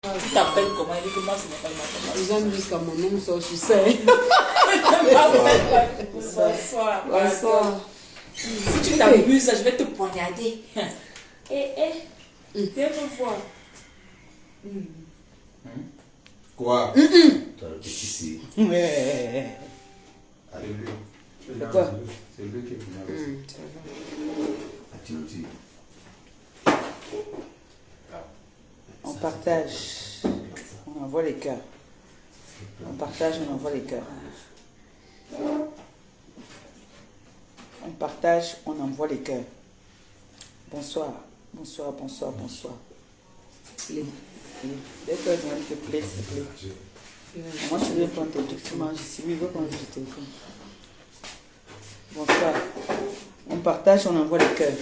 Tu t'appelles comment? Il dit que moi, ce n'est pas ma Ils aiment jusqu'à mon nom, ça, je sais. Bonsoir. Bonsoir. Si tu t'abuses, je vais te poignarder. Viens me voir. Quoi? T'as le petit ici. Allez, Quoi? C'est lui qui est venu. On partage, on envoie les cœurs. On partage, on envoie les cœurs. On partage, on envoie les cœurs. Bonsoir, bonsoir, bonsoir, bonsoir. Dès que je te plaît, s'il te plaît. Moi, je vais prendre ton truc, tu manges ici. Oui, il va prendre le téléphone. Bonsoir. On partage, on envoie les cœurs.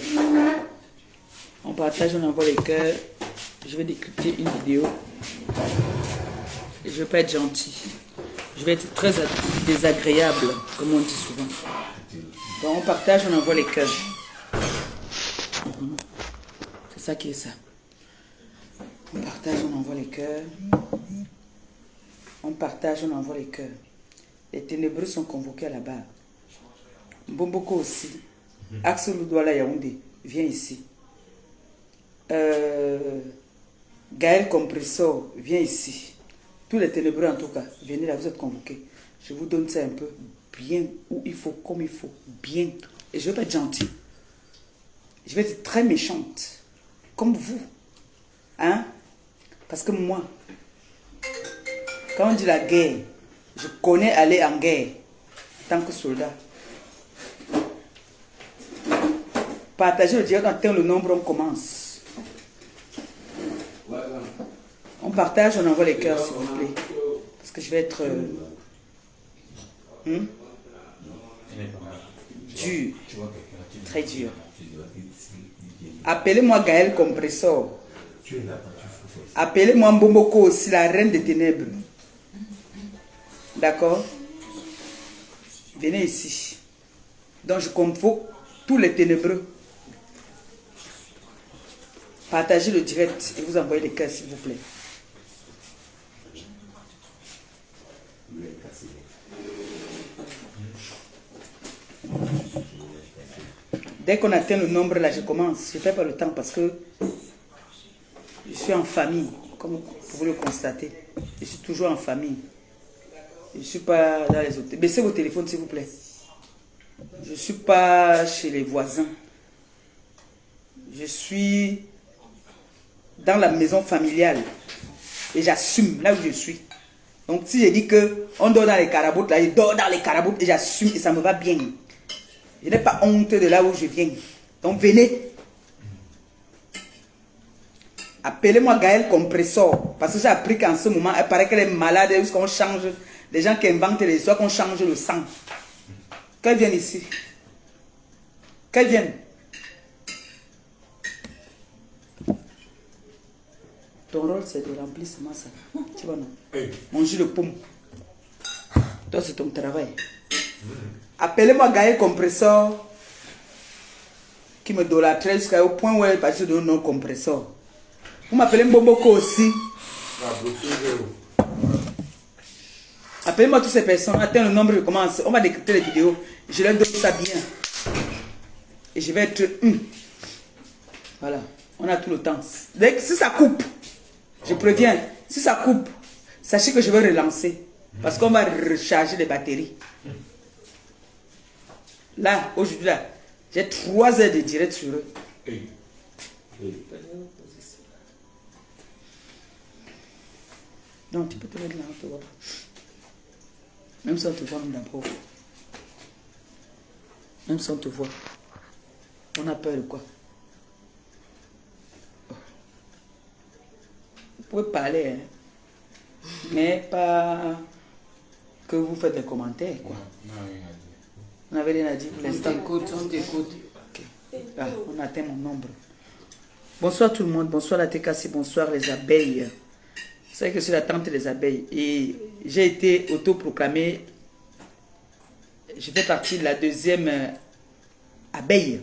On partage, on envoie les cœurs. Je vais décrypter une vidéo. Et je ne vais pas être gentil. Je vais être très désagréable, comme on dit souvent. Donc on partage, on envoie les cœurs. C'est ça qui est ça. On partage, on envoie les cœurs. On partage, on envoie les cœurs. Les ténébreux sont convoqués à la barre. Bomboko aussi. Axel Douala Yaoundé, viens ici. Gaël Compressor, viens ici. Tous les ténébreux en tout cas, venez là, vous êtes convoqués. Je vous donne ça un peu bien, où il faut, comme il faut, bien. Et je ne vais pas être gentil. Je vais être très méchante, comme vous. Hein? Parce que moi, quand on dit la guerre, je connais aller en guerre, en tant que soldat. Partagez le direct, quand on atteint le nombre, on commence. On partage, on envoie les cœurs, s'il vous plaît. Parce que je vais être dur. Très dur. Appelez-moi Gaël Compressor. Appelez-moi Mbomboko aussi, la reine des ténèbres. D'accord? Venez ici. Donc je convoque tous les ténébreux. Partagez le direct et vous envoyez les cœurs, s'il vous plaît. Dès qu'on atteint le nombre, là, je commence. Je ne perds pas le temps parce que je suis en famille, comme vous pouvez le constater. Je suis toujours en famille. Je ne suis pas dans les hôtels. Baissez vos téléphones, s'il vous plaît. Je ne suis pas chez les voisins. Je suis dans la maison familiale. Et j'assume là où je suis. Donc si je dis qu'on dort dans les caraboutes, là, je dors dans les caraboutes et j'assume et ça me va bien. Je n'ai pas honte de là où je viens. Donc venez. Appelez-moi Gaël Compressor. Parce que j'ai appris qu'en ce moment, il paraît qu'elle est malade et qu'on change. Des gens qui inventent les histoires, qu'on change le sang. Qu'elle vienne ici. Qu'elle vienne. Ton rôle, c'est de remplir seulement ça. Tu vois, non? Manger le pomme. Toi, c'est ton travail. Appelez-moi Gaël Compressor, qui me idolâtrait jusqu'au point où elle est passée de non compresseur. Vous m'appelez Mboboko aussi. Appelez-moi toutes ces personnes. Atteins le nombre, je commence. On va décrypter les vidéos. Je leur donne ça bien. Et je vais être... Voilà. On a tout le temps. Dès que, si ça coupe, je préviens. Si ça coupe, sachez que je vais relancer. Parce qu'on va recharger les batteries. Là, aujourd'hui, là, j'ai 3 heures de direct sur eux. Donc, tu peux te mettre là, on te voit. Même si on te voit, même d'abord. Même si on te voit. On a peur de quoi? Vous pouvez parler, hein. Mais pas que vous faites des commentaires, quoi. On n'avait rien à dire pour l'instant. On t'écoute. Okay. Ah, on atteint mon nombre. Bonsoir tout le monde, bonsoir la TKC, bonsoir les abeilles. Vous savez que je suis la tante des abeilles. Et j'ai été autoproclamée. Je fais partie de la 2e abeille.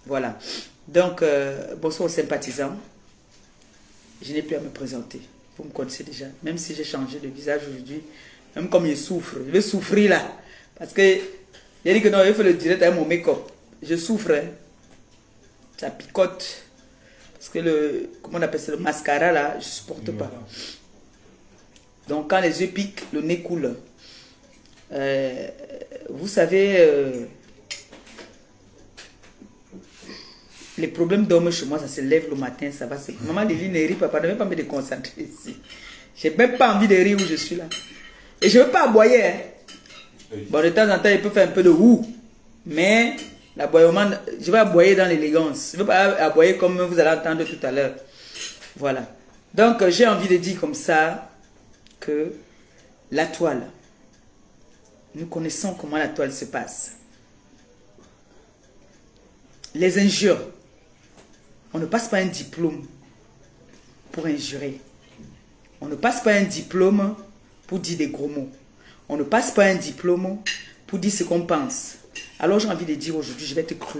Voilà. Donc, bonsoir aux sympathisants. Je n'ai plus à me présenter. Vous me connaissez déjà. Même si j'ai changé de visage aujourd'hui, même comme je souffre, je vais souffrir là. Parce que j'ai dit que non, il faut le direct avec mon make-up. Je souffre. Hein. Ça picote. Parce que le, comment on appelle ça, le mascara là, je ne supporte pas. Donc quand les yeux piquent, le nez coule. Vous savez, les problèmes d'hommes chez moi, ça se lève le matin, ça va. Maman Lily ne rit pas, ne veut pas me déconcentrer ici. J'ai même pas envie de rire où je suis là. Et je ne veux pas aboyer. Hein. Bon, de temps en temps, il peut faire un peu de ouh. Mais l'aboyement, je vais aboyer dans l'élégance. Je ne veux pas aboyer comme vous allez entendre tout à l'heure. Voilà. Donc, j'ai envie de dire comme ça que la toile, nous connaissons comment la toile se passe. Les injures, on ne passe pas un diplôme pour injurer. On ne passe pas un diplôme pour dire des gros mots. On ne passe pas un diplôme pour dire ce qu'on pense. Alors j'ai envie de dire aujourd'hui, je vais être cru.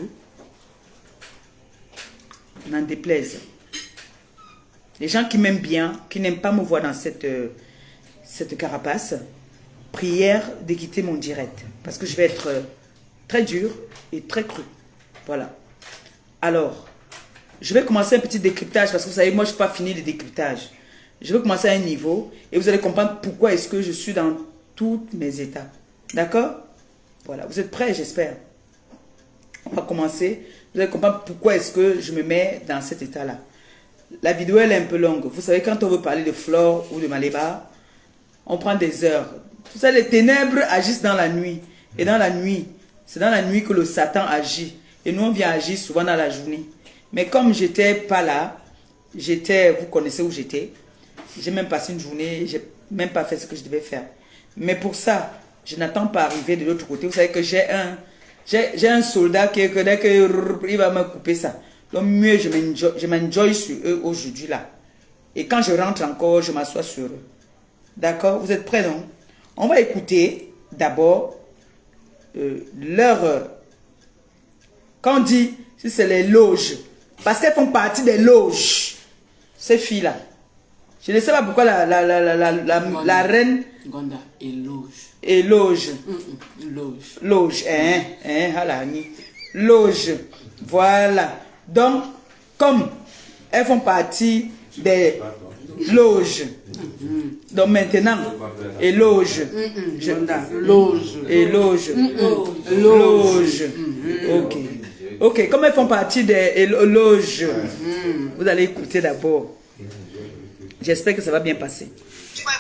N'en déplaise. Les gens qui m'aiment bien, qui n'aiment pas me voir dans cette carapace, prière de quitter mon direct. Parce que je vais être très dur et très cru. Voilà. Alors, je vais commencer un petit décryptage parce que vous savez, moi je n'ai pas fini le décryptage. Je vais commencer à un niveau et vous allez comprendre pourquoi est-ce que je suis dans tous mes états. D'accord? Voilà. Vous êtes prêts, j'espère. On va commencer. Vous allez comprendre pourquoi est-ce que je me mets dans cet état-là. La vidéo, elle est un peu longue. Vous savez, quand on veut parler de Flore ou de Maléba, on prend des heures. Vous savez, les ténèbres agissent dans la nuit. Et dans la nuit, c'est dans la nuit que le Satan agit. Et nous, on vient agir souvent dans la journée. Mais comme j'étais pas là, vous connaissez où j'étais. J'ai même passé une journée, j'ai même pas fait ce que je devais faire. Mais pour ça, je n'attends pas arriver de l'autre côté. Vous savez que j'ai un soldat qui, dès qu'il va me couper ça. Donc mieux, je m'enjoy sur eux aujourd'hui là. Et quand je rentre encore, je m'assois sur eux. D'accord? Vous êtes prêts, non? On va écouter d'abord leur... Quand on dit, si c'est les loges, parce qu'elles font partie des loges, ces filles-là. Je ne sais pas pourquoi la reine... Gonda, éloge. Éloge. Loge. Loge, loge. Voilà. Donc, comme elles font partie des loges. Donc maintenant, éloge. Loge. Éloge. Loge. Ok. Ok, comme elles font partie des loges, vous allez écouter d'abord. J'espère que ça va bien passer. Tu vas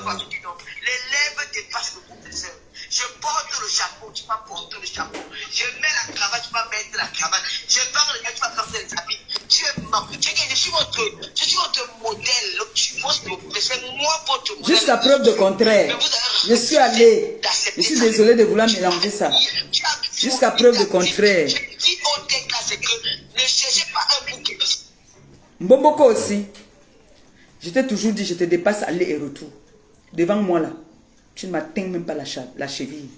voir du nom. Les lèvres dépassent le professeur. Je porte le chapeau, tu vas porter le chapeau. Je mets la cravate, tu vas mettre la cravate. Je parle, tu vas porter les habits. Tu es ma... Je suis votre modèle. Tu penses que c'est moi votre modèle. Jusqu'à preuve de contraire. Je suis allé. Je suis désolé de vouloir mélanger ça. Jusqu'à preuve de contraire. Je dis au décas, c'est que ne cherchez pas un bouquet. Mboboko aussi. Je t'ai toujours dit, je te dépasse aller et retour. Devant moi là, tu ne m'atteins même pas la cheville.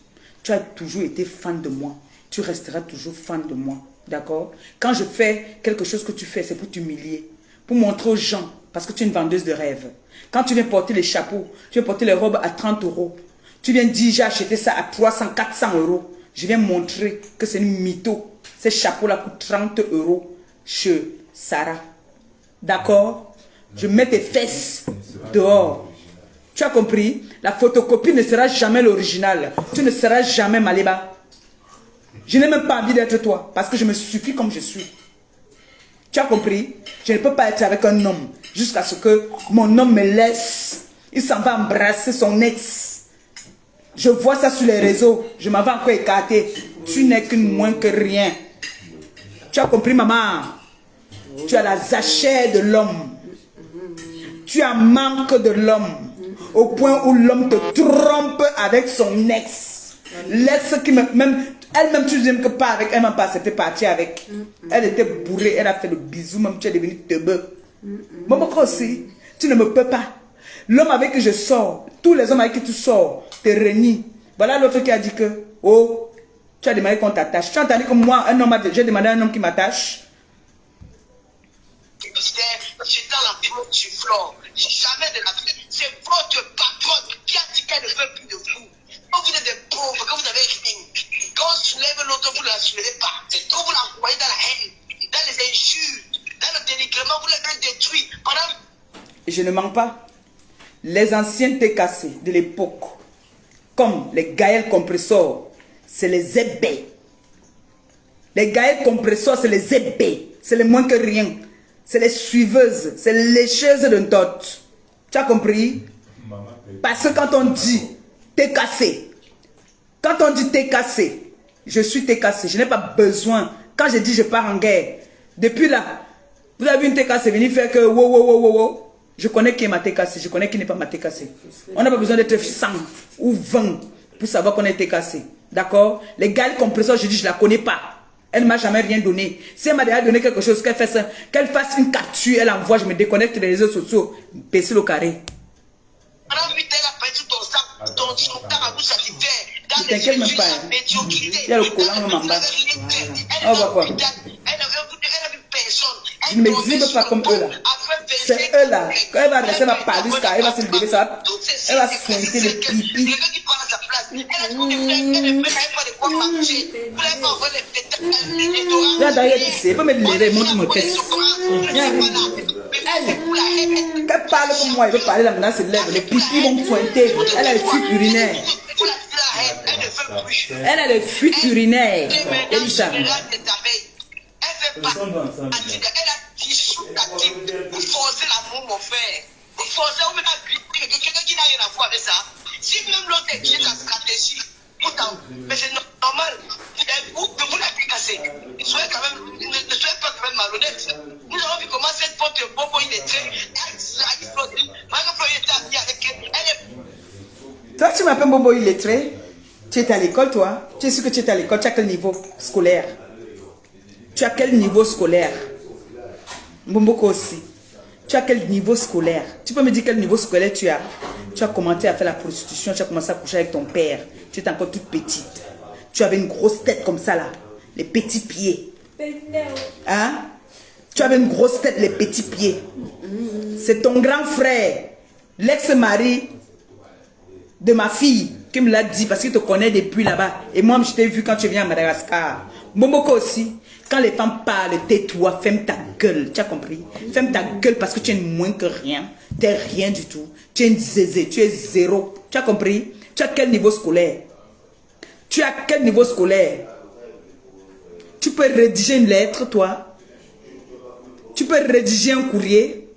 Tu as toujours été fan de moi. Tu resteras toujours fan de moi. D'accord? Quand je fais quelque chose que tu fais, c'est pour t'humilier. Pour montrer aux gens, parce que tu es une vendeuse de rêves. Quand tu viens porter les chapeaux, tu viens porter les robes à 30 €. Tu viens dire, j'ai acheté ça à 300, 400 €. Je viens montrer que c'est une mytho. Ces chapeaux-là coûtent 30 € chez Sarah. D'accord? Je mets tes fesses dehors. Tu as compris? La photocopie ne sera jamais l'original. Tu ne seras jamais Maléba. Je n'ai même pas envie d'être toi. Parce que je me suffis comme je suis. Tu as compris? Je ne peux pas être avec un homme. Jusqu'à ce que mon homme me laisse. Il s'en va embrasser son ex. Je vois ça sur les réseaux. Je m'en vais encore écarter. Tu n'es qu'une moins que rien. Tu as compris, maman? Tu as la zachère de l'homme. Tu as manque de l'homme. Au point où l'homme te trompe avec son ex. L'ex qui même... Elle-même, tu ne dis que pas avec. Elle m'a pas accepté partir avec. Elle était bourrée. Elle a fait le bisou. Même tu es devenu teubeux. Moi aussi, tu ne me peux pas. L'homme avec qui je sors, tous les hommes avec qui tu sors, te renient. Voilà l'autre qui a dit que, oh, tu as demandé qu'on t'attache. Tu as entendu que moi, j'ai demandé à un homme qui m'attache. J'étais dans la peau du Flore. Jamais de la vie. C'est votre patronne qui a dit qu'elle ne veut plus de vous. Quand vous êtes des pauvres, quand vous avez rien, quand on soulève l'autre, vous ne la soulevez pas. C'est trop vous l'envoyez dans la haine, dans les injures, dans le dénigrement, vous l'avez détruit. Pendant... Et je ne mens pas. Les anciens TKC de l'époque, comme les Gaël Compressors, c'est les ébés. Les Gaël Compressors, c'est les ébés. C'est les moins que rien. C'est les suiveuses, c'est les lécheuses de dot. Tu as compris? Parce que quand on dit TKC, quand on dit TKC, je suis TKC, je n'ai pas besoin. Quand je dis je pars en guerre, depuis là, vous avez vu une TKC venir faire que wow. Je connais qui est ma TKC, je connais qui n'est pas ma TKC. On n'a pas besoin d'être 100 ou 20 pour savoir qu'on est TKC. D'accord? Les gars compresseurs, je dis je ne la connais pas. Elle ne m'a jamais rien donné. Si elle m'a déjà donné quelque chose, qu'elle fasse une capture, elle envoie, je me déconnecte des réseaux sociaux. PC le carré. Ne t'inquiète même pas. Il y a le collant de maman. On va quoi? Je ne m'exhibe pas comme eux là. C'est eux là. Quand elle va rester, elle va parler jusqu'à elle va se lever, ça. Elle va sointer les pipis. Là d'ailleurs, tu sais, elle peut me lever, montre-moi qu'est-ce. Qu'elle parle comme moi, elle veut parler là maintenant, se lève. Les pipis vont pointer. Elle a les fuites urinaires. Elle a les fuites urinaires. Elisa. Elle a dit sous ta type, vous forcez l'amour, mon frère. Vous forcez, vous mettez quelqu'un qui n'a rien à voir avec ça. Si même l'autre est qui est la stratégie, mais c'est normal. Vous l'avez cassé. Soyez quand même, ne soyez pas quand même malhonnête. Nous avons vu comment cette porte de Bobo, il est très. Elle explosé. Maintenant, il était ami avec elle. Toi, tu m'appelles Bobo illettré. Tu es à l'école, toi? Tu es sûr que tu es à l'école? Tu as quel niveau scolaire? Tu as quel niveau scolaire? Bomboko aussi. Tu as quel niveau scolaire? Tu peux me dire quel niveau scolaire tu as? Tu as commencé à faire la prostitution, tu as commencé à coucher avec ton père. Tu étais encore toute petite. Tu avais une grosse tête comme ça là. Les petits pieds. Hein? Tu avais une grosse tête, les petits pieds. C'est ton grand frère, l'ex-mari de ma fille, qui me l'a dit parce qu'il te connaît depuis là-bas. Et moi, je t'ai vu quand tu viens à Madagascar. Bomboko aussi. Quand les femmes parlent, tais-toi, ferme ta gueule. Tu as compris? Ferme ta gueule parce que tu es moins que rien. Tu n'es rien du tout. Tu es une zézé, tu es zéro. Tu as compris? Tu as quel niveau scolaire? Tu as quel niveau scolaire? Tu peux rédiger une lettre, toi? Tu peux rédiger un courrier?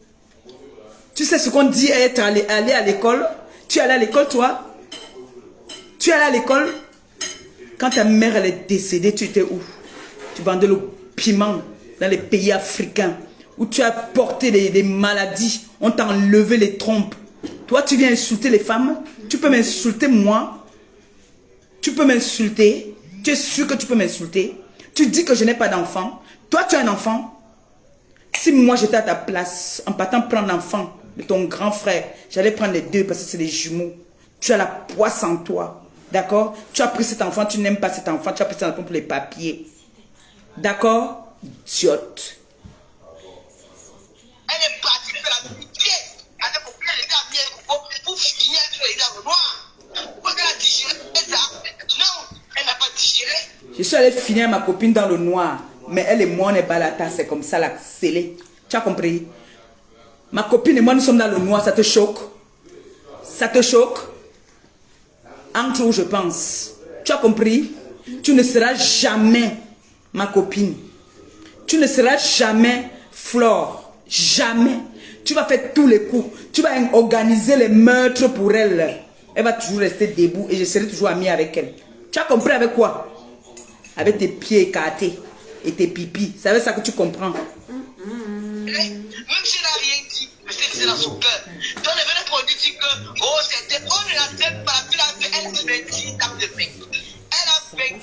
Tu sais ce qu'on dit être allé à l'école? Tu es allé à l'école, toi? Tu es allé à l'école? Quand ta mère elle est décédée, tu étais où? Tu vendais le piment dans les pays africains où tu as porté des maladies, on t'a enlevé les trompes. Toi, tu viens insulter les femmes? Tu peux m'insulter moi? Tu peux m'insulter? Tu es sûr que tu peux m'insulter? Tu dis que je n'ai pas d'enfant? Toi, tu as un enfant? Si moi j'étais à ta place, en partant prendre l'enfant de ton grand frère, j'allais prendre les deux parce que c'est des jumeaux. Tu as la poisse en toi. D'accord? Tu as pris cet enfant, tu n'aimes pas cet enfant, tu as pris cet enfant pour les papiers. D'accord? Idiote. Elle est partie faire la pitié. Elle est pour bien les gars, pour finir avec les gars noirs. Pour qu'elle a digéré ça. Non, elle n'a pas digéré. Je suis allé finir ma copine dans le noir. Mais elle et moi, on n'est pas là, c'est comme ça, la scellée. Tu as compris? Ma copine et moi, nous sommes dans le noir, ça te choque? Ça te choque? Entre où je pense. Tu as compris? Tu ne seras jamais ma copine. Tu ne seras jamais Flore. Jamais. Tu vas faire tous les coups. Tu vas organiser les meurtres pour elle. Elle va toujours rester debout et je serai toujours amie avec elle. Tu as compris avec quoi? Avec tes pieds écartés et tes pipis. C'est avec ça que tu comprends. Même si elle n'a rien dit, mais c'est dans son cœur. Donc elle venait pour dire que, oh, c'était, on ne la tête pas, elle a fait 26 ans de mec. Elle a fait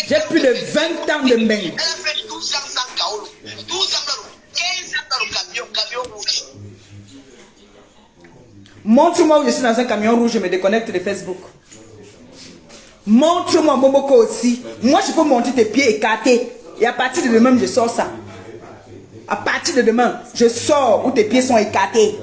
j'ai plus de 20 ans de mec. Elle a fait 12 ans sans Kaolo. 12 ans dans le 15 ans dans le camion rouge. Montre-moi où je suis dans un camion rouge, je me déconnecte de Facebook. Montre-moi Momoko aussi. Moi, je peux montrer tes pieds écartés. Et à partir de demain, je sors ça. À partir de demain, je sors où tes pieds sont écartés.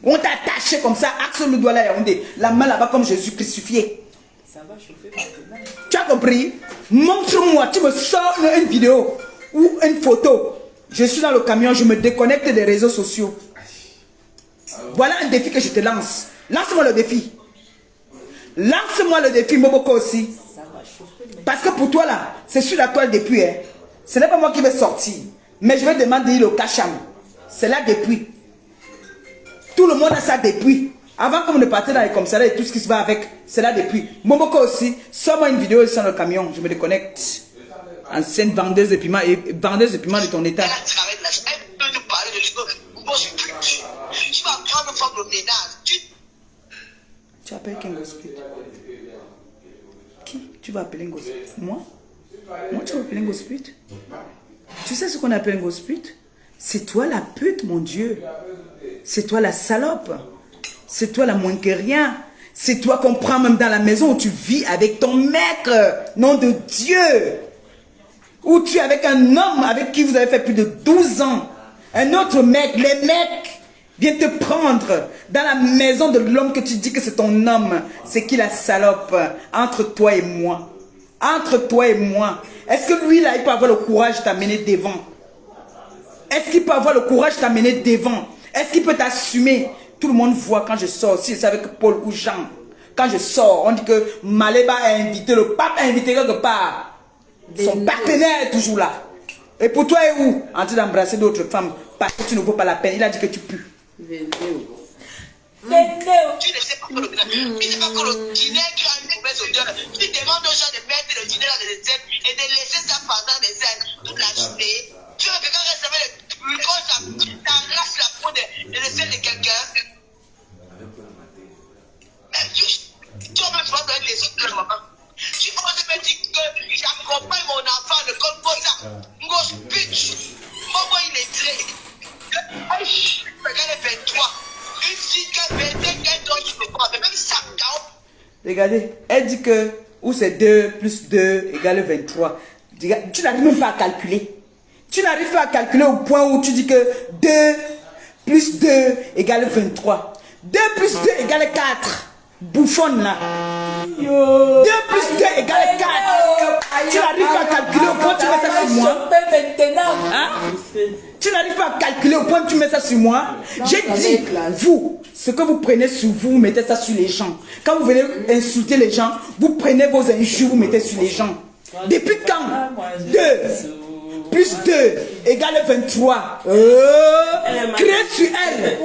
On t'a attaché comme ça, axe le doigt là, Yaoundé. La main là-bas comme Jésus crucifié. Ça va chauffer maintenant. Tu as compris? Montre-moi, tu me sors une vidéo ou une photo. Je suis dans le camion, je me déconnecte des réseaux sociaux. Voilà un défi que je te lance. Lance-moi le défi. Lance-moi le défi, Moboko aussi. Ça va chauffer. Parce que pour toi là, c'est sur la toile depuis. Hein. Ce n'est pas moi qui vais sortir. Mais je vais demander le Kacham. C'est là depuis. Tout le monde a ça depuis. Avant qu'on ne parte dans les commissariats et tout ce qui se va avec, c'est là depuis. Momoko aussi, sors-moi une vidéo sur le camion, je me déconnecte. Ancienne vendeuse de piment et vendeuse de piment de ton état. Tu vas prendre une forme de ménage. Tu appelles Kengo Spirit. Qui? Tu vas appeler Kengo Spirit? Moi? Moi tu vas appeler Kengo Spirit? Tu sais ce qu'on appelle Kengo Spirit? C'est toi la pute, mon Dieu. C'est toi la salope. C'est toi la moins que rien. C'est toi qu'on prend même dans la maison où tu vis avec ton maître. Nom de Dieu. Ou tu es avec un homme avec qui vous avez fait plus de 12 ans. Un autre mec, les mecs viennent te prendre dans la maison de l'homme que tu dis que c'est ton homme. C'est qui la salope? Entre toi et moi. Entre toi et moi. Est-ce que lui là, il peut avoir le courage de t'amener devant? Est-ce qu'il peut avoir le courage de t'amener devant? Est-ce qu'il peut t'assumer? Tout le monde voit quand je sors, si c'est avec Paul ou Jean. Quand je sors, on dit que Maléba a invité, le pape a invité quelque part. Son partenaire est toujours là. Et pour toi, est où? En train d'embrasser d'autres femmes parce que tu ne vaux pas la peine. Il a dit que tu pues. Vendeu. Tu ne sais pas que le dîner, tu sais pas que le dîner qui a une mauvaise odeur. Tu demandes aux gens de mettre le dîner dans les scènes et de laisser ça pendant des scènes toute la journée. Tu veux que quelqu'un reste avec le micro, t'arraches la peau de l'aisselle de quelqu'un. Toi-même, tu vas donner des autres de maman. Tu oses me dire que j'accompagne mon enfant de Colbosa. Ngos bitch. Maman, il est très. Regarde 23. Une fille qui a 25 ans, tu peux pas. Même ça, regardez, elle dit que où c'est 2 plus 2 égale 23. Tu n'arrives même pas à calculer. Tu n'arrives pas à calculer au point où tu dis que 2 plus 2 égale 23. 2 plus 2 égale 4. Bouffonne là. 2 plus 2 égale 4. Tu n'arrives pas à calculer au point où tu mets ça sur moi. Hein? Tu n'arrives pas à calculer au point où tu mets ça sur moi. J'ai dit, vous, ce que vous prenez sur vous, vous mettez ça sur les gens. Quand vous venez insulter les gens, vous prenez vos injures, vous mettez sur les gens. Depuis quand? 2 plus 2 égale 23. Créé sur elle.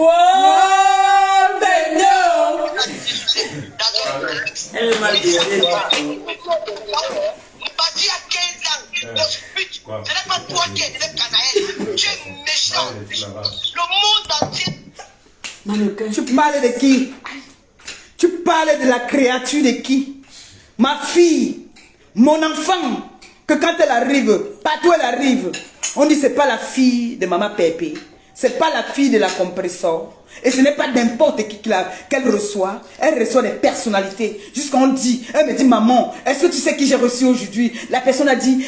Elle m'a dit. Bâti à 15 ans, ce n'est pas toi qui es le Canaël, tu es méchant. Le monde entier. Tu parles de qui? Tu parles de la créature de qui? Ma fille, mon enfant, que quand elle arrive, partout elle arrive, on dit c'est pas la fille de maman Pépé, c'est pas la fille de la compresseur. Et ce n'est pas n'importe qui qu'elle reçoit. Elle reçoit des personnalités. Jusqu'à on dit, elle me dit, maman, est-ce que tu sais qui j'ai reçu aujourd'hui? La personne a dit,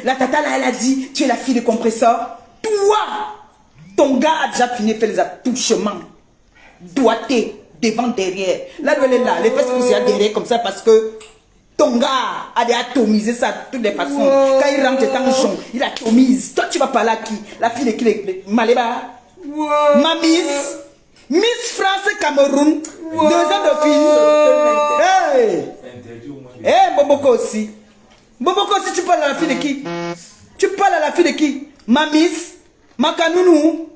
la tata là, elle a dit, tu es la fille de compresseur. Toi, ton gars a déjà fini de faire les attouchements. Doigté, devant, derrière. Là où elle est là, les fesses poussées derrière comme ça parce que ton gars a atomisé ça de toutes les façons. Quand il rentre dans le champ, il atomise. Toi, tu vas parler à qui? La fille de qui? Maléba. Ma Miss France Cameroun, 2 ans de fille. Hey, Boboko aussi. Boboko aussi, tu parles à la fille de qui? Tu parles à la fille de qui? Ma Miss, ma Kanounou.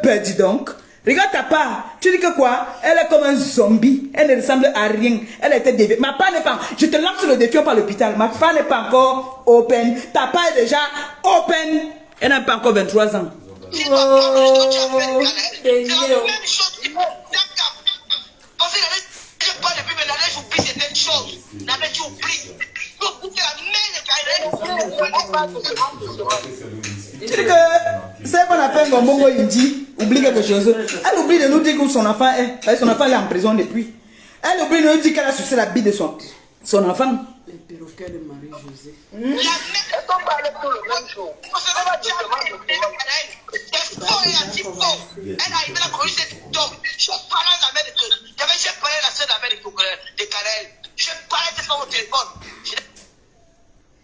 Ben dis donc. Regarde ta part. Tu dis que quoi? Elle est comme un zombie. Elle ne ressemble à rien. Elle a été déviée. Ma part n'est pas. Je te lance le défi par l'hôpital. Ma part n'est pas encore open. Ta part est déjà open. Elle n'a pas encore 23 ans. C'est la même chose. Parce que je parle depuis, mais la neige oublie certaines choses. La neige oublie. Tu dis que c'est qu'on appelle Gombongo Indi, oublie quelque chose. Elle oublie de nous dire que son enfant est en prison depuis. Elle oublie de nous dire qu'elle a sucé la bite de son enfant. Les perroquets de Marie-Josée. La mère tombe à l'épaule le même jour. On va dire c'est faux et anti-faux. Elle a arrivé à connu cette tombe. Je parlais à la mère de tout. J'ai parlé à la sœur de la mère de Canaël. Je parlais de son téléphone.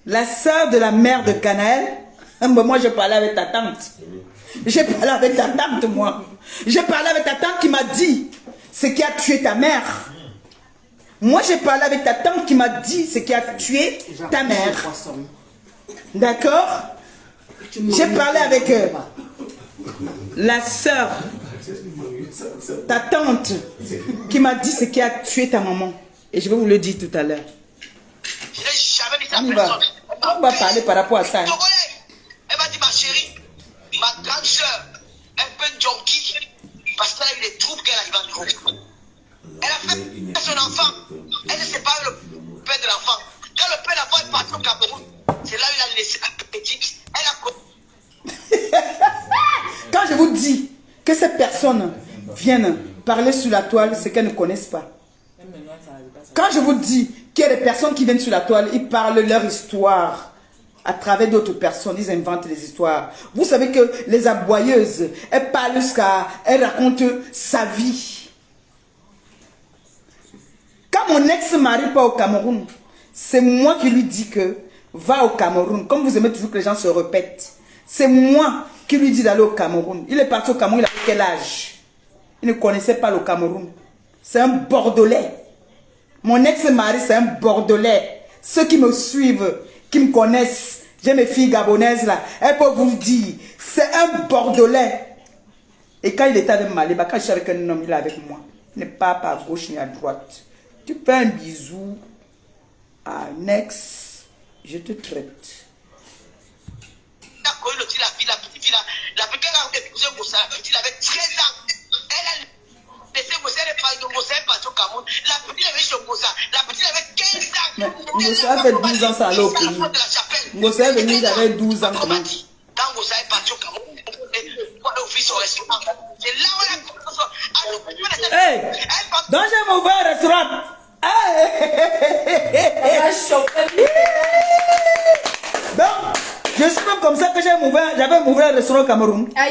La sœur de la mère de Canaël. Moi, je parlais avec ta tante. J'ai parlé avec ta tante, moi. J'ai parlé avec ta tante qui m'a dit ce qui a tué ta mère. Moi, j'ai parlé avec ta tante qui m'a dit ce qui a tué ta mère. D'accord? J'ai parlé avec la sœur, ta tante, qui m'a dit ce qui a tué ta maman. Et je vais vous le dire tout à l'heure. Je n'ai jamais dit ça à On y va. personne. On va parler par rapport à ça. Elle m'a dit, ma chérie, ma grande soeur, un peu junkie, parce qu'elle a eu des troubles qu'elle arrive à trouver. Elle a fait son enfant. Elle ne sait pas le père de l'enfant. Quand le père de l'enfant est parti au Cameroun, c'est là où il a laissé la petite. Elle a... Quand je vous dis que ces personnes viennent parler sur la toile, c'est qu'elles ne connaissent pas. Quand je vous dis qu'il y a des personnes qui viennent sur la toile, ils parlent leur histoire à travers d'autres personnes, ils inventent des histoires. Vous savez que les aboyeuses, elles parlent jusqu'à, elles racontent sa vie. Quand mon ex-mari part au Cameroun, c'est moi qui lui dis que va au Cameroun. Comme vous aimez toujours que les gens se répètent, c'est moi qui lui dis d'aller au Cameroun. Il est parti au Cameroun, il a quel âge? Il ne connaissait pas le Cameroun. C'est un Bordelais. Mon ex-mari, c'est un Bordelais. Ceux qui me suivent, qui me connaissent, j'ai mes filles gabonaises là, elles peuvent vous le dire, c'est un Bordelais. Et quand il était avec Maliba, quand je suis avec un homme, il est avec moi. Il n'est pas à gauche ni à droite. Tu fais un bisou à un ex, je te traite. La petite fille, la petite fille a épousé Moussa, la petite avait 13 ans. Elle a laissé Moussa, elle est partie de Moussa, elle est partie au Cameroun. La petite avait chez Moussa, la petite avait 15 ans. Moussa a fait 12 ans, ça allait au pays. Moussa est venu, j'avais 12 ans. Quand Moussa est parti au Cameroun, pour aller ouvrir son restaurant. C'est là où elle a... Hey, donc j'ai ouvert un restaurant. Donc, je suis même comme ça que j'avais ouvert un restaurant au Cameroun. Ah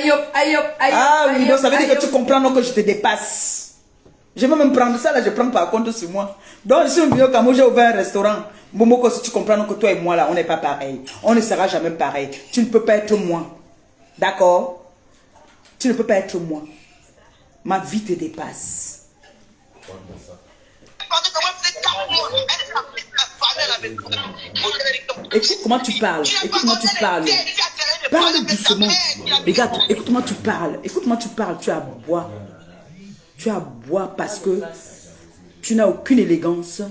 oui, donc ça veut dire que tu comprends donc que je te dépasse. Je vais même prendre ça là, je prends par contre sur moi. Donc je suis venu au Cameroun, j'ai ouvert un restaurant. Momoko, si tu comprends donc que toi et moi là, on n'est pas pareil. On ne sera jamais pareil. Tu ne peux pas être moi. D'accord? Tu ne peux pas être moi. Ma vie te dépasse. Écoute comment tu parles. Écoute comment tu parles. Parle doucement. Regarde, écoute comment tu parles. Écoute comment tu parles. Tu aboies. Tu aboies parce que tu n'as aucune élégance.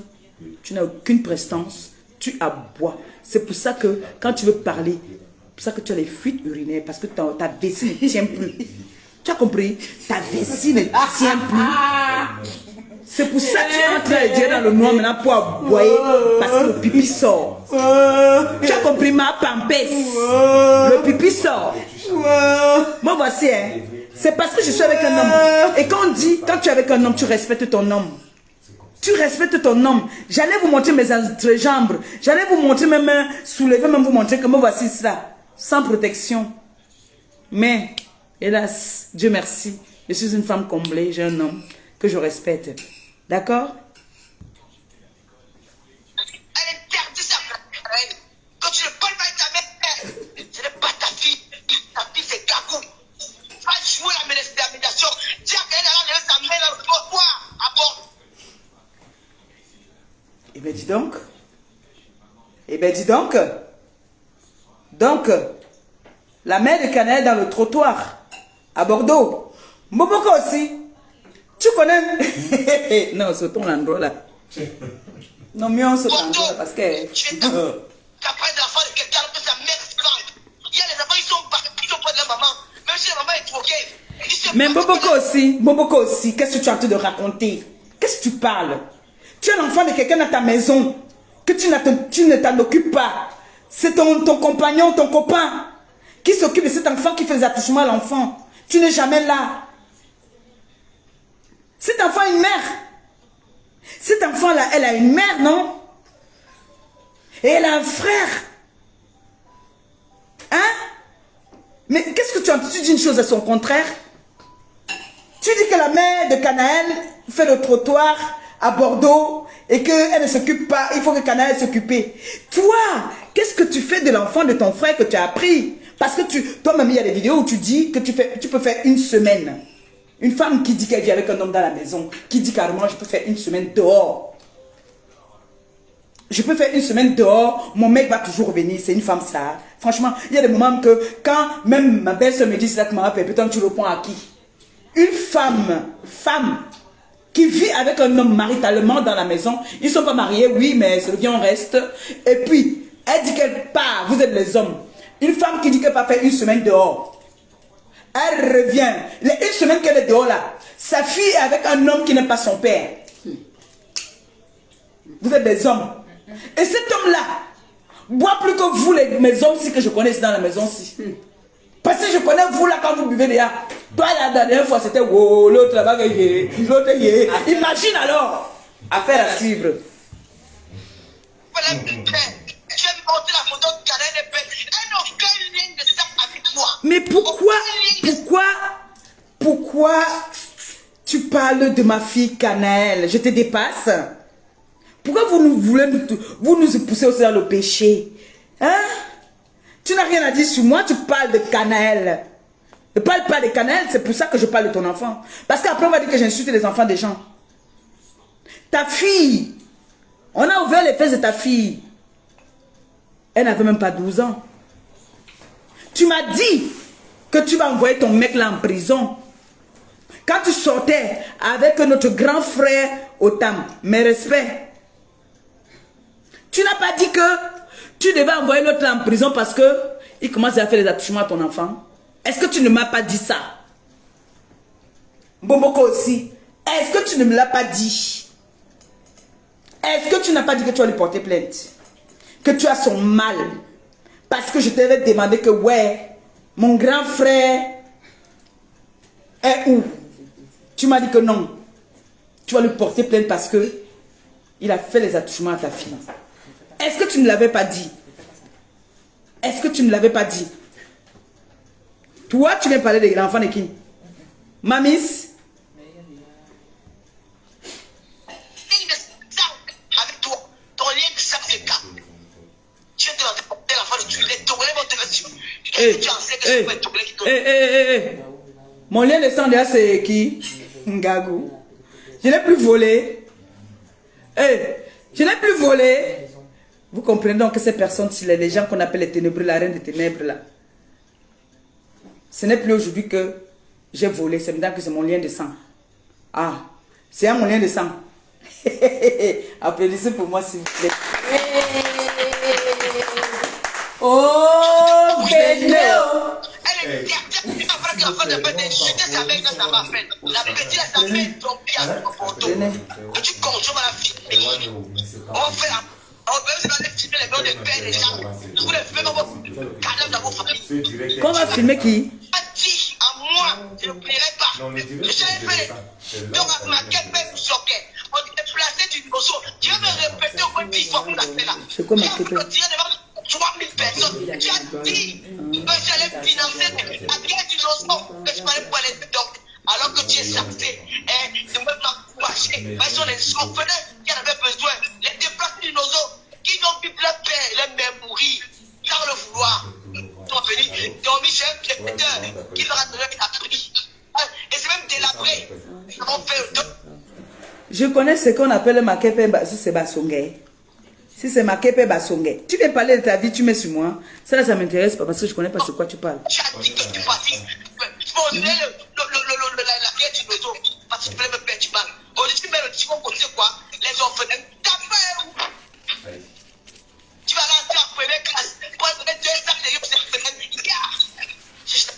Tu n'as aucune prestance. Tu aboies. C'est pour ça que quand tu veux parler, c'est pour ça que tu as les fuites urinaires. Parce que ta vessie ne tient plus. Tu as compris? Ta vessie ne tient plus. C'est pour ça que tu es en train de dire dans le noir maintenant pour aboyer. Parce que le pipi sort. Tu as compris ma pampesse? Le pipi sort. Moi voici, hein. C'est parce que je suis avec un homme. Et quand on dit, quand tu es avec un homme, tu respectes ton homme. Tu respectes ton homme. J'allais vous montrer mes entrejambes. J'allais vous montrer mes mains soulevées, même vous montrer que moi voici cela. Sans protection. Mais, hélas, Dieu merci. Je suis une femme comblée, j'ai un homme que je respecte. D'accord? Elle interdit ça. Quand tu ne parles pas avec ta mère, ce n'est pas ta fille. Ta fille, c'est Gagou. Va jouer la médiation. Dis à qu'elle a laissé sa mère dans le trottoir. À bord. Eh bien, dis donc. Eh bien, dis donc. Donc, la mère de Canaël dans le trottoir, à Bordeaux. Mboboko aussi. Tu connais... Non, c'est ton endroit là. Non, mieux on se endroit parce que... Tu as parlé de l'enfant de quelqu'un que sa mère se plante. Il y a les enfants, ils sont pas de la maman. Même si la maman est troquée. Mais Mboboko aussi, qu'est-ce que tu es en train de raconter? Qu'est-ce que tu parles? Tu es l'enfant de quelqu'un dans ta maison, que tu ne t'en occupes pas. C'est ton compagnon, ton copain, qui s'occupe de cet enfant, qui fait les attouchements à l'enfant. Tu n'es jamais là. Cet enfant a une mère. Cet enfant-là, elle a une mère, non? Et elle a un frère. Hein? Mais qu'est-ce que tu dis une chose à son contraire? Tu dis que la mère de Canaël fait le trottoir à Bordeaux et qu'elle ne s'occupe pas, il faut que Canaël s'occupe. Toi, qu'est-ce que tu fais de l'enfant de ton frère que tu as appris? Parce que toi-même, il y a des vidéos où tu dis que tu peux faire une semaine. Une femme qui dit qu'elle vit avec un homme dans la maison, qui dit carrément, je peux faire une semaine dehors. Je peux faire une semaine dehors, mon mec va toujours revenir, c'est une femme ça. Franchement, il y a des moments que quand même ma belle-sœur me dit ça, que maman putain, tu réponds à qui? Une femme qui vit avec un homme maritalement dans la maison, ils ne sont pas mariés, oui, mais c'est le bien, on reste. Et puis, elle dit qu'elle part, vous êtes les hommes. Une femme qui dit qu'elle va faire une semaine dehors. Elle revient. Les une semaine qu'elle est dehors là, sa fille est avec un homme qui n'est pas son père. Vous êtes des hommes. Et cet homme-là boit plus que vous, mes hommes, si que je connais dans la maison-ci. Parce que je connais vous là quand vous buvez déjà. Toi la dernière fois c'était wow, l'autre là-bas, l'autre yé. Imagine alors. Affaire à suivre. Voilà, je vais monter la photo de Canaël et Père. Elle n'a aucun lien de ça avec moi. Mais pourquoi tu parles de ma fille Canaël? Je te dépasse. Pourquoi vous nous poussez aussi dans le péché? Hein? Tu n'as rien à dire sur moi, tu parles de Canaël. Ne parle pas de Canaël, c'est pour ça que je parle de ton enfant. Parce qu'après on va dire que j'insulte les enfants des gens. Ta fille, on a ouvert les fesses de ta fille. Elle n'avait même pas 12 ans. Tu m'as dit que tu vas envoyer ton mec là en prison. Quand tu sortais avec notre grand frère Otam, mes respects. Tu n'as pas dit que tu devais envoyer l'autre là en prison parce que il commence à faire les attouchements à ton enfant. Est-ce que tu ne m'as pas dit ça? Bomboko aussi. Est-ce que tu ne me l'as pas dit? Est-ce que tu n'as pas dit que tu vas lui porter plainte? Que tu as son mal? Parce que je t'avais demandé que ouais, mon grand frère est où? Tu m'as dit que non. Tu vas lui porter plainte parce que il a fait les attouchements à ta fille. Est-ce que tu ne l'avais pas dit? Est-ce que tu ne l'avais pas dit? Toi, tu viens parler de l'enfant de qui? Mamis? Avec toi, ton lien de ça c'est cas. Tu viens de porter l'enfant de tuer les Togolais vont te faire sur. Tu en sais que c'est pas les Togolais qui te. Mon lien de sang déjà c'est qui? Ngagou. Je n'ai plus volé. Je n'ai plus volé. Vous comprenez donc que ces personnes-ci, les gens qu'on appelle les ténébreux, la reine des ténèbres là. Ce n'est plus aujourd'hui que j'ai volé, c'est maintenant que c'est mon lien de sang. Ah, c'est mon lien de sang. Applaudissez pour moi s'il vous plaît. Oh, Bénéo. Elle est après que l'enfant de Père d'insulter sa mère dans sa mafelle. La petite a sa mère tombée à son porto. Et tu consommes la fille. On va faire. On va filmer les noms de père des gens. Vous les filmez dans vos cadavres dans vos familles. Qu'on va filmer qui? Dit à moi, je ne plierai pas. Je savais faire. Donc, à ma quête, même socket. On est placé d'une notion. Je vais me répéter au moins 10 fois pour la faire là. C'est quoi ma quête? quête? 3000 personnes. Tu as dit que j'allais financer la guerre du logement, que je parlais pour les donc. Alors que tu es censé de me m'encourager. Mais ce sont les orphelins qui en avaient besoin. Les déplacés du nozo qui n'ont plus leur père et leur mère mourir sans le vouloir. Ils sont venus dormir chez un créateur qui leur a donné la prix. Et c'est même délabré. Ils ont fait. Je connais ce qu'on appelle Makepe, si c'est Basongé. Si c'est Makepe Basongé. Tu viens parler de ta vie, tu mets sur moi. Ça là, ça m'intéresse pas parce que je connais pas sur quoi tu parles. Tu as dit que tu partis. On est la guerre du nozo. Parce que tu peux me perdre du mal. On dit, tu mets le petit côté quoi? Les orphelins. Tu vas rentrer en première classe. Pour donner 2 sacs de yeux, c'est orphelins. Si tu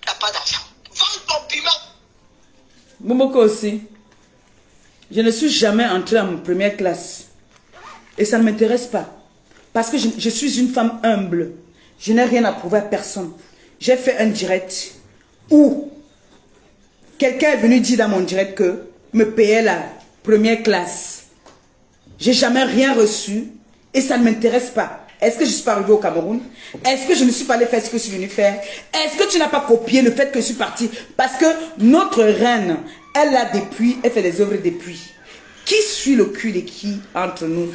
n'as pas d'argent, vends ton piment. Momoko aussi. Je ne suis jamais entrée en première classe. Et ça ne m'intéresse pas. Parce que je suis une femme humble. Je n'ai rien à prouver à personne. J'ai fait un direct où quelqu'un est venu dire dans mon direct que me payait la première classe. J'ai jamais rien reçu. Et ça ne m'intéresse pas. Est-ce que je suis pas arrivée au Cameroun? Est-ce que je ne suis pas allée faire ce que je suis venue faire? Est-ce que tu n'as pas copié le fait que je suis partie? Parce que notre reine, elle a des puits, elle fait des œuvres des puits. Qui suit le cul de qui entre nous?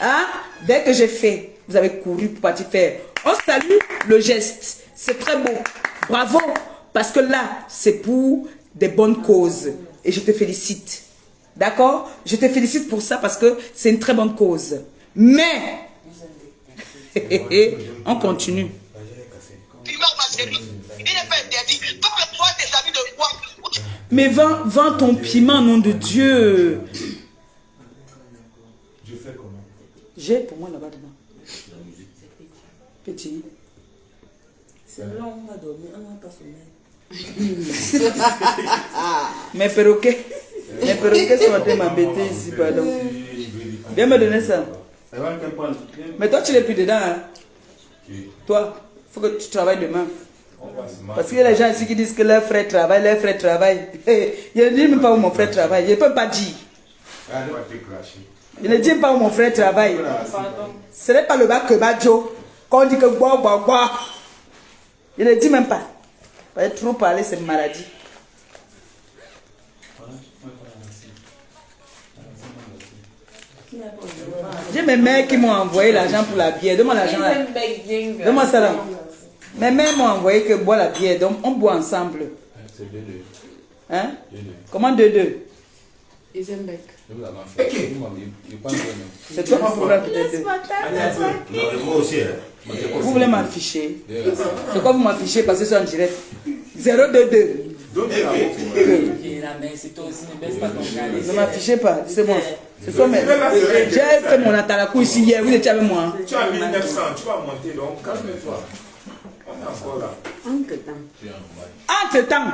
Hein? Dès que j'ai fait, vous avez couru pour partir faire. On salue le geste. C'est très beau. Bravo. Parce que là, c'est pour des bonnes causes. Et je te félicite. D'accord? Je te félicite pour ça parce que c'est une très bonne cause. Mais, on continue. Mais vends ton piment, nom de Dieu. Je fais comment? J'ai pour moi là-bas devant. Petit. C'est là où on va dormir, on n'a pas sommeil. Mes perroquets sont en train de m'embêter ici, pardon. Viens me donner ça. Mais toi, tu l'es plus dedans, hein? Toi, il faut que tu travailles demain. Parce qu'il y a les gens ici qui disent que leur frère travaille, Je ne dis même pas où mon frère travaille, je ne peux pas dire. Je ne dis pas où mon frère travaille. Ce n'est pas le bas que Badjo. Quand on dit que bois. Je ne dis même pas. Parce que trop parler, c'est une maladie. J'ai mes mères qui m'ont envoyé l'argent pour la bière. Donne-moi l'argent là. Donne-moi ça là. Mes mères m'ont envoyé que boire la bière. Donc on boit ensemble. C'est 2-2. Hein? Comment 2-2? Isenbeck. C'est toi qui pourras peut-être 2. Moi aussi. Vous voulez m'afficher? C'est quoi vous m'affichez parce que c'est en direct? 0-2-2. Ne m'affichez pas, c'est moi. J'ai fait mon atalakou ici hier, vous étiez avec moi. Tu as 1900, tu vas monter donc calme-toi. On est encore là. Entre-temps,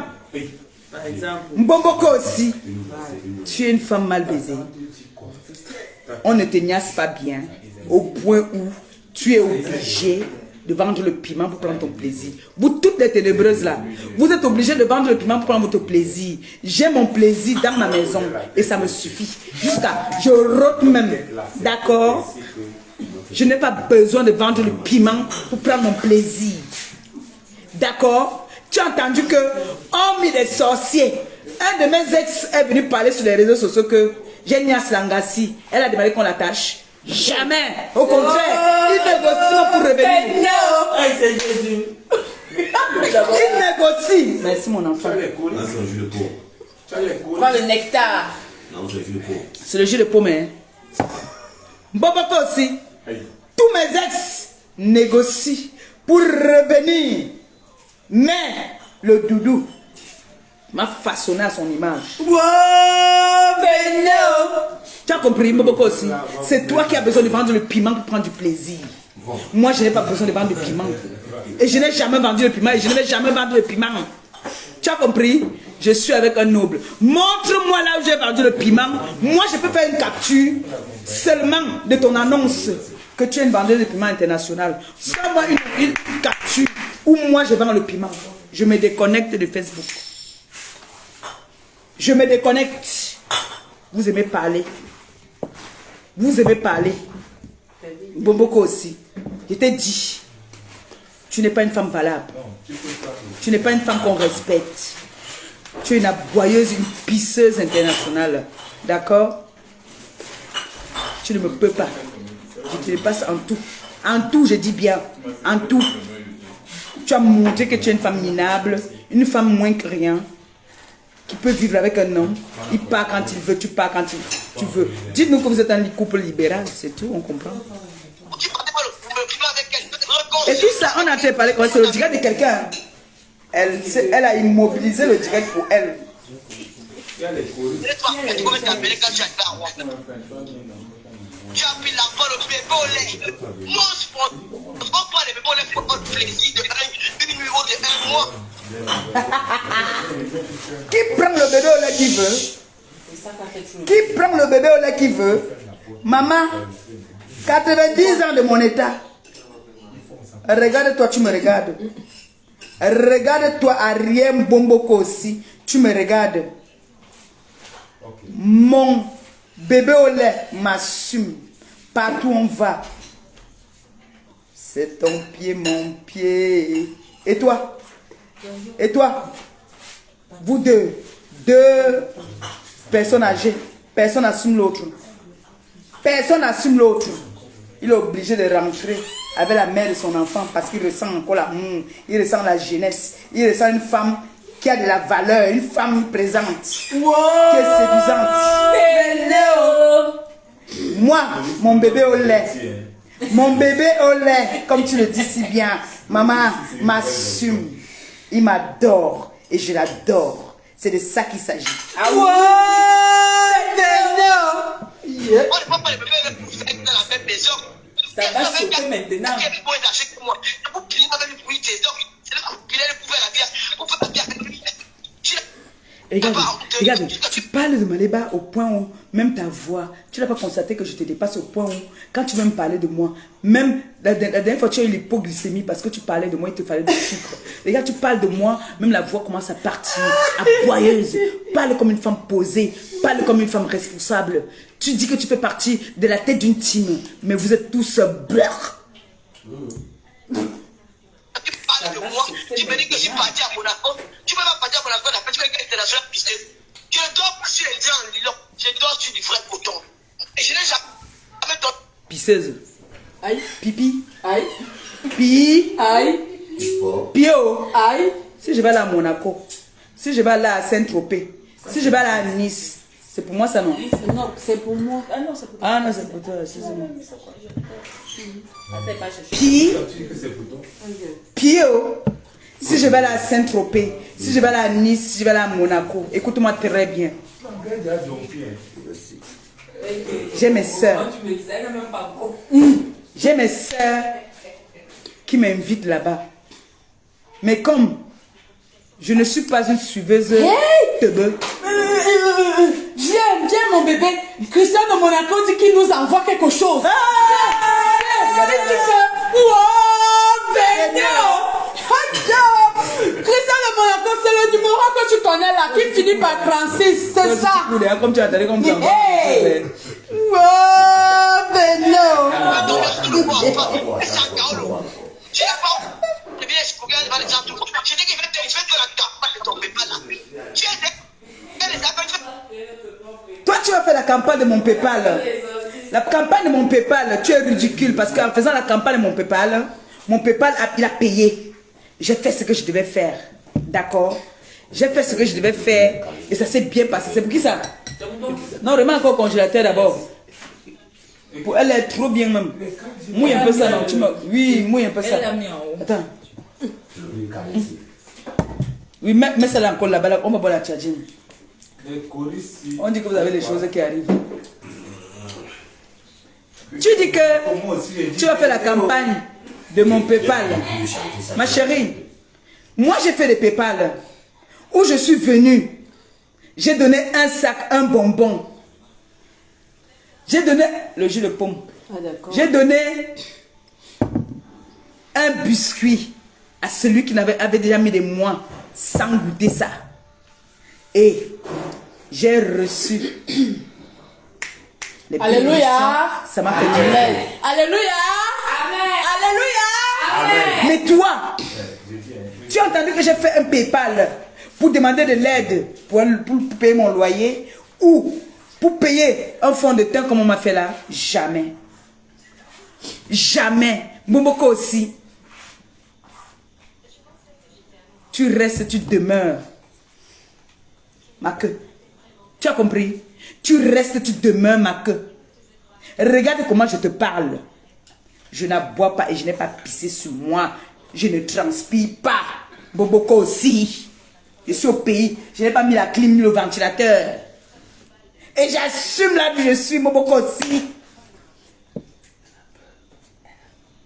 Mboboko aussi, tu es une femme mal baisée. On ne te niasse pas bien au point où tu es obligé de vendre le piment pour prendre ton plaisir. Vous toutes les ténébreuses là, vous êtes obligés de vendre le piment pour prendre votre plaisir. J'ai mon plaisir dans ma maison et ça me suffit. Jusqu'à, je rote même, d'accord? Je n'ai pas besoin de vendre le piment pour prendre mon plaisir. D'accord? Tu as entendu que, hormis les sorciers, un de mes ex est venu parler sur les réseaux sociaux que j'ai Nias Langassi, elle a demandé qu'on l'attache. Jamais! Au contraire, il négocie pour revenir. C'est Jésus. Il négocie. Merci mon enfant. Là, c'est un jus de peau. Prends le nectar. Non, c'est un jus de peau. C'est le jus de pomme, hein? Boboko aussi. Tous mes ex négocient pour revenir. Mais le doudou m'a façonné à son image. Tu as compris, Mboboko aussi? C'est toi qui as besoin de vendre le piment pour prendre du plaisir. Moi, je n'ai pas besoin de vendre le piment. Et je n'ai jamais vendu le piment et je ne vais jamais vendre le piment. Tu as compris? Je suis avec un noble. Montre-moi là où j'ai vendu le piment. Moi, je peux faire une capture seulement de ton annonce que tu es une vendeuse de piment international. Sors-moi une capture où moi, je vends le piment. Je me déconnecte de Facebook. Je me déconnecte. Vous aimez parler. Vous aimez parler. Bomboko aussi. Je t'ai dit, tu n'es pas une femme valable. Tu n'es pas une femme qu'on respecte. Tu es une aboyeuse, une pisseuse internationale. D'accord? Tu ne me peux pas. Je te dépasse en tout. En tout, je dis bien. En tout. Tu as montré que tu es une femme minable, une femme moins que rien, qui peut vivre avec un homme. Il part quand il veut, tu pars quand tu veux. Dites-nous que vous êtes un couple libéral, c'est tout, on comprend. Et tout ça, on a entendu parler quand c'est le direct de quelqu'un. Elle a immobilisé le direct pour elle. Tu as pris l'enfant, le bébé au lait. Non, on prend pas les bébés au lait pour avoir le plaisir de gagner un numéro de 1 mois. Qui prend le bébé au lait qui veut? Qui prend le bébé au lait qui veut? Maman, 90 ans de mon état. Regarde-toi, tu me regardes. Regarde-toi, Ariem Bomboko aussi. Tu me regardes. Mon bébé au lait m'assume. Partout on va. C'est ton pied, mon pied. Et toi? Et toi? Vous deux. Deux personnes âgées. Personne n'assume l'autre. Personne n'assume l'autre. Il est obligé de rentrer avec la mère de son enfant parce qu'il ressent encore l'amour. Il ressent la jeunesse. Il ressent une femme qui a de la valeur. Une femme présente. Wow. Qui est séduisante. Moi, mon bébé au lait. Mon bébé au lait, comme tu le dis si bien. Maman m'assume. Il m'adore. Et je l'adore. C'est de ça qu'il s'agit. Ah ouais. On ne peut pas les bébés dans la même maison. Ça va sauter maintenant. Regarde, tu parles de Maléba au point où, même ta voix, tu n'as pas constaté que je te dépasse au point où, quand tu veux me parler de moi, même la dernière fois tu as eu l'hypoglycémie parce que tu parlais de moi, il te fallait du sucre. Regarde, tu parles de moi, même la voix commence à partir, aboyeuse. Parle comme une femme posée, parle comme une femme responsable. Tu dis que tu fais partie de la tête d'une team, mais vous êtes tous beurre. Tu parles de moi, tu me dis que je suis parti à Monaco. Tu ne peux pas partir à Monaco, on appelle quelqu'un international puisque je dors pas sur les gens en Lyon, je dors sur du vrai coton. Et je n'ai jamais dormi. Pisseuse. Aïe. Pipi. Aïe. Pi. Aïe. Pio. Aïe. Si je vais là à Monaco, si je vais là à Saint-Tropez, si je vais là à Nice, c'est pour moi ça non? Non, c'est pour moi. Ah non, c'est pour toi. Ah non, c'est pour toi, excusez-moi. Tu dis que c'est pour toi. Pio. Si je vais là à Saint-Tropez, si je vais là à Nice, si je vais là à Monaco, écoute-moi très bien. J'ai mes soeurs. J'ai mes soeurs qui m'invitent là-bas. Mais comme je ne suis pas une suiveuse de bœuf. Viens mon bébé. Christian de Monaco dit qu'il nous envoie quelque chose. Christian de Monaco, c'est le numéro que tu connais là, qui finit par 36, c'est ça. Comme tu as entendu comme ça. Hey! Toi, tu as fait la campagne de mon PayPal. La campagne de mon PayPal, tu es ridicule parce qu'en faisant la campagne de mon PayPal, il a payé. J'ai fait ce que je devais faire. D'accord? J'ai fait ce que je devais faire et ça s'est bien passé. C'est pour qui ça? Non, remets encore au congélateur d'abord. Elle est trop bien même. Mouille un peu ça, non? Oui, mouille un peu ça. Elle l'a mis en haut. Attends. Oui, mets ça là encore là-bas. On va boire la charging. On dit que vous avez des choses qui arrivent. Tu dis que tu vas faire la campagne de mon PayPal. Ma chérie, moi j'ai fait des PayPal où je suis venue. J'ai donné un sac, un bonbon. J'ai donné le jus de pomme. Ah, j'ai donné un biscuit à celui qui avait déjà mis des mois sans goûter ça. Et j'ai reçu les Alléluia. Ça m'a fait du bien. Alléluia. Amen. Alléluia. Amen. Mais toi, tu as entendu que j'ai fait un PayPal pour demander de l'aide pour payer mon loyer ou pour payer un fond de teint comme on m'a fait là? Jamais. Jamais. Momoko aussi. Tu restes, tu demeures. Ma queue. Tu as compris? Tu restes, tu demeures, ma queue. Regarde comment je te parle. Je n'aboie pas et je n'ai pas pissé sur moi. Je ne transpire pas. Boboko aussi. Je suis au pays. Je n'ai pas mis la clim ni le ventilateur. Et j'assume la vie, je suis Boboko aussi.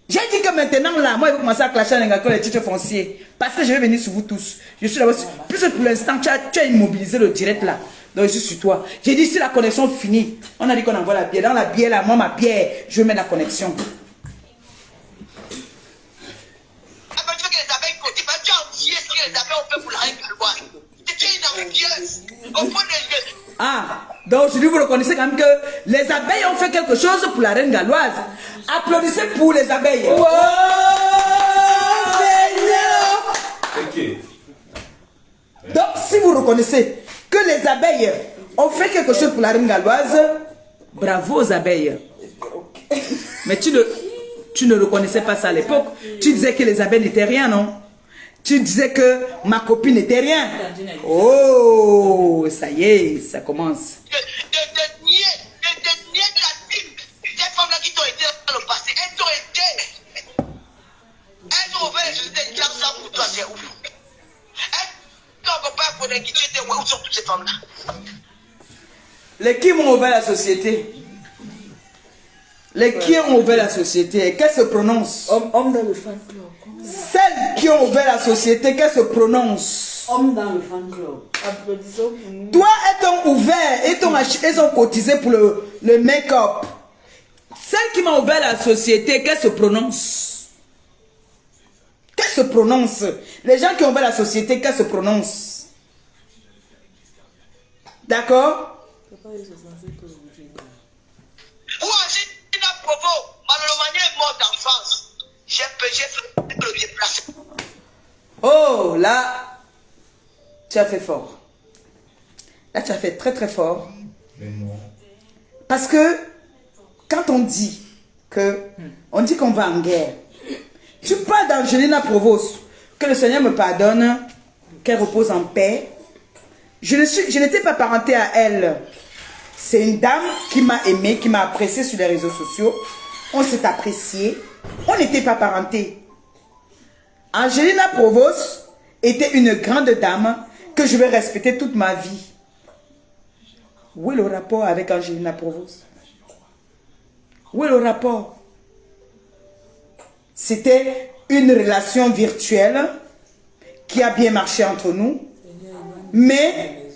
J'ai dit que maintenant là, moi je vais commencer à clasher avec les titres fonciers. Parce que je vais venir sur vous tous. Je suis là-bas. Plus pour l'instant, tu as immobilisé le direct là. Donc je suis sur toi. J'ai dit si la connexion finit, on a dit qu'on envoie la bière. Dans la bière là, moi ma bière, je vais mettre la connexion. Ah, donc aujourd'hui vous reconnaissez quand même que les abeilles ont fait quelque chose pour la reine galloise. Applaudissez pour les abeilles. Oh, Seigneur. C'est qui? Donc si vous reconnaissez que les abeilles ont fait quelque chose pour la reine galloise, bravo aux abeilles. Mais tu ne reconnaissais pas ça à l'époque. Tu disais que les abeilles n'étaient rien, non? Tu disais que ma copine n'était rien. Oh, ça y est, ça commence. De nier la Bible. Ces femmes-là qui t'ont aidé dans le passé, elles t'ont aidé. Elles ont ouvert les sociétés de ça pour toi, c'est ouf. Elles t'ont pas pour les qui étaient où sont toutes ces femmes-là? Les qui m'ont ouvert la société? Les qui ont ouvert la société? Qu'elles se prononcent? Homme dans le fan club. Celles qui ont ouvert la société, qu'elles se prononcent? Homme dans le fan club. Applaudissons pour nous. Toi, elles t'ont ouvert, elles ont cotisé pour le make-up. Celles qui m'ont ouvert la société, qu'elles se prononcent? Qu'elles se prononcent? Les gens qui ont ouvert la société, qu'elles se prononcent? D'accord? Ou Angélina Provo, Malolomania est morte en France. J'ai fait le bien placé. Oh, là, tu as fait fort. Là, tu as fait très très fort. Mais non. Parce que quand on dit qu'on va en guerre, tu parles d'Angelina Provost, que le Seigneur me pardonne, qu'elle repose en paix. Je n'étais pas parentée à elle. C'est une dame qui m'a aimée, qui m'a appréciée sur les réseaux sociaux. On s'est apprécié. On n'était pas parentés. Angelina Provost était une grande dame que je vais respecter toute ma vie. Où est le rapport avec Angelina Provost? Où est le rapport? C'était une relation virtuelle qui a bien marché entre nous. Mais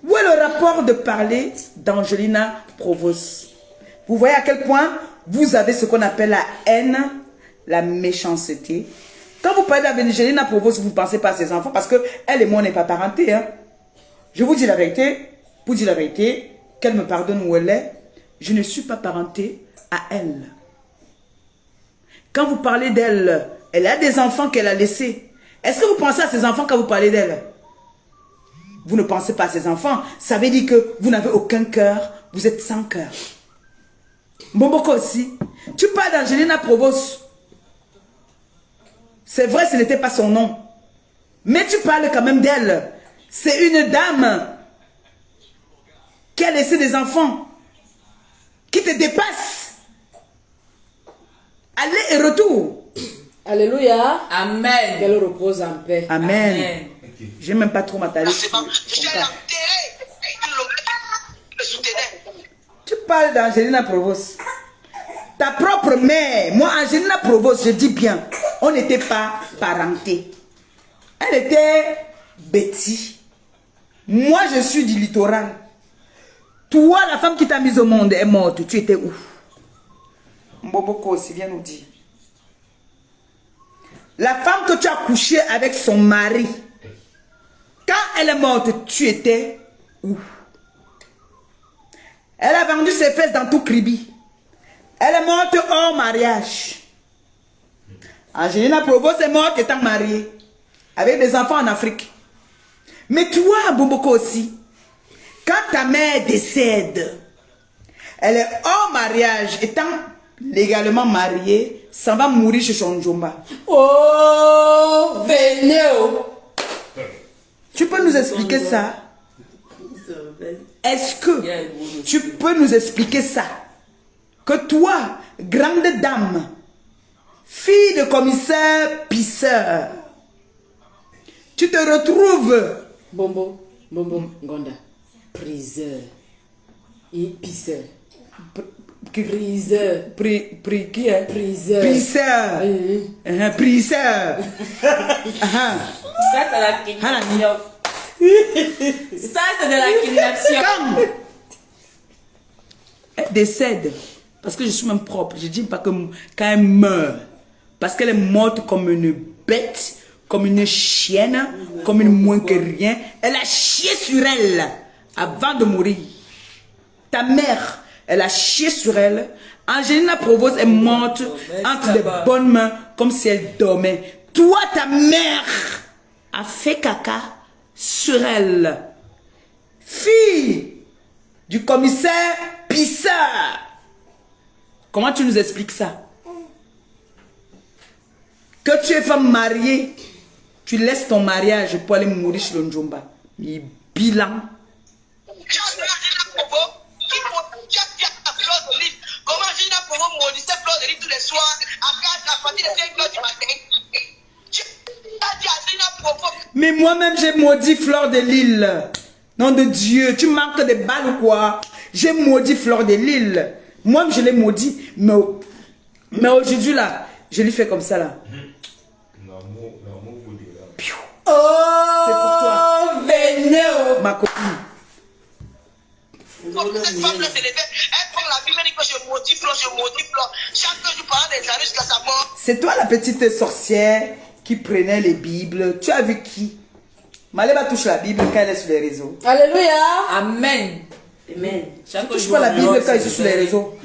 où est le rapport de parler d'Angelina Provost? Vous voyez à quel point vous avez ce qu'on appelle la haine, la méchanceté. Quand vous parlez d'Angelina Provost, vous ne pensez pas à ses enfants parce qu'elle et moi, on n'est pas parentés. Hein? Je vous dis la vérité, qu'elle me pardonne où elle est, je ne suis pas parentée à elle. Quand vous parlez d'elle, elle a des enfants qu'elle a laissés. Est-ce que vous pensez à ses enfants quand vous parlez d'elle? Vous ne pensez pas à ses enfants. Ça veut dire que vous n'avez aucun cœur, vous êtes sans cœur. Bomboko aussi. Tu parles d'Angelina Provost. C'est vrai, ce n'était pas son nom. Mais tu parles quand même d'elle. C'est une dame qui a laissé des enfants, qui te dépasse. Aller et retour. Alléluia. Amen. Qu'elle repose en paix. Amen. Amen. J'ai même pas trop m'attarder. J'ai enterré. Le soutenait. Tu parles d'Angelina Provost. Ta propre mère, moi Angelina Provost, je dis bien, on n'était pas parentés. Elle était Betty. Moi je suis du littoral. Toi, la femme qui t'a mise au monde est morte. Tu étais où? Mboboko aussi, viens nous dire. La femme que tu as couché avec son mari, quand elle est morte, tu étais où? Elle a vendu ses fesses dans tout Kribi. Elle est morte hors mariage. Angelina Provost est morte étant mariée, avec des enfants en Afrique. Mais toi, Bomboko aussi, quand ta mère décède, elle est hors mariage, étant légalement mariée, ça va mourir chez son Jomba. Oh, venez. Tu peux nous expliquer ça? Est-ce que tu peux nous expliquer ça? Que toi, grande dame, fille de commissaire pisseur, tu te retrouves... Bombo, Gonda. Priseur. Et pisseur. Priseur. Qui est? Priseur. Pisseur. Pisseur. Ça, c'est la kidnappation. Ça, c'est de la kidnappation. Comme elle décède, parce que je suis même propre, je dis pas que quand elle meurt, parce qu'elle est morte comme une bête, comme une chienne, comme une moins que rien, elle a chié sur elle. avant de mourir. Ta mère, elle a chié sur elle. Angelina Provost est morte entre des bonnes mains comme si elle dormait. Toi, ta mère, a fait caca sur elle. Fille du commissaire Pissard. Comment tu nous expliques ça? Que tu es femme mariée, tu laisses ton mariage pour aller mourir chez le Njomba. Mais bilan. Comment Gina Provo maudissait Fleur de Lys tous les soirs à partir de 5 heures du matin? Tu as dit à Gina Provo. Mais moi-même, j'ai maudit Fleur de Lys. Nom de Dieu, tu manques de balles ou quoi? J'ai maudit Fleur de Lys. Moi, je l'ai maudit. Mais aujourd'hui, là, je lui fais comme ça, là. L'amour vous dira. Oh, c'est pour toi. Venez. Ma copine. Cette femme-là se levait, elle prend la Bible et dit que je maudis Fleur, je maudis Fleur. Chaque jour pendant des années jusqu'à sa mort. C'est toi la petite sorcière qui prenait les Bibles. Tu as vu qui? Maleba touche la Bible quand elle est sur les réseaux. Alléluia. Amen. Amen. Je ne touche pas la Bible quand je suis sur les réseaux.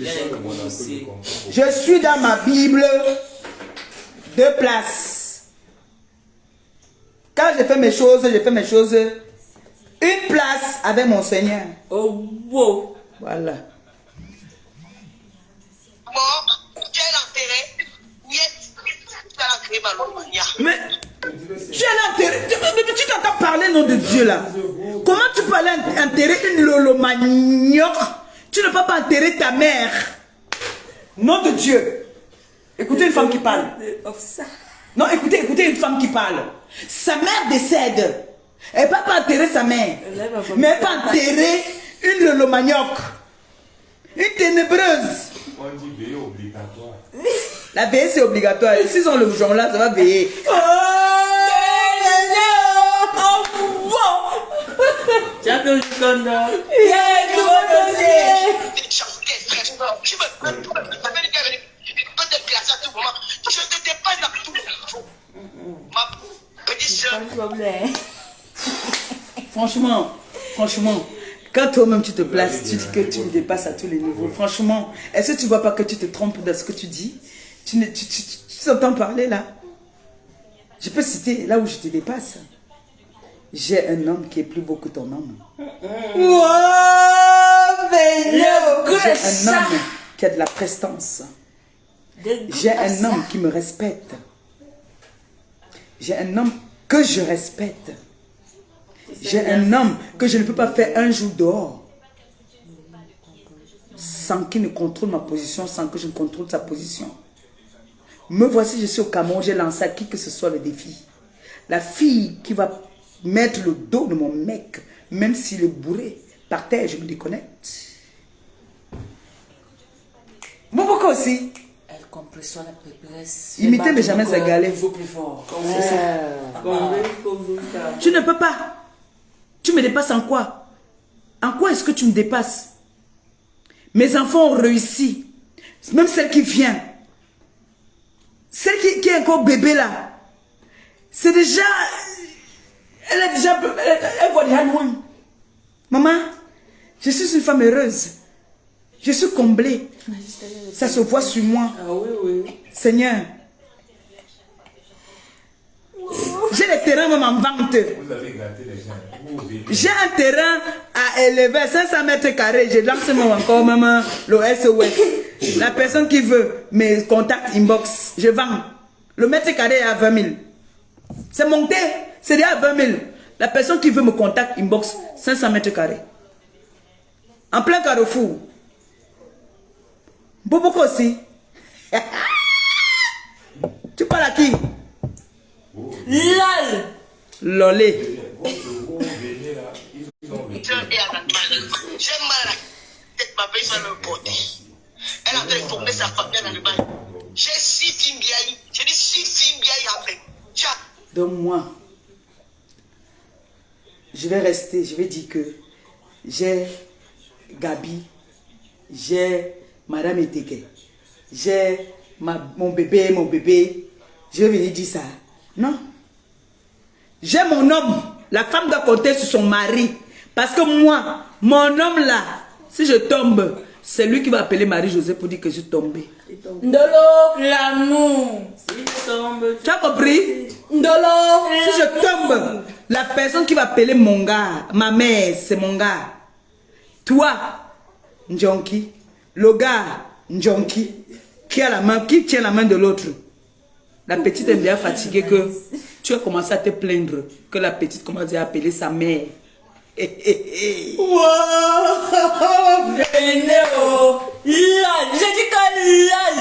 Je suis dans ma Bible 2 places. Quand je fais mes choses, une place avec mon Seigneur. Oh, wow. Voilà. Mort, tu es enterré. Niet, tu as créé Malomania. Mais tu es là enterré. Tu t'entends parler, nom de Dieu là. Comment tu peux aller enterrer une lolo manioc? Tu ne peux pas enterrer ta mère. Nom de Dieu. Écoutez une femme qui parle. Non, écoutez une femme qui parle. Sa mère décède. Elle ne peut pas enterrer sa mère. Mais elle peut enterrer une lolo manioc. Une ténébreuse. On dit veiller obligatoire. La veille c'est obligatoire. S'ils ont le genre là, ça va veiller. Tu me déplacer à tout moment. Je te dépasse à tout moment. Ma petite soeur. Franchement, quand toi-même tu te places, tu dis que tu me dépasses à tous les niveaux. Franchement, est-ce que tu ne vois pas que tu te trompes dans ce que tu dis? Tu t'entends parler là? Je peux citer là où je te dépasse. J'ai un homme qui est plus beau que ton homme. Wow, J'ai un homme qui a de la prestance. J'ai un homme qui me respecte. J'ai un homme que je respecte. J'ai un homme que je ne peux pas faire un jour dehors sans qu'il ne contrôle ma position, sans que je ne contrôle sa position. Me voici, je suis au Cameroun, j'ai lancé à qui que ce soit le défi. La fille qui va mettre le dos de mon mec, même s'il est bourré, par terre, je me déconnecte. Bon, pourquoi aussi? Elle compressera la prépresse. Imitez Benjamin Zagalé. Il faut plus fort. Tu ne peux pas. Tu me dépasses en quoi? En quoi est-ce que tu me dépasses? Mes enfants ont réussi. Même celle qui vient. Celle qui est encore bébé là. C'est déjà... Elle voit déjà loin. Maman, je suis une femme heureuse. Je suis comblée. Ça se voit sur moi. Ah oui, oui. Seigneur. J'ai les terrains même en vente. Vous avez gâté les gens. J'ai un terrain à élever 500 mètres carrés. Je lance même encore même le SOS. La personne qui veut mes contacts inbox, je vends. Le mètre carré est à 20 000. C'est monté, c'est déjà à 20 000. La personne qui veut me contact inbox, 500 mètres carrés. En plein carrefour. Bobo aussi. Tu parles à qui? LOL. Lolé. J'ai mal à la tête, ma belle va me porter. Elle a fait former sa famille dans le bain. J'ai 6 filles vieilles. J'ai dit 6 filles vieilles après. Tiens. Donc moi, je vais rester, je vais dire que j'ai Gabi, j'ai Madame Eteke, j'ai mon bébé. Je vais venir dire ça. Non. J'ai mon homme. La femme doit compter sur son mari Parce que moi, mon homme là, si je tombe, c'est lui qui va appeler Marie-Josée pour dire que je suis tombée. Ndolo, l'amour. Tu as compris? Ndolo. Si je tombe, la personne qui va appeler mon gars, ma mère, c'est mon gars. Toi, Njonki, le gars, Njonki, qui tient la main de l'autre. La petite est bien fatiguée que tu as commencé à te plaindre que la petite commence à appeler sa mère. Wow. Vénéo. Lal. J'ai dit que lal.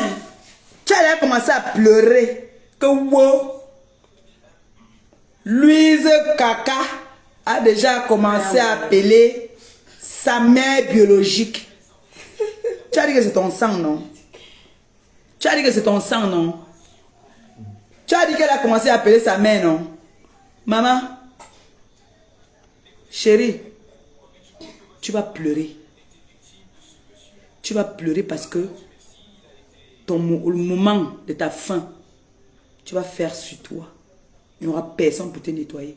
Tu as commencé à pleurer que wow. Louise Kaka a déjà commencé à appeler sa mère biologique. Tu as dit que c'est ton sang, non? Tu as dit que c'est ton sang, non? Tu as dit qu'elle a commencé à appeler sa mère, non? Maman, chérie, tu vas pleurer. Tu vas pleurer parce que le moment de ta faim, tu vas faire sur toi. Il n'y aura personne pour te nettoyer.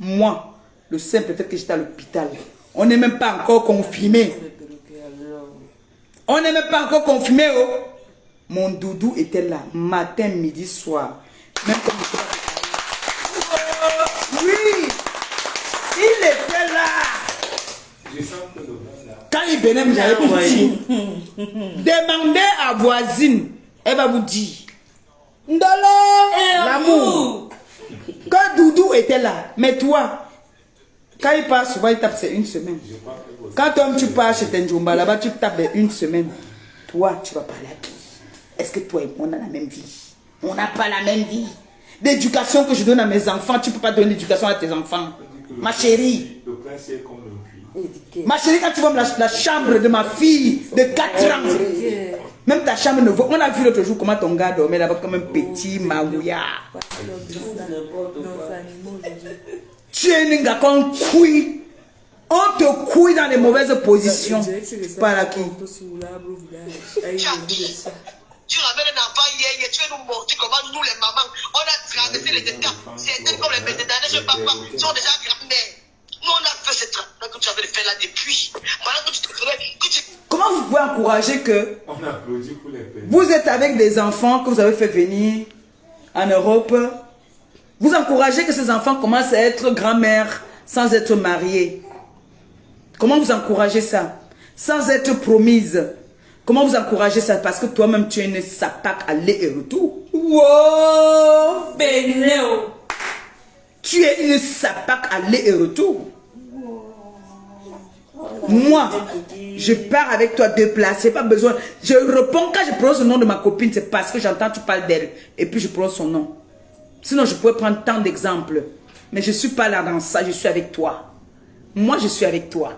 Moi, le simple fait que j'étais à l'hôpital, on n'est même pas encore confiné. On n'est même pas encore confiné. Oh. Mon doudou était là, matin, midi, soir. Même comme oui, il était là. Je sens que le vin là. Quand il venait, j'avais pour dire. Demandez à voisine, elle va vous dire. Ndolo, l'amour. Quand Doudou était là, mais toi, quand il part souvent, il tape, c'est une semaine. Quand toi, tu pars chez Tenjumba, là-bas, tu tapes une semaine. Toi, tu vas parler à qui? Est-ce que toi et moi, on a la même vie? On n'a pas la même vie. L'éducation que je donne à mes enfants, tu ne peux pas donner l'éducation à tes enfants. Ma chérie. Le prince est comme le puits. Ma chérie, quand tu vois la chambre de ma fille de 4 ans, même ta chambre ne vaut. On a vu l'autre jour comment ton gars dormait là-bas comme un petit magouya. Tu es un gars qu'on couille. On te couille dans les mauvaises positions. Par là qui? Tu ramènes un enfant hier, tu veux nous montrer comment nous les mamans, on a traversé les étapes. Certaines comme les méditerranéens, papa, sont déjà grand-mères. Nous, on a fait ce travail que tu avais fait là depuis. Maintenant que tu te ferais, comment vous pouvez encourager que On applaudit pour les pères. vous êtes avec des enfants que vous avez fait venir en Europe? Vous encouragez que ces enfants commencent à être grand-mères sans être mariées. Comment vous encouragez ça? Sans être promises. Comment vous encouragez ça? Parce que toi-même, tu es une sapac aller et retour. Wow. Vénéo. Tu es une sapac aller et retour. Moi, je pars avec toi deux places. J'ai pas besoin. Je réponds quand je prononce le nom de ma copine, c'est parce que j'entends tu parles d'elle. Et puis je prononce son nom. Sinon, je pourrais prendre tant d'exemples. Mais je ne suis pas là dans ça, je suis avec toi. Moi, je suis avec toi.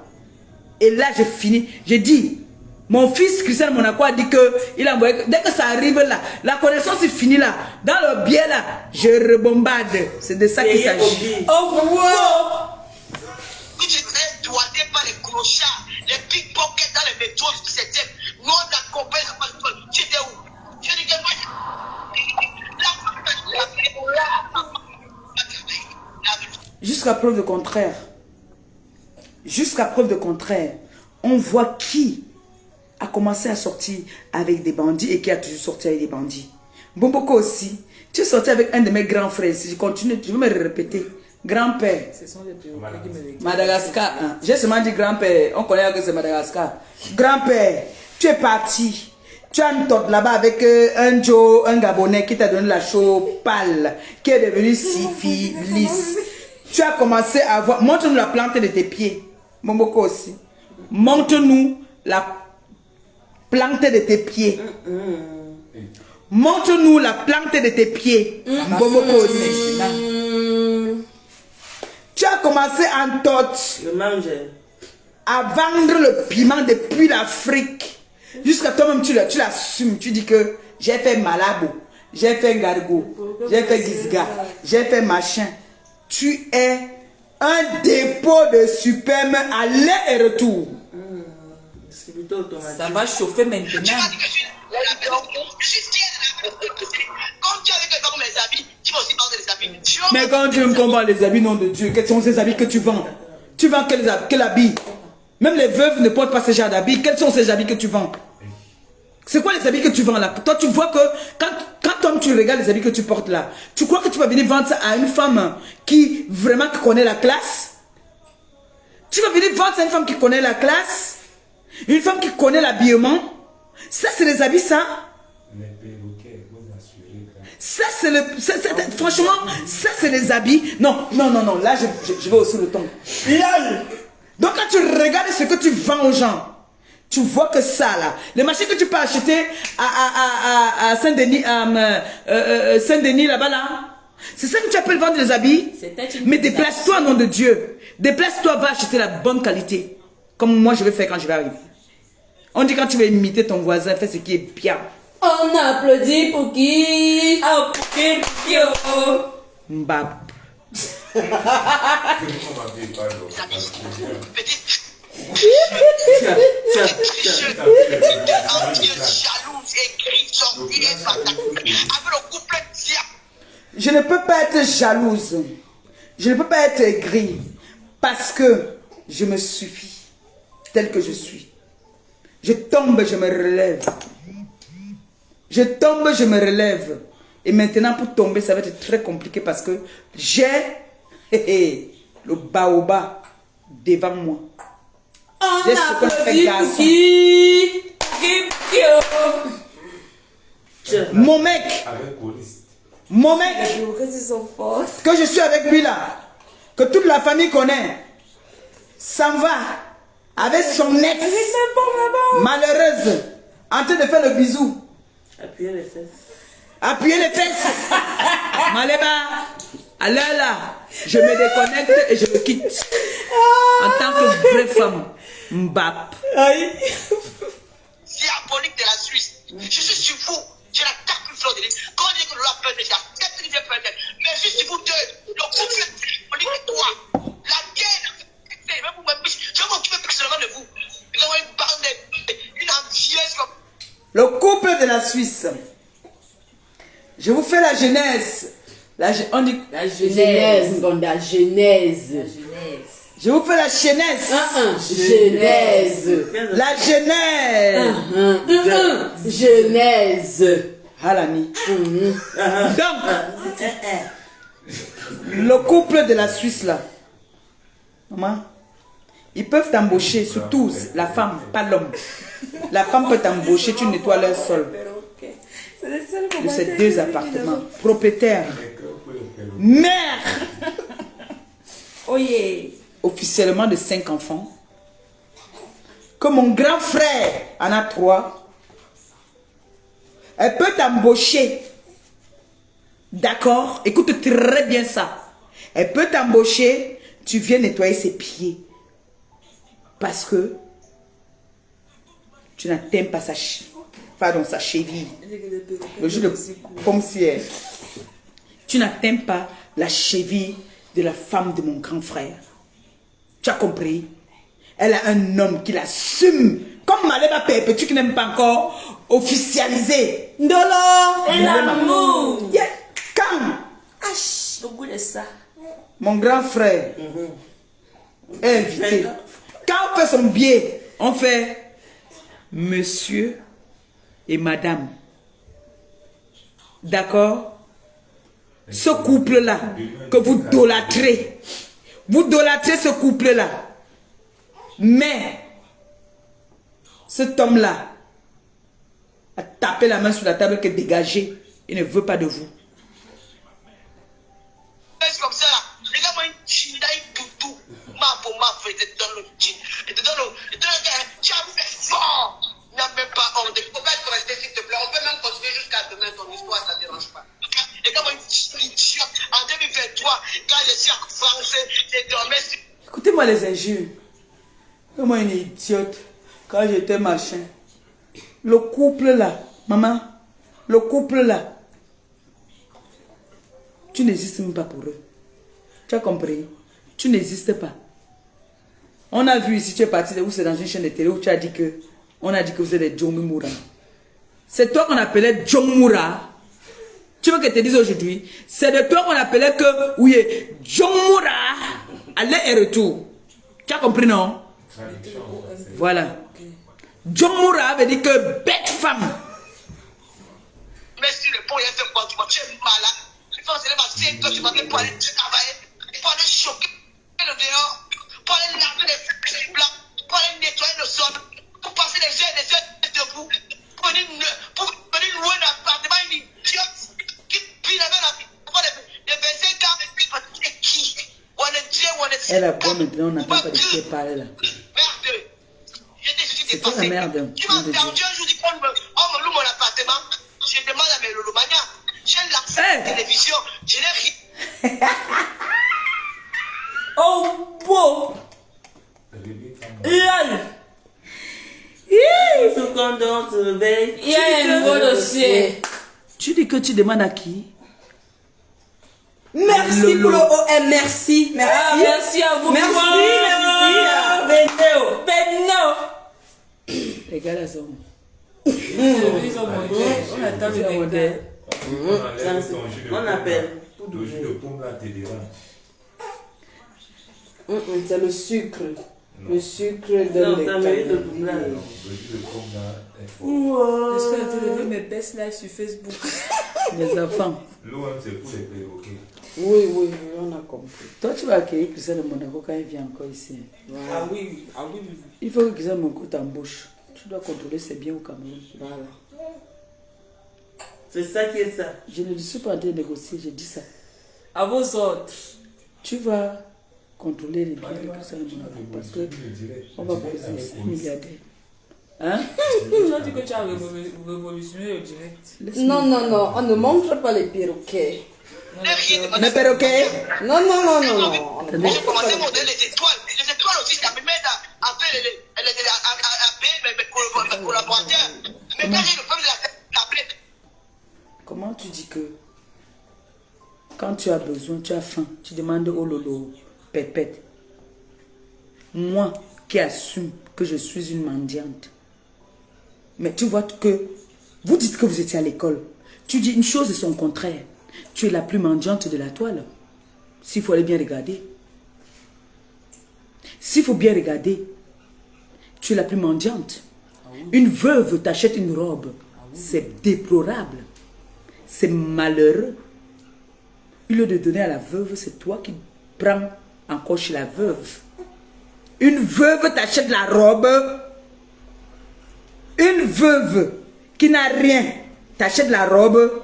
Et là, j'ai fini. J'ai dit, mon fils Christian Monaco a dit que, il a envoyé, dès que ça arrive là, la connaissance est finie là, dans le biais là, je rebombarde. C'est de ça qu'il s'agit. Oh, wow. que tu es doigté par les clochards, les pickpockets dans les métros du 17e. Nous, on accompagne pas toi. Tu étais où? Tu dis que moi, jusqu'à preuve de contraire. Jusqu'à preuve de contraire. On voit qui a commencé à sortir avec des bandits et qui a toujours sorti avec des bandits. Bomboko aussi. Tu es sorti avec un de mes grands frères. Si je continue, je vais me répéter. Grand-père. Ce sont les préoccupés qui me regardent. Madagascar. Hein. J'ai seulement dit grand-père. On connaît que c'est Madagascar. Grand-père, tu es parti. Tu as une tante là-bas avec un Joe, un Gabonais qui t'a donné la chaux pâle, qui est devenu syphilis. Tu as commencé à voir. Montre-nous la plante de tes pieds. Bomboko aussi. Montre-nous la plante de tes pieds. Montre-nous la plante de tes pieds. Bomboko aussi. Tu as commencé en tote à vendre le piment depuis l'Afrique. Jusqu'à toi-même, tu l'assumes. Tu dis que j'ai fait Malabo, j'ai fait Gargo, j'ai fait Gizga, j'ai fait machin. Tu es un dépôt de superme aller et retour. Ça va chauffer maintenant. tu vas dire que je suis fier de la. Comme tu es avec mes amis, tu tu vas aussi vendre des habits. Mais quand tu me comprends les habits, nom de Dieu, quels sont ces habits que tu vends? Tu vends quel habit? Même les veuves ne portent pas ce genre d'habits. Quels sont ces habits que tu vends? C'est quoi les habits que tu vends là? Toi, tu vois que quand toi, tu regardes les habits que tu portes là, tu crois que tu vas venir vendre ça à une femme qui vraiment connaît la classe? Tu vas venir vendre ça à une femme qui connaît la classe? Une femme qui connaît l'habillement? Ça, c'est les habits, ça? Ça, c'est le... franchement, ça, c'est les habits. Non, là, je vais aussi le ton. Donc, quand tu regardes ce que tu vends aux gens, tu vois que ça, là, les machines que tu peux acheter à Saint-Denis, Saint-Denis, là-bas, là, c'est ça que tu appelles vendre des habits? Mais déplace-toi, nom de Dieu. Déplace-toi, va acheter la bonne qualité. Comme moi, je vais faire quand je vais arriver. On dit quand tu veux imiter ton voisin, fais ce qui est bien. On applaudit pour qui? Ah, pour qui? Mbap. Je ne peux pas être jalouse. Je ne peux pas être aigrie. Parce que je me suffis tel que je suis. Je tombe, je me relève. Je tombe, je me relève. Et maintenant, pour tomber, ça va être très compliqué parce que j'ai le baobab devant moi. On applaudit pour qui? Mon mec, que je suis avec lui là, que toute la famille connaît, s'en va avec son ex, malheureuse, en train de faire le bisou. Appuyez les fesses. Appuyez les fesses. Maléba, allez là, je me déconnecte et je me quitte. En tant que vraie femme, Mbap. Diabolique de la Suisse. Je suis sur vous. J'ai la tarte plus fleur de l'île. Quand on dit que le roi peut déjà, peut-être qu'il vient peut-être. Mais je suis sur vous deux. Le couple diabolique de toi. La guerre. Je m'occupe personnellement de vous. Nous avons une bande, une ambitieuse comme. Le couple de la Suisse. Je vous fais la genèse. On dit La genèse, Gonda, genèse. je vous fais la genèse. Genèse. La genèse. Genèse. Halani. Donc, le couple de la Suisse là, maman, ils peuvent t'embaucher, surtout la femme, pas l'homme. La femme peut t'embaucher, tu nettoies leur sol. De ces deux appartements. Propriétaire. Mère. Oh yeah. Officiellement de 5 enfants. Que mon grand frère en a 3. Elle peut t'embaucher. D'accord? Écoute très bien ça. Elle peut t'embaucher. Tu viens nettoyer ses pieds. Parce que tu n'atteins pas sa cheville. Comme si elle. Tu n'atteins pas la cheville de la femme de mon grand frère. Tu as compris? Elle a un homme qui l'assume. Comme Maleba Pepe, tu qui n'aimes pas encore officialiser. Ndolo. Et l'amour. Yeah. Quand Le goût de ça. mon grand frère est invité, quand on fait son billet, on fait monsieur et madame. D'accord? Ce couple-là, que vous idolâtrez. Vous idolâtrez ce couple-là. Mais, cet homme-là a tapé la main sur la table que dégagez. Il ne veut pas de vous. Comme ça, regarde-moi une chinda, une toutou. Ma pour ma fête, te donne le chin. Et te donne le. Tu as fait fort. N'a même pas honte. Il faut pas te rester, s'il te plaît. On peut même continuer jusqu'à demain ton histoire, ça ne dérange pas. Regarde-moi une idiote. En 2023, quand je suis en français, je dormais sur. Écoutez-moi les injures. Moi une idiote. Quand j'étais machin. Le couple là, maman. Le couple là. Tu n'existes même pas pour eux. Tu as compris? Tu n'existes pas. On a vu ici, tu es parti où c'est dans une chaîne de télé où tu as dit que on a dit que vous êtes des Djongmoura. C'est toi qu'on appelait Djongmoura. Tu veux que je te dise aujourd'hui, c'est de toi qu'on appelait que, oui, Djomura, aller et retour. Tu as compris, non? Voilà. Djomura veut dire que bête femme. Mais si le pont, il a fait quoi? Tu es malade. Il faut se toi, tu vas aller pour aller travailler, pour aller choquer le dehors, pour aller laver les feuilles blancs, pour aller nettoyer le sol, pour passer les heures debout, pour venir louer un appartement, une idiote qui vit la vie pour les 25 ans, et qui? On est Dieu, on est Elle a beau maintenant, on n'a pas de qui parler là. Merde. C'est toi la merde. Tu m'as entendu un jour, on me loue mon appartement. Je demande à mes lolomania. J'ai l'accès à la télévision. Je n'ai rien. Oh, beau. Lol. Tout quand on se réveille. Il y a un nouveau dossier. Tu dis que tu demandes à qui? Merci Lolo. pour le OM, merci. Merci. Ah, merci à vous. Merci, Ah, Benno. Benno. Les gars là sont. Ils ont monté. On attend le modèle. On appelle. Le jus de pomme là te dérange. C'est le sucre. Le sucre Non, de t'as mérité le doublage. Le jus de pomme là est fort. J'espère que tu lever mes best likes sur Facebook. Les enfants. L'OM c'est pour les perroquets. Oui, oui, on a compris. Toi, tu vas accueillir Christian de Monaco quand il vient encore ici. Ah oui, oui. Ah oui, oui. Il faut que Christian de Monaco t'embauche. Tu dois contrôler ses biens au Cameroun. Voilà. C'est ça qui est ça. Je ne suis pas en train de négocier, je dis ça. À vos autres. Tu vas contrôler les biens de Christian de Monaco parce que on va poser 5 milliardaires. Hein? Tu as dit que tu as révolutionné le direct. Non, non, non, on ne montre pas les perroquets. Mais perroquet? Non, non, non, non, non. On ne J'ai montre commencé pas à modeler les étoiles. Les étoiles aussi, ça me met à payer mes collaborateurs. Mais quand j'ai le problème de la tablette. Comment tu dis que quand tu as besoin, tu as faim, tu demandes au lolo, pépette. Moi qui assume que je suis une mendiante. Mais tu vois que vous dites que vous étiez à l'école. Tu dis une chose et son contraire. Tu es la plus mendiante de la toile. S'il faut aller bien regarder. S'il faut bien regarder, tu es la plus mendiante. Une veuve t'achète une robe. C'est déplorable. C'est malheureux. Au lieu de donner à la veuve, c'est toi qui prends encore chez la veuve. Une veuve t'achète la robe. Une veuve qui n'a rien t'achète la robe.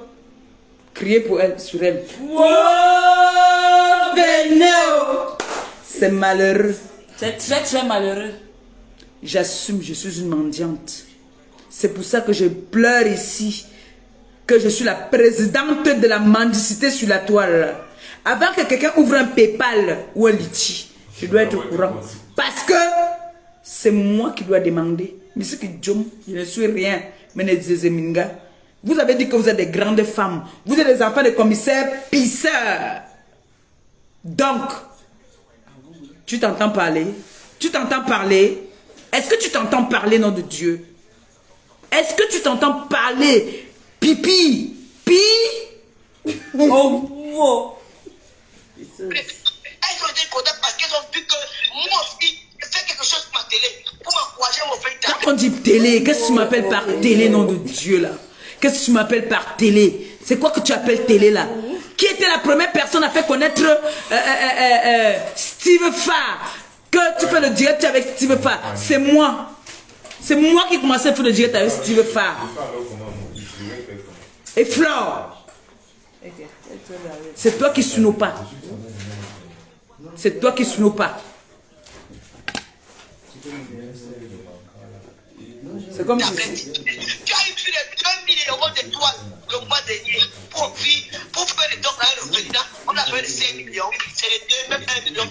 Criez pour elle, sur elle. Wow, Benno. C'est malheureux. C'est très très malheureux. J'assume, je suis une mendiante. C'est pour ça que je pleure ici. Que je suis la présidente de la mendicité sur la toile. Avant que quelqu'un ouvre un PayPal ou un Litchi, je dois être au courant. Parce que c'est moi qui dois demander. Mais ce que je ne suis rien. Vous avez dit que vous êtes des grandes femmes. Vous êtes des enfants de commissaires pisseurs. Donc, tu t'entends parler? Tu t'entends parler? Est-ce que tu t'entends parler, nom de Dieu? Est-ce que tu t'entends parler? Pipi, Oh, wow. Elles ont été contentes parce qu'elles ont vu que moi aussi, je fais quelque chose sur ma télé pour m'encourager mon frère. quand on dit télé, qu'est-ce que tu m'appelles par télé, nom de Dieu là? Qu'est-ce que tu m'appelles par télé? C'est quoi que tu appelles télé là? Qui était la première personne à faire connaître Steve Farr? Que tu fais le direct avec Steve Farr? C'est moi. C'est moi qui commençais à faire le direct avec Steve Farr. Et Flore, c'est toi qui sounou pas. C'est toi qui sounou pas. C'est comme si... Tu as eu plus de 2 000 € d'étoiles le mois dernier pour faire les dons avec le président. On a fait les 5 millions. C'est les 2, même 1 million.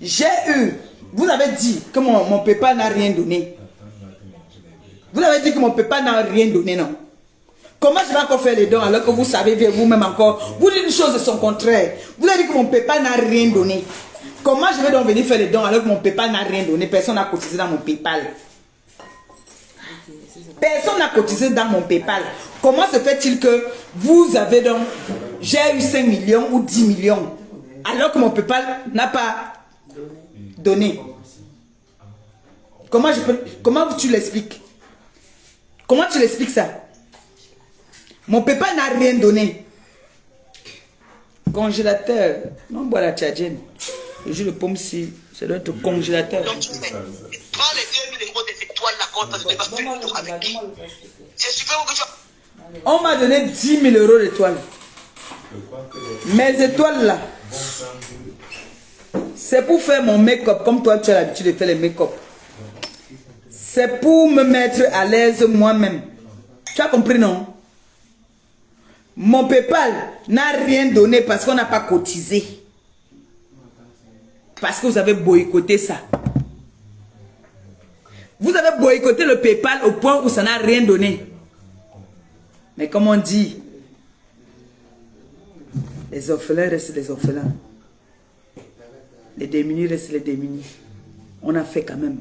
J'ai eu... Vous avez dit que mon PayPal n'a rien donné. Vous avez dit que mon PayPal n'a rien donné, non? Comment je vais encore faire les dons alors que vous savez vous-même encore? Vous dites une chose de son contraire. Vous avez dit que mon PayPal n'a rien donné. Comment je vais donc venir faire les dons alors que mon PayPal n'a rien donné? Personne n'a cotisé dans mon PayPal. Personne n'a cotisé dans mon PayPal. Comment se fait-il que vous avez donc... J'ai eu 5 millions ou 10 millions alors que mon PayPal n'a pas donné. Comment tu l'expliques? Comment tu l'expliques ça? Mon PayPal n'a rien donné. Congélateur. Non, voilà, tchadjane. Le jus de pomme, si, c'est notre congélateur. Donc tu fais. Prends les 2000 € des étoiles là qu'on t'a donné, va faire le tour avec qui? C'est super que tu... On m'a donné 10 000 € d'étoiles. Mes étoiles là, c'est pour faire mon make-up, comme toi tu as l'habitude de faire les make-up. C'est pour me mettre à l'aise moi-même. Tu as compris, non? Mon PayPal n'a rien donné parce qu'on n'a pas cotisé. Parce que vous avez boycotté ça. Vous avez boycotté le PayPal au point où ça n'a rien donné. Mais comme on dit, les orphelins restent les orphelins. Les démunis restent les démunis. On a fait quand même.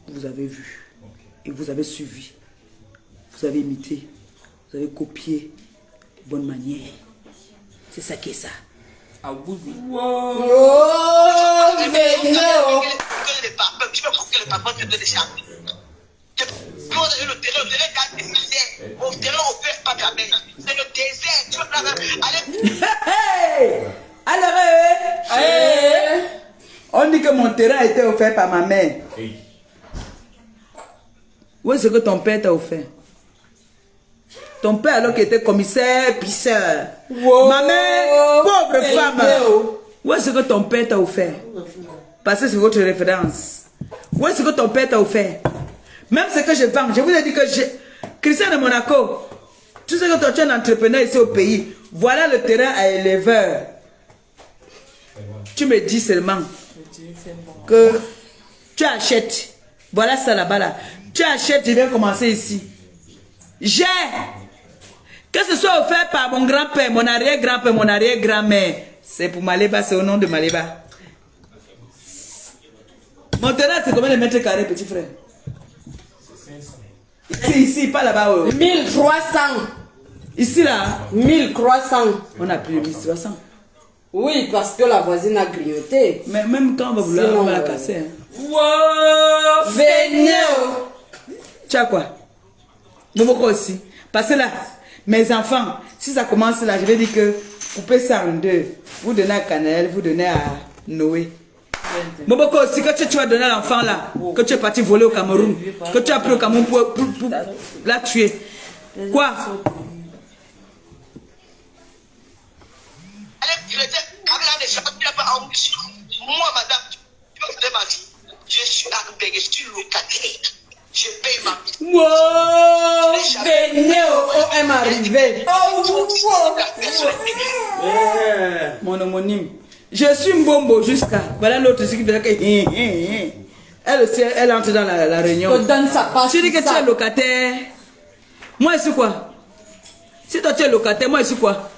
Vous avez vu. Et vous avez suivi. Vous avez imité. Vous avez copié. De bonne manière. C'est ça qui est ça. À bout de... Oh, Vénéo. Tu peux croquer le papa, tu peux décharger. Le terrain quand tu disais, au terrain on fait pas ta main. C'est le désert. Tu vas Hey! Alors, on dit que mon terrain a été offert par ma mère. Où est-ce que ton père t'a offert? Ton père alors qu'il était commissaire, pisseur. Ma mère, pauvre femme. Où est-ce que ton père t'a offert? Parce que c'est votre référence. Où est-ce que ton père t'a offert? Même ce que je vends, je vous ai dit que Christian de Monaco, tu sais que toi tu es un entrepreneur ici au pays. Voilà le terrain à éleveur. Tu me dis seulement que tu achètes. Voilà ça là-bas là. Tu achètes, je viens commencer ici. J'ai. Que ce soit offert par mon grand-père, mon arrière-grand-père, mon arrière-grand-mère. C'est pour Maléba, c'est au nom de Maléba. Mon terrain, c'est combien de mètres carrés, petit frère? Ici, pas là-bas. 1300. Ici, là. 1300. On a pris 1300. Oui, parce que la voisine a grignoté. Mais même quand on va vouloir, on va la casser. Hein. Wow! Vénéo. Tu as quoi? Beaucoup aussi. Parce que là, mes enfants, si ça commence là, je vais dire que coupez ça en deux. Vous donnez à Canel, vous donnez à Noé. Beaucoup aussi, que tu vas donner à l'enfant là, que tu es parti voler au Cameroun, que tu as pris au Cameroun pour la tuer. Quoi? Moi, madame, tu vas faire ma vie. Je suis arrivé, je suis locataire. Je paye ma vie. Wow, Vénéo, OM arrivé. Mon homonyme. Je suis Mbombo jusqu'à. Voilà l'autre qui veut que. Elle aussi, elle entre dans la réunion. Je donne sa passe. Tu dis que tu es locataire. Moi, je suis quoi? Si toi tu es locataire, moi, je suis quoi?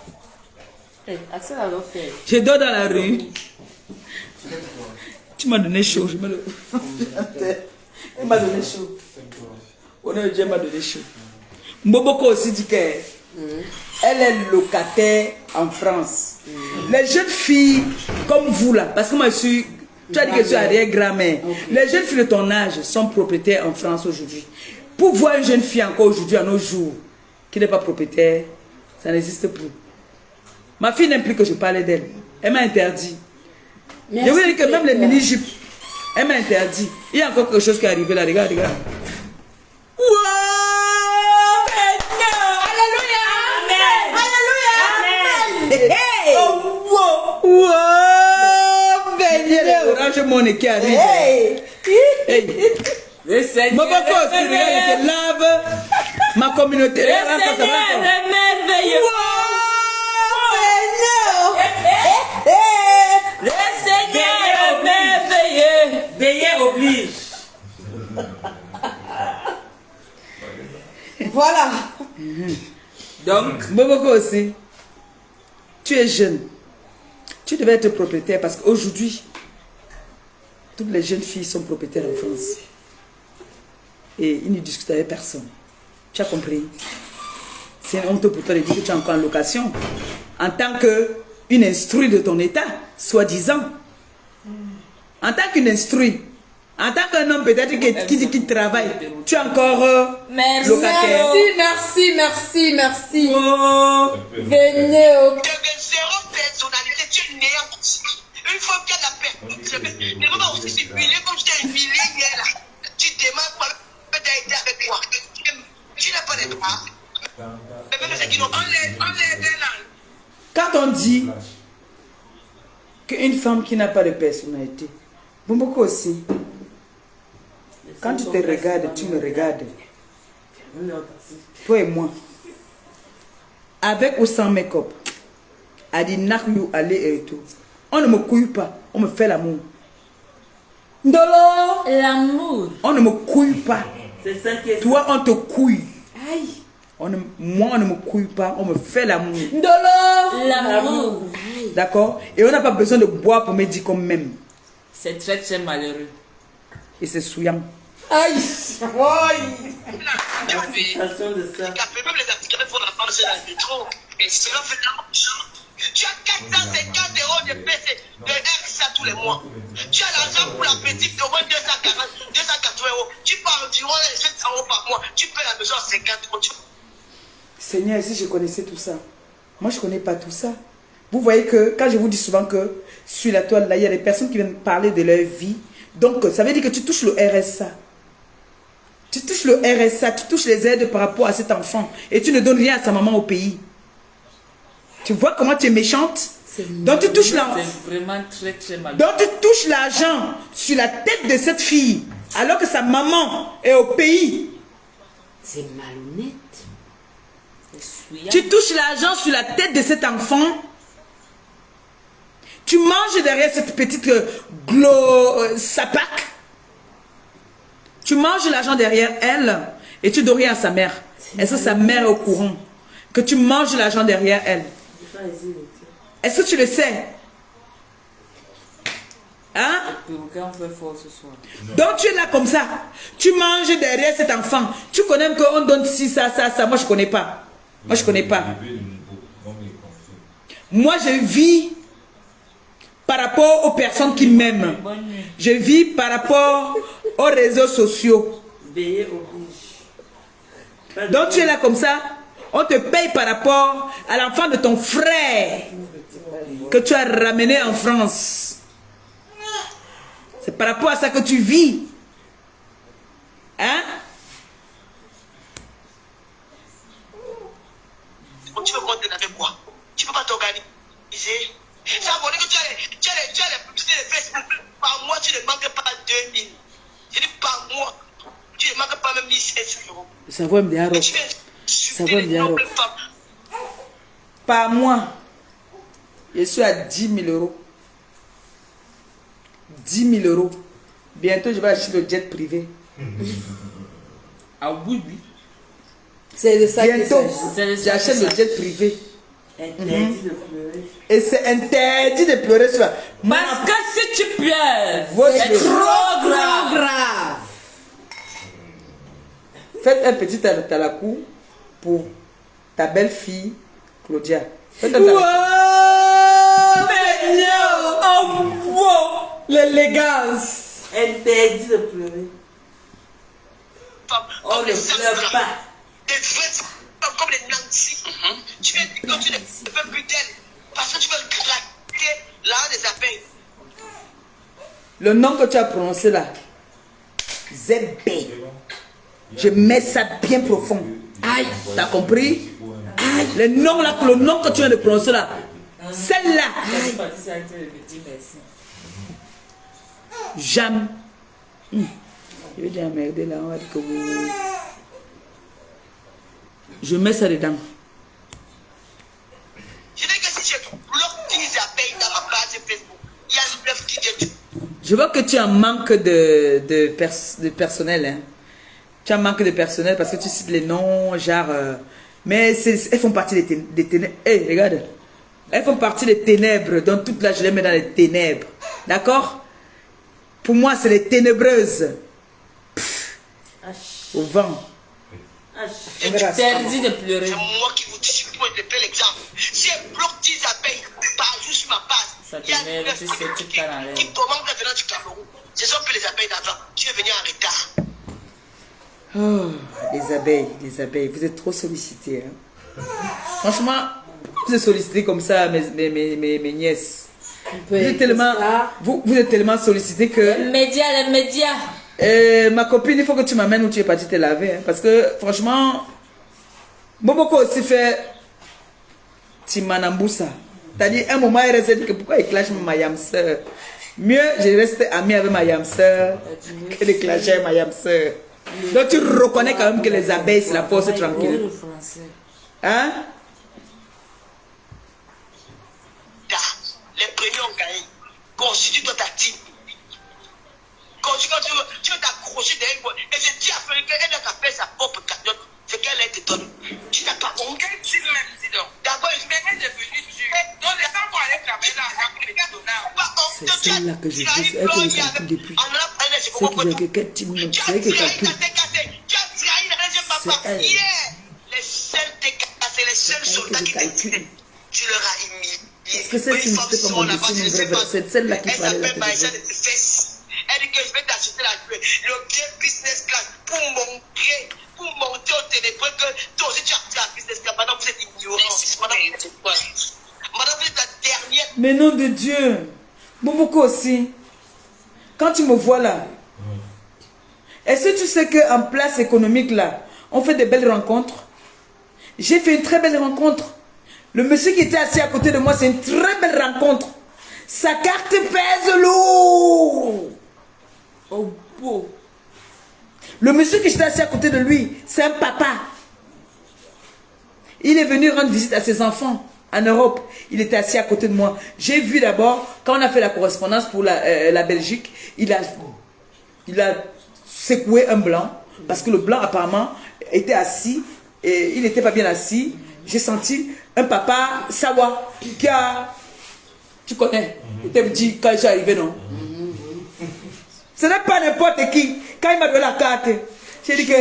Je dors dans la rue. Tu m'as donné chaud. Elle m'a donné chaud. On a déjà m'a donné chaud. Mboboko aussi dit qu'elle est locataire en France. Les jeunes filles comme vous là, parce que moi je suis, tu as dit que je suis arrière-grand-mère. Les jeunes filles de ton âge sont propriétaires en France aujourd'hui. Pour voir une jeune fille encore aujourd'hui à nos jours qui n'est pas propriétaire, ça n'existe plus. Ma fille n'aime plus que je parle d'elle. Elle m'a interdit. Merci. Je vous dis que même les mini-jupes, elle m'a interdit. Il y a encore quelque chose qui est arrivé là, regarde, regarde. Wow, alléluia, amen, alléluia, amen. Hey, oh, wow, Vénéo. Orange Money qui arrive. Hey, hey. Le Seigneur Moboko, si regarde, je lave ma communauté. Le Seigneur est merveilleux. Le Seigneur est merveilleux. Veillez oblige. Voilà. Donc, Moboko aussi, tu es jeune. Tu devais être propriétaire parce qu'aujourd'hui, toutes les jeunes filles sont propriétaires en France. et il ne discute avec personne. Tu as compris? C'est une honte pour toi de dire que tu es encore en location. En tant qu'une instruite de ton état, soi-disant. En tant qu'une instruite. En tant qu'un homme peut-être qui travaille, tu es encore locataire. Merci. Oh. Venez au... Tu as zéro personnalité, tu es néant. Une fois qu'il y a la personne, ne va pas aussi s'humilier comme je t'ai humilié hier là. Tu demandes quoi tu as été avec moi. Tu n'as pas les droits. Mais même ceux qui n'ont pas les là. Quand on dit qu'une femme qui n'a pas de personnalité, beaucoup aussi, quand tu te regardes, tu me regardes. Toi et moi, avec ou sans make-up, à dire nakyu, aller et tout, on ne me couille pas, on me fait l'amour. Ndolo. L'amour. On ne me couille pas. C'est ça qui est... Toi, on te couille. Aïe. Moi, on ne me couille pas, on me fait l'amour. Ndolo. L'amour. D'accord? Et on n'a pas besoin de boire pour me dire qu'on m'aime. C'est très très malheureux. Et c'est souillant. Aïe. Tu as fait. Façon de ça. Même les handicapés font la marche dans le métro. Et cela fait l'argent. Tu as 450 € de PC, de RSA tous les mois. Tu as l'argent pour la petite au moins 240, 280 €. Tu pars du roi et 700 € par mois. Tu paies la maison à 50 €. Seigneur, si je connaissais tout ça, moi je ne connais pas tout ça. Vous voyez que quand je vous dis souvent que sur la toile, là, il y a des personnes qui viennent parler de leur vie. Donc, ça veut dire que tu touches le RSA. Tu touches le RSA, tu touches les aides par rapport à cet enfant. Et tu ne donnes rien à sa maman au pays. Tu vois comment tu es méchante? Donc, tu touches l'argent. C'est vraiment très très malheureux. Donc, tu touches l'argent sur la tête de cette fille. Alors que sa maman est au pays. C'est malhonnête. C'est souillant. Tu touches l'argent sur la tête de cet enfant. Tu manges derrière cette petite sapac. Tu manges l'argent derrière elle et tu donnes rien à sa mère. Est-ce que sa mère est au courant que tu manges l'argent derrière elle? Est-ce que tu le sais? Hein? Pourquoi on fait fort ce soir? Donc tu es là comme ça. Tu manges derrière cet enfant. Tu connais qu'on donne ci, ça. Moi je connais pas. Moi je connais pas. Moi je vis par rapport aux personnes qui m'aiment. Je vis par rapport aux réseaux sociaux. Veiller oblige. Donc tu es là comme ça. On te paye par rapport à l'enfant de ton frère que tu as ramené en France. C'est par rapport à ça que tu vis. Hein? Tu veux qu'on t'aide avec quoi? Tu peux pas t'organiser. Ça veut dire que tu as les publicités de Facebook. Par mois, tu ne manques pas 2000. Je dis par mois, tu ne manques pas même 1500 €. Ça va me dire. Ça va me dire. Par mois, je suis à 10 000 €. 10 000 €. Bientôt, je vais acheter le jet privé. Ah oui, oui. C'est de ça qu'il Bientôt, s'agit. j'achète le jet privé. Interdit de pleurer. Et c'est interdit de pleurer sur la... Parce que si tu pleures, Votre- c'est trop grave. Grave. Faites un petit talakou pour ta belle-fille, Claudia. Faites un talakou. L'élégance. Interdit de pleurer. On ne pleure pas. Des vraies femmes comme les Nancy. Tu viens quand tu ne veux plus d'elles. Parce que tu veux craquer l'argent des abeilles. Le nom que tu as prononcé là, ZB. Je mets ça bien profond. Aïe, t'as compris? Aïe, le nom que tu viens de prononcer là, celle-là. Jamais. Je vais dire emmerder là, on va dire que vous... Je mets ça dedans. Je dis que si je bloque 10 abeilles dans ma page Facebook, il y a 9 qui viennent. Je vois que tu as un manque de personnel. Hein. Tu as un manque de personnel parce que tu cites les noms, genre... mais elles font partie des ténèbres. Hey, regarde. Elles font partie des ténèbres. Donc toute là, je les mets dans les ténèbres. D'accord? Pour moi, c'est les ténébreuses. Pff. au vent. On verra ça. Interdit de pleurer. C'est moi qui vous dis, je vous donne l'exemple. Si elle bloque 10 abeilles par jour sur ma base, Ça il y a t'énerve, 9 tu sais, tu pars en l'air. qui commandent venant du Cameroun. Ce sont que les abeilles d'avant. Tu es venu en retard. Oh, les abeilles, vous êtes trop sollicités. Hein. Franchement, vous êtes sollicités comme ça, mes nièces. Vous êtes tellement sollicités que... Les médias. Ma copine, il faut que tu m'amènes où tu es parti te laver. Hein, parce que, franchement, Boboko aussi fait Timanamboussa. C'est-à-dire, un moment, il reste dit que pourquoi il clash ma yamseur. Mieux, je reste ami avec ma yamseur que de clasher avec ma yamseur. Donc, tu reconnais quand même que les abeilles, c'est la force tranquille. Hein? Les premiers ont gagné. Constitue-toi ta team. Quand tu veux t'accrocher derrière. Et je dis à Frédéric qu'elle a fait sa propre cagnotte. C'est qu'elle est étonnée. Tu n'as pas honte. D'abord, je m'en devenu Dieu. Donc, les gens vont aller travailler dans l'argent pour les donner. C'est celle-là que je veux. C'est elle que je calcule depuis. C'est que j'ai quelqu'un qui me dit que calcule. C'est elle. Les seuls t'es cassés, les seuls soldats qui t'intimident. Tu leur as humilié. Parce que c'est si c'était pas mon dessin, c'est celle-là qui parlait là. Elle dit que je vais t'acheter le bien business class pour monter au téléphone que toi aussi tu as la business class. Maintenant vous êtes ignorant. Madame, vous êtes la dernière. Mais nom de Dieu, Boboko aussi, quand tu me vois là, est-ce que tu sais qu'en place économique là, on fait de belles rencontres? J'ai fait une très belle rencontre. Le monsieur qui était assis à côté de moi, c'est une très belle rencontre. Sa carte pèse lourd. Oh, beau. Le monsieur qui était assis à côté de lui, c'est un papa. Il est venu rendre visite à ses enfants en Europe. Il était assis à côté de moi. J'ai vu d'abord, quand on a fait la correspondance pour la Belgique, il a secoué un blanc. Parce que le blanc apparemment était assis et il n'était pas bien assis. J'ai senti un papa sawa qui a... Tu connais? Il t'a dit quand je suis arrivé, non? Ce n'est pas n'importe qui. Quand il m'a donné la carte, j'ai dit que...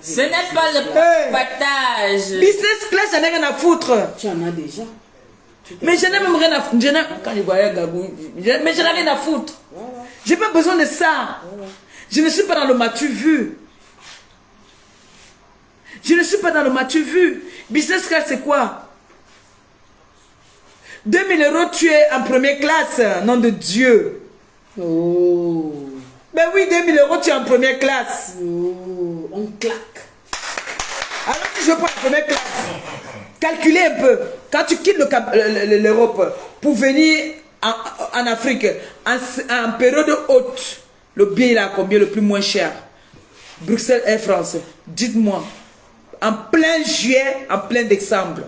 Ce n'est pas le partage. Business class, j'en ai rien à foutre. Tu en as déjà. Mais je n'ai même rien à foutre. Quand je voyais Gabou, mais je n'ai rien à foutre. J'ai pas besoin de ça. Je ne suis pas dans le matu vu. Je ne suis pas dans le matu vu. Business class, c'est quoi? 2000 €, tu es en première classe, nom de Dieu. Oh. Ben oui, 2000 €, tu es en première classe. Oh. On claque. Alors si je prends la première classe, calculez un peu. Quand tu quittes l'Europe pour venir en Afrique, en période haute, le billet là, combien le plus moins cher? Bruxelles Air France, dites-moi. En plein juillet, en plein décembre.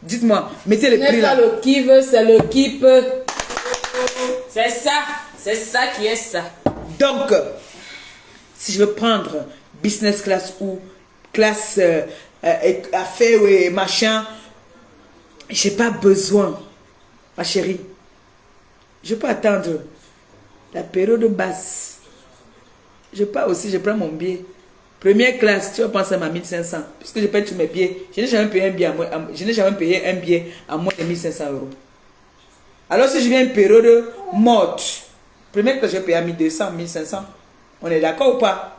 Dites-moi, mettez le prix là. Ce n'est pas le qui veut, c'est le qui peut. C'est ça qui est ça. Donc, si je veux prendre business class ou classe affaires et machin, j'ai pas besoin, ma chérie. Je peux attendre la période basse. Je pars aussi, je prends mon billet. Première classe, tu vas penser à 1500. Puisque je paye tous mes billets. Je n'ai jamais payé un billet à moins de 1500 €. Alors si je viens une période morte, première classe, je vais payer à 1200, 1500. On est d'accord ou pas?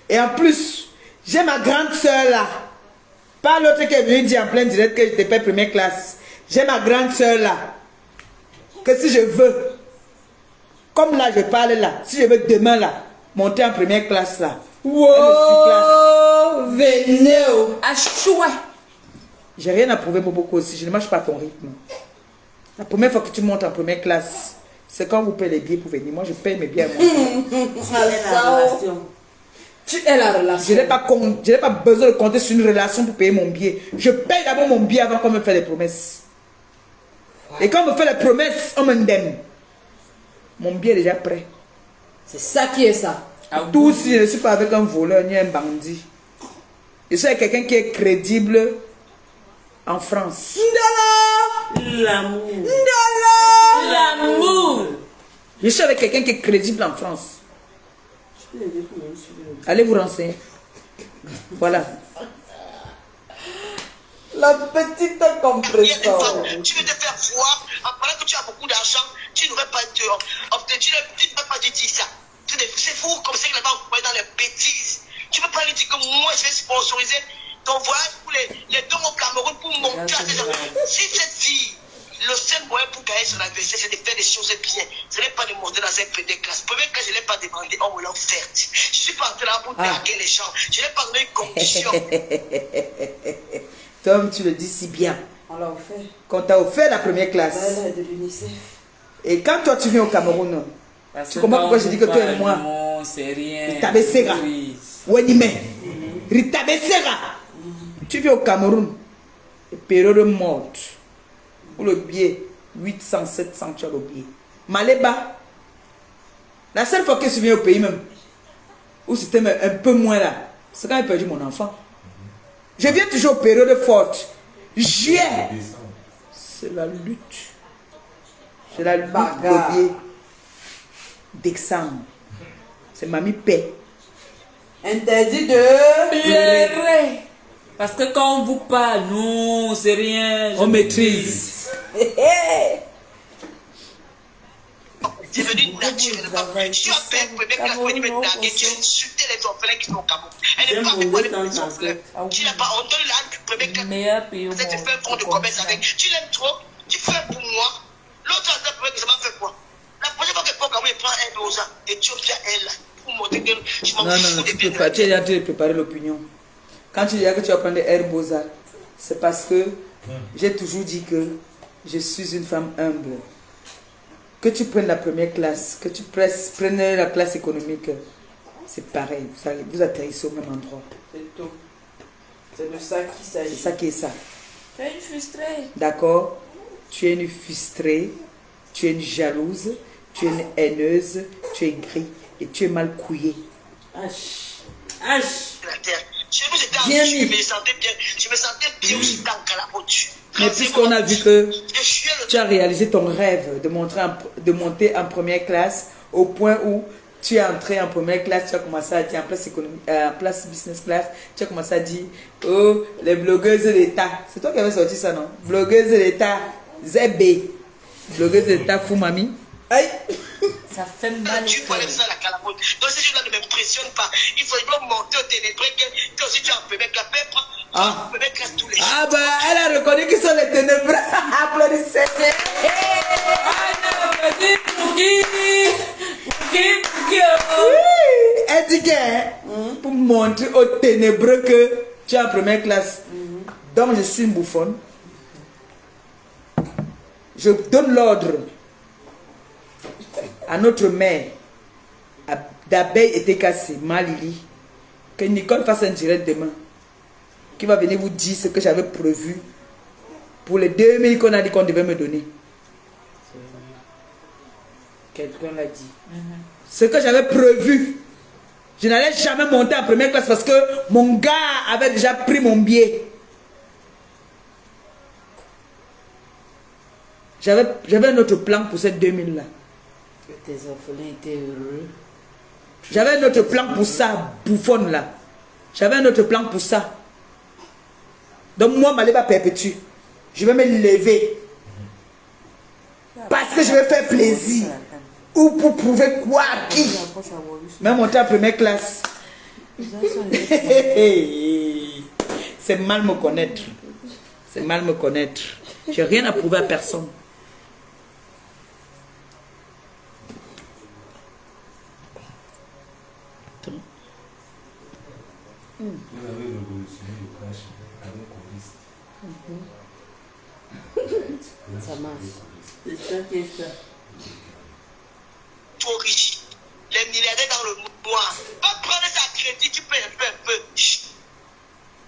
Et en plus, j'ai ma grande soeur là. Pas l'autre qui est venu dire en plein direct que je te paye première classe. J'ai ma grande soeur là. Que si je veux, comme là je parle là, si je veux demain là, monter en première classe là. Wow, venez. Achoué. J'ai rien à prouver beaucoup aussi, je ne marche pas à ton rythme. La première fois que tu montes en première classe, c'est quand vous payez les billets pour venir. Moi je paye mes billets à moi. Tu es la relation. Je n'ai pas besoin de compter sur une relation pour payer mon billet. Je paye d'abord mon billet avant qu'on me fasse les promesses. Et quand on me fait les promesses, on me donne. Mon billet est déjà prêt. C'est ça qui est ça. Tout si je ne suis pas avec un voleur ni un bandit. Je suis avec quelqu'un qui est crédible en France. L'amour. Je suis avec quelqu'un qui est crédible en France. Allez vous renseigner. Voilà. La petite compresseur. Tu veux te faire voir, en parlant que tu as beaucoup d'argent, tu n'aurais pas tu ne peux pas dire ça. C'est fou comme ça qu'il va envoyer dans les bêtises. Tu ne peux pas lui dire que moi je vais sponsoriser ton voyage pour les dons au Cameroun pour monter à des gens. Si cette fille, le seul moyen pour gagner son adversaire, c'est de faire des choses bien. Ce n'est pas de monter dans un PD classe. Première classe, je ne l'ai pas demandé, on me l'a offert. Je ne suis pas en train pour draguer les gens. Je n'ai pas donné une condition. Tom, tu le dis si bien. On l'a offert. Quand tu as offert la première classe. Elle est de l'UNICEF. Et quand toi tu viens au Cameroun, tu comprends pourquoi je dis que toi et moi. Non, c'est rien. Rita Bessera. Wenime. Rita Bessera. Tu viens au Cameroun. Période morte. Pour le billet. 800, 700, tu as le billet. Maléba. La seule fois que je viens au pays même. Où c'était un peu moins là. C'est quand j'ai perdu mon enfant. Je viens toujours aux périodes fortes. Juillet. C'est la lutte. C'est la lutte dédiée. Décembre. C'est mamie paix. Interdit de Pleurer. Parce que quand on vous parle, non, c'est rien. On maîtrise. C'est venu naturellement. Tu as fait première classe pour me draguer, tu as insulté les orphelins qui sont au Cameroun. Elle n'est pas fait quoi les petits orphelins. Tu n'as pas, on donne la première classe. Meilleur pays au Peut-être tu monde. fais un fonds de commerce avec. Tu l'aimes trop, tu fais pour moi. L'autre a fait ça m'a fait quoi? La prochaine fois que le Cameroun prend un dosa, Éthiopie, elle, pour montrer que je m'en fous des tu es en train de préparer l'opinion. Quand tu dis que tu vas prendre des airs Beaux-Arts, c'est parce que j'ai toujours dit que je suis une femme humble. Que tu prennes la première classe, que tu prennes la classe économique, c'est pareil. Vous atterrissez au même endroit. C'est tout. C'est de ça qu'il C'est s'agit. ça qui est ça. Tu es une frustrée. D'accord? Tu es une frustrée, tu es une jalouse, tu es une haineuse, tu es gris et tu es mal couillée. H. H. la terre. Chez vous, j'étais en Bien Suisse, mis. je me sentais bien aussi dans Calabotu. Mais puisqu'on a vu que tu as réalisé ton rêve de monter en première classe au point où tu es entré en première classe, tu as commencé à dire en place business class, tu as commencé à dire oh, les blogueuses de l'État. C'est toi qui avais sorti ça, non? Blogueuses de l'État, ZB. Blogueuses de l'État, fou mamie. Aïe! Ça fait mal. Tu vois ça la Calabotu. Donc ces choses-là ne m'impressionnent pas. Il faut monter au ténébré que aussi tu as un peu avec la pèpre. Ah. Tu as un peu tous les jours. Ah bah, elle a reconnu qu'ils sont les ténébreux. Applaudissez. Elle dit que pour montrer aux ténébreux que tu es en première classe. Donc je suis une bouffonne. Je donne l'ordre à notre mère d'abeille était cassée, Malili, que Nicole fasse un direct demain qui va venir vous dire ce que j'avais prévu pour les 2000 qu'on a dit qu'on devait me donner. Quelqu'un l'a dit. Ce que j'avais prévu, je n'allais jamais monter en première classe parce que mon gars avait déjà pris mon billet. J'avais un autre plan pour ces 2000 là. Tes orphelins étaient heureux. J'avais un autre plan pour ça, bouffonne là. J'avais un autre plan pour ça. Donc moi, ma lèvre perpétue. Je vais me lever. Parce que je vais faire plaisir. Ou pour prouver quoi à qui. Même monter en première classe. C'est mal me connaître. C'est mal me connaître. J'ai rien à prouver à personne. Vous avez révolutionné le crash avec Coris. Ça marche. C'est ça qui est ça. Trop riche. Les milliardaires dans le noir. Va prendre ça à crédit, tu payes un peu. Chut.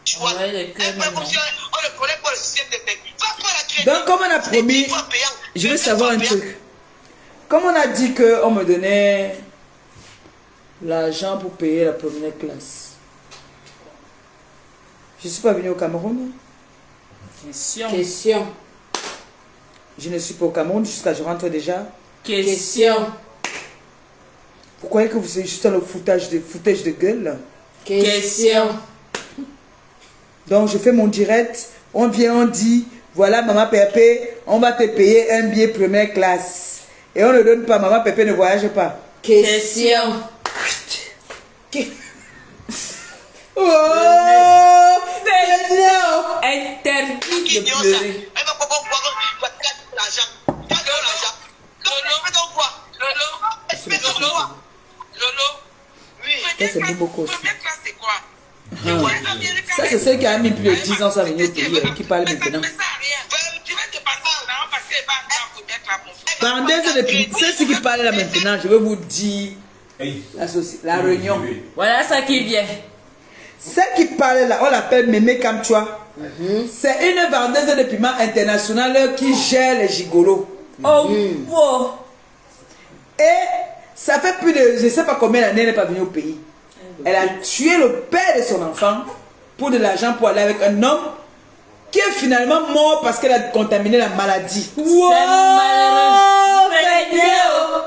Tu vois, Ouais, les un peu cœurs, comme si on ne connaît pas le système de paix. Va prendre la crédit. Donc comme on a promis, je veux savoir un truc. Comme on a dit qu'on me donnait l'argent pour payer la première classe. Je ne suis pas venu au Cameroun. Question. Je ne suis pas au Cameroun jusqu'à je rentre déjà. Question. Vous croyez que vous êtes juste dans le foutage de gueule là? Question. Donc, je fais mon direct. On vient, on dit, voilà, maman Pépé, on va te payer un billet première classe. Et on ne donne pas, maman Pépé ne voyage pas. Question. Oh, Interdit de Elle pleurer. va pas boire, tu vas perdre l'argent. Tu vas perdre l'argent. Fais donc quoi? Fais donc quoi? Oui. Ça, c'est beaucoup aussi. Première classe, c'est quoi? Ça, c'est celle qui a mis plus de 10 ans sans venir au pays, qui parle maintenant. Mais ça a rien. Tu vas te passer en avant parce qu'elle va en première classe, mon frère. Bandeuse depuis, c'est ce qui parle là maintenant, je vais vous dire la réunion. Voilà ça qui vient. Celle qui parle là, on l'appelle Mémé Kamchoua. C'est une vendeuse de piment internationale qui gère les gigolos. Oh, wow. Et ça fait plus de, je ne sais pas combien d'années elle n'est pas venue au pays. Elle a tué le père de son enfant pour de l'argent pour aller avec un homme qui est finalement mort parce qu'elle a contaminé la maladie. Wow.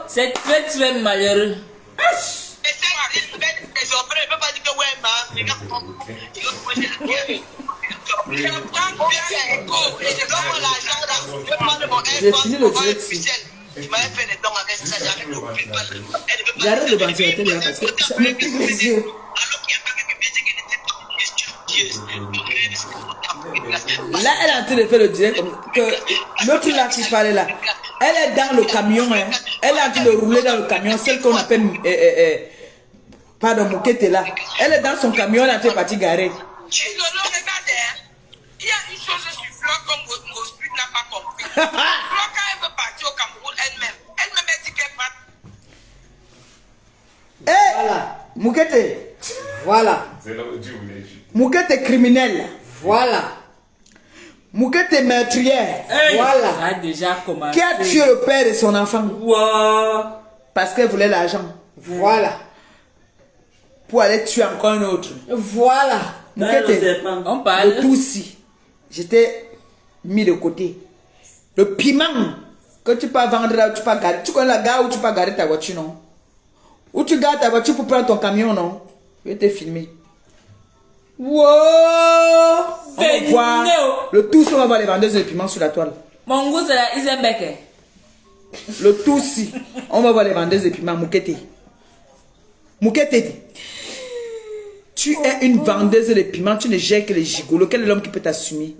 C'est très très malheureux. J'ai fini le direct. J'arrête le ventilateur là parce que ça me pique les yeux. Là, elle est en train de faire le direct comme que l'autre là qui parlait là. Elle est dans le camion, hein. Elle est en train de rouler dans le camion, celle qu'on appelle pardon, Moukete là. Elle est dans son camion, elle est en train de partir garer. Lolo, regardez, il y a une chose sur Flo comme Gosput n'a pas compris. Flo, quand elle veut partir au Cameroun elle-même, elle dit qu'elle part. Voilà. Moukete. Voilà. C'est là où Dieu voulait dire. Moukete criminel. Voilà. Moukete meurtrière. Hey, Voilà. ça a déjà commencé. Qui a tué le père de son enfant Wow. parce qu'elle voulait l'argent. Voilà. Pour aller tuer encore un autre. Voilà. Moukete. On parle. Le Tutsi. J'étais mis de côté. Le piment que tu peux vendre là, tu peux garder. Tu connais la gare où tu peux garder ta voiture, non? Où tu gardes ta voiture pour prendre ton camion, non? Je vais te filmer. Wow! On va voir. Le Tutsi, on va voir les vendeuses de piment sur la toile. Mon goût c'est la Isembeke. Le Tutsi, on va voir les vendeuses de piment. Moukete. Moukete. Tu es une vendeuse de piment, tu ne gères que les gigolos. Quel est l'homme qui peut t'assumer?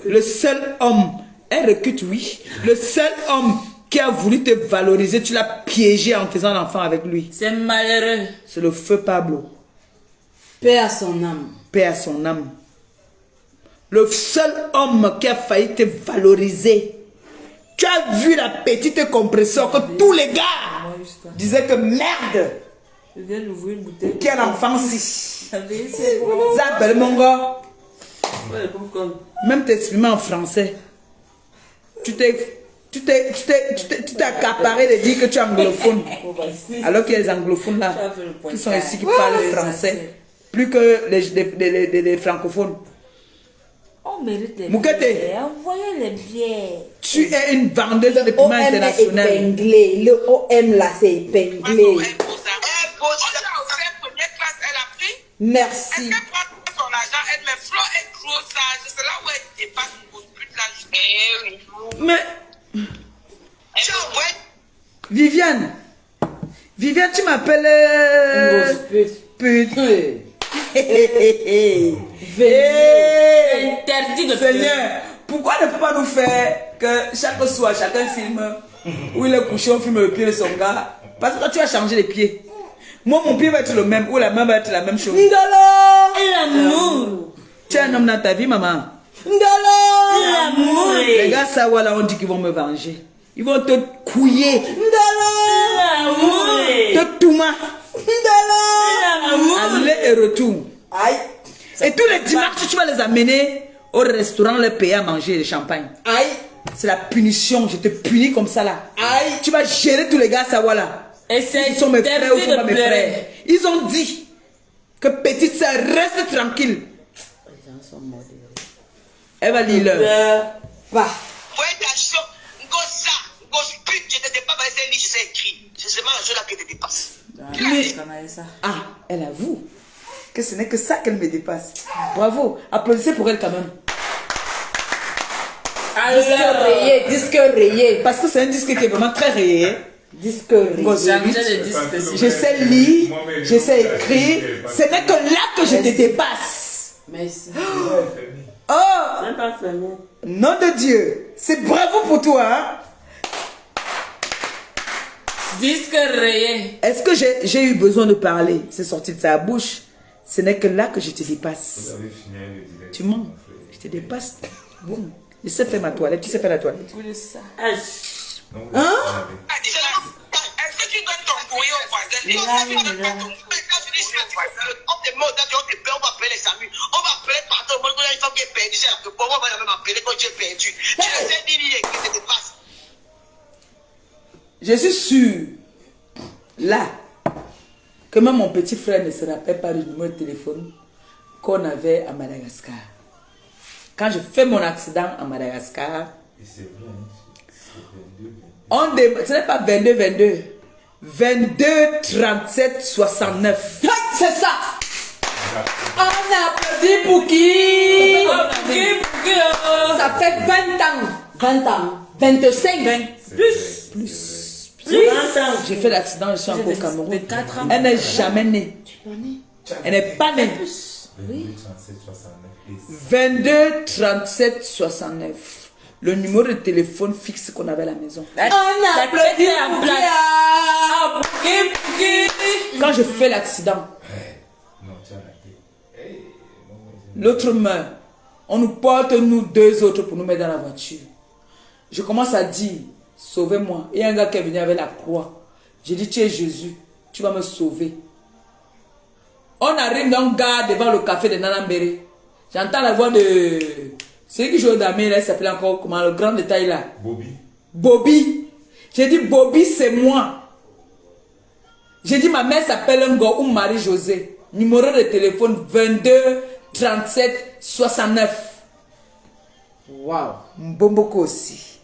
Le seul homme, elle recrute, oui. Le seul homme qui a voulu te valoriser, tu l'as piégé en faisant l'enfant avec lui. C'est malheureux. C'est le feu Pablo. Paix à son âme. Paix à son âme. Le seul homme qui a failli te valoriser. Tu as vu la petite compresseur que tous les gars disaient que merde. Je viens d'ouvrir une bouteille. Quel enfant si. C'est bon. Zabel mon gars. Même t'exprimer en français. Tu t'es accaparé de dire que tu es anglophone. Alors qu'il y a les anglophones là qui sont ici qui parlent français. Plus que les francophones. On mérite les Moukete. billets. Envoyez les billets. Tu es une vendeuse de piment internationale. Épinglé. Le OM là, c'est épinglé. Elle pose ça. On a offert première classe, elle a pris. Merci. Est-ce qu'elle prend son argent elle-même? Flo est trop sage. C'est là où elle dépasse une Gosput là. Mais Viviane, tu m'appelles pute. Interdit de pleurer. Seigneur, pourquoi ne peut pas nous faire que chaque soir, chacun filme où il est couché, on filme le pied de son gars? Parce que toi, tu as changé les pieds. Moi, mon pied va être le même, ou la main va être la même chose. Ndolo. L'amour. Tu es un homme dans ta vie, maman. Ndolo. L'amour. Les gars, ça, voilà, on dit qu'ils vont me venger. Ils vont te couiller, Ndolo. L'amour. te touma, Ndolo. aller et retour. Aïe. Et tous les dimanches, tu vas les amener au restaurant, les payer à manger le champagne. Aïe. C'est la punition, je te punis comme ça là. Aïe. Tu vas gérer tous les gars, ça voilà. Et c'est Ils sont mes frères ou interdit sont pas de mes frères. pleurer. Ils ont dit que petite sœur reste tranquille. Elle va lire l'heure. Bah. Faut être attention. Gosput, je ne t'ai pas passé ni je sais écrire. C'est seulement la chose là qui te dépasse. Ça. Ah, elle avoue. que ce n'est que ça qu'elle me dépasse. Bravo. Applaudissez pour elle quand même. Disque rayé. Parce que c'est un disque qui est vraiment très rayé. Disque rayé. Je sais lire, je sais écrire. Ce n'est que là que je te dépasse. Merci. Oh, Même pas fermé. nom de Dieu. C'est bravo pour toi. Hein? Disque rayé. Est-ce que j'ai eu besoin de parler? C'est sorti de sa bouche. Ce n'est que là que je te dépasse. Vous avez fini le direct. Tu mens. Je te dépasse. Bon. Je sais faire ma toilette. Tu sais faire la toilette. Donc, vous Hein? savez. Est-ce que tu donnes ton courrier au voisin? Non, tu ne donnes pas ton courrier. Quand tu dis je suis au voisin, on te met au date, on te paie, on va appeler les amis. On va appeler partout le monde. Quand il y a une femme qui est perdue, c'est la que pour moi, on va même appeler quand tu es perdu. Tu ne sais ni lire qui te dépasse. Je suis sûr, là, que même mon petit frère ne se rappelle pas du numéro de téléphone qu'on avait à Madagascar. Quand je fais mon accident à Madagascar, Et c'est vrai, hein, c'est 22. ce n'est pas 22, 22, 37, 69. C'est ça. On applaudit pour qui? Ça fait 20 ans. 20 ans. 25. Plus. J'ai fait l'accident, je suis encore au Cameroun. Elle n'est jamais née. Elle n'est pas née. 22, 37, 69. 22 37 69. Le numéro de téléphone fixe qu'on avait à la maison. On applaudit pour qui? Quand je fais l'accident, Non, tu as raté. l'autre meurt. On nous porte, nous deux autres, pour nous mettre dans la voiture. Je commence à dire, sauvez-moi. Et un gars qui est venu avec la croix. J'ai dit, tu es Jésus, tu vas me sauver. On arrive dans un gare devant le café de Nanambere. J'entends la voix de celui qui joue au damé, là, il s'appelle encore comment, le grand détail là. Bobby. Bobby. J'ai dit, Bobby, c'est moi. J'ai dit, ma mère s'appelle Ngo ou Marie-Josée. Numéro de téléphone 22 37 69. Waouh. Mbomboko aussi.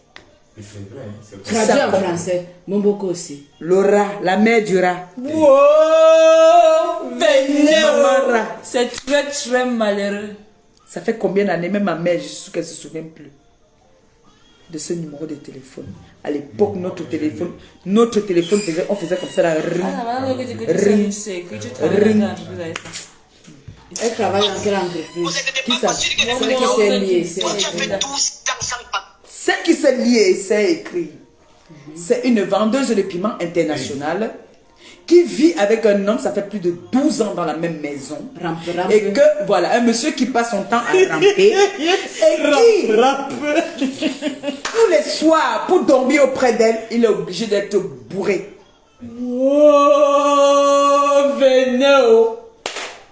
Et c'est vrai, hein, c'est vrai. Traduit en français. Momboko aussi. Laura, la mère du rat. Wow, venez. Maman rat. C'est très très malheureux. Ça fait combien d'années, même ma mère, je suis sûre qu'elle ne se souvient plus de ce numéro de téléphone. À l'époque, notre téléphone, on faisait comme ça, la ring. Elle travaille dans quelle entreprise? Vous n'êtes Qui pas ça? facile que C'est les qui s'est lié. Toi, tu as fait 12 ans sans pas. Celle qui s'est liée, c'est écrit. C'est une vendeuse de piment internationale qui vit avec un homme, ça fait plus de 12 ans dans la même maison. Rampe. Et que, voilà, un monsieur qui passe son temps à ramper. Et qui, tous les soirs, pour dormir auprès d'elle, il est obligé d'être bourré. Oh, venez.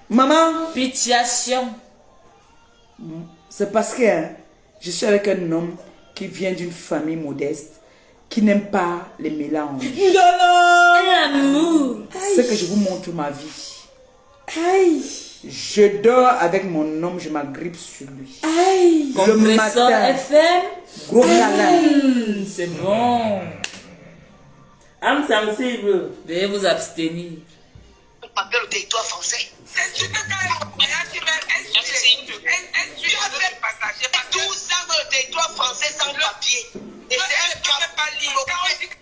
Maman, Pitiation. c'est parce que hein, je suis avec un homme qui vient d'une famille modeste, qui n'aime pas les mélanges. L'amour. C'est que je vous montre ma vie. Aïe. Je dors avec mon homme, je m'agrippe sur lui. Aïe. Le Compresseur matin, FM. gros câlin. C'est bon. Âme sensible. Veuillez vous abstenir. On appelle le territoire français. C'est sûr que quand elle est en voyage, elle suit les passagers. 12 ans dans le territoire français sans papier. Et c'est elle qui ne peut pas lire. Quand on dit que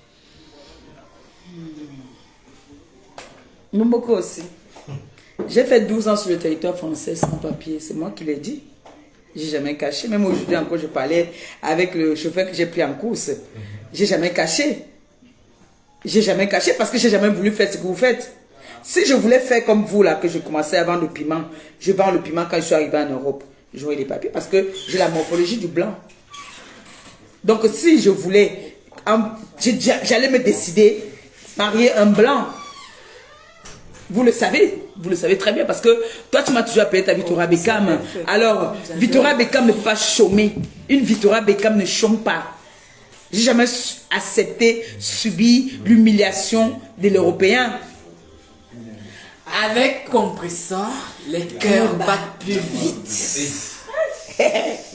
Momboko aussi. J'ai fait 12 ans sur le territoire français sans papier. C'est moi qui l'ai dit. J'ai jamais caché. Même aujourd'hui encore, je parlais avec le chauffeur que j'ai pris en course. J'ai jamais caché. J'ai jamais caché parce que j'ai jamais voulu faire ce que vous faites. Si je voulais faire comme vous là, que je commençais à vendre le piment, je vends le piment quand je suis arrivé en Europe. J'aurais les papiers parce que j'ai la morphologie du blanc. Donc si je voulais, j'allais me décider marier un blanc. Vous le savez très bien parce que toi tu m'as toujours appelé ta Victoria Beckham. Alors, Victoria Beckham ne peut pas chômer. Une Victoria Beckham ne chôme pas. J'ai jamais accepté, subi l'humiliation de l'Européen. Avec compresseur, les cœurs battent plus vite.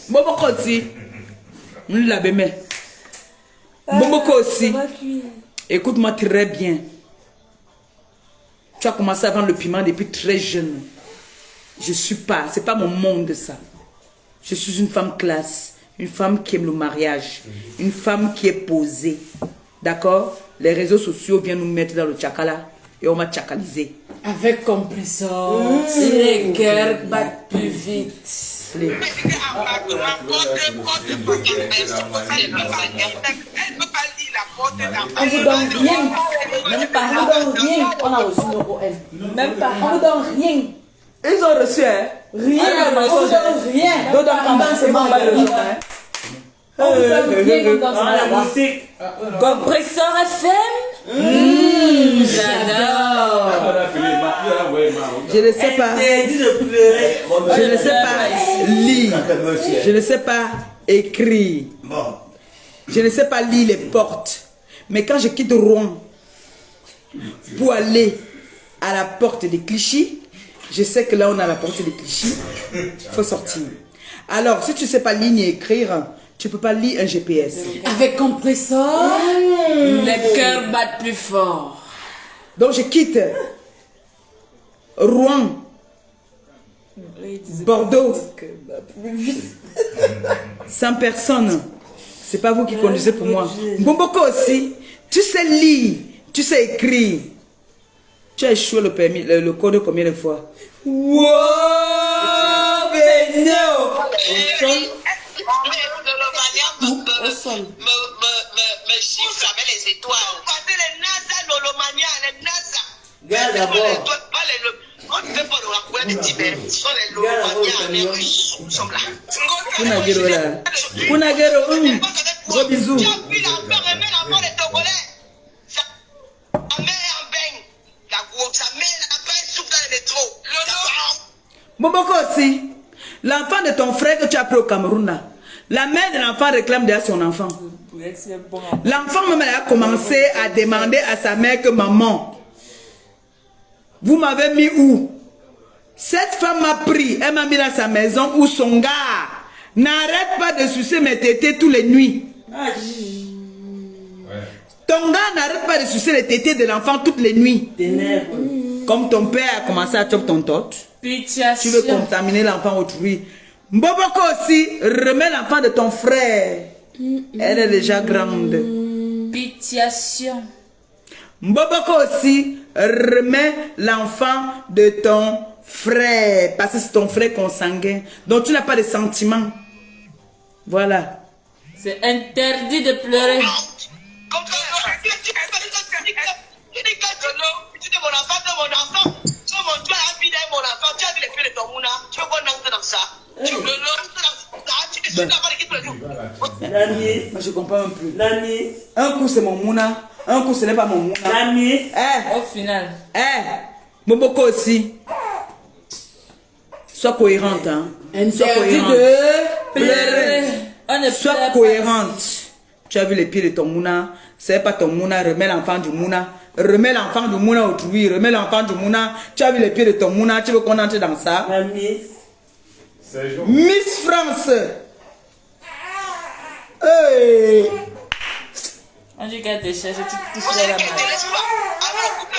Momoko aussi. Nous l'avons. Momoko aussi. Écoute-moi très bien. Tu as commencé à vendre le piment depuis très jeune. Je suis pas, c'est pas mon monde ça. Je suis une femme classe, une femme qui aime le mariage, une femme qui est posée. D'accord? Les réseaux sociaux viennent nous mettre dans le tchakala et on m'a tchakalisé. Avec compresseur. Les cœurs battent plus vite. Les- On vous donne rien. Même pas. On vous donne rien. On a reçu nos OM. Même pas. On vous donne rien. Ils ont reçu, hein? Rien. On vous donne rien. Donc, dans le c'est pas mal. On vous donne rien. On danse mal là-bas. Compresseur FM. J'adore. Je ne sais pas. Je ne sais pas lire. Je ne sais pas écrire. Je ne sais pas lire les portes. Mais quand je quitte Rouen pour aller à la porte de Clichy, je sais que là on a la porte de Clichy. Il faut sortir. Alors, si tu ne sais pas lire ni écrire, tu ne peux pas lire un GPS. Avec compresseur. Les cœurs battent plus fort. Donc je quitte Rouen, Bordeaux, sans personne. C'est pas vous qui conduisez pour moi. Bomboko aussi, tu sais lire, tu sais écrire. Tu as échoué le permis, le code combien de fois? Wow, Benno! Me chiffre avec les étoiles. Regardez les NASA, les NASA. Regarde d'abord. On ne fait pas le rapport des Tibet. Ce sont les Lolomaniens, les Russes. Nous sommes là. Kunagero là. Kunagero, gros bisous. Tu as vu l'enfant remet l'enfant des Togolais. Sa mère en baigne. Sa mère en baigne souffle dans le métro. Bomboko aussi, l'enfant de ton frère que tu as pris au Cameroun là. La mère de l'enfant réclame déjà son enfant. L'enfant même elle a commencé à demander à sa mère que maman, vous m'avez mis où? Cette femme m'a pris, elle m'a mis dans sa maison où son gars n'arrête pas de sucer mes tétés tous les nuits. Ton gars n'arrête pas de sucer les tétés de l'enfant toutes les nuits. Comme ton père a commencé à choper ton tot, tu veux contaminer l'enfant autrui. Mboboko aussi, remets l'enfant de ton frère. Elle est déjà grande. Pitiation. Mboboko aussi, remets l'enfant de ton frère. Parce que c'est ton frère consanguin. Donc tu n'as pas de sentiments. Voilà. C'est interdit de pleurer. Comme ça, tu dis mon enfant, mon enfant. Tu as la vie de mon enfant, tu as vu les pieds de ton mouna. Tu veux qu'on entre dans ça. Tu veux Moi, je comprends un peu. Un coup c'est mon mouna, un coup ce n'est pas mon mouna. Au final. Mboboko aussi. Sois cohérente, hein. Sois cohérente. Sois cohérente. Tu as vu les pieds de ton mouna, c'est pas ton mouna, remets l'enfant du mouna. Remets l'enfant du mouna autrui, remets l'enfant du mouna. Tu as vu les pieds de ton mouna, tu veux qu'on entre dans ça? Miss France. Hey. On dit qu'elle te cherche, tu touches Vous la savez main. qu'elle te laisse pas. Alors, le couple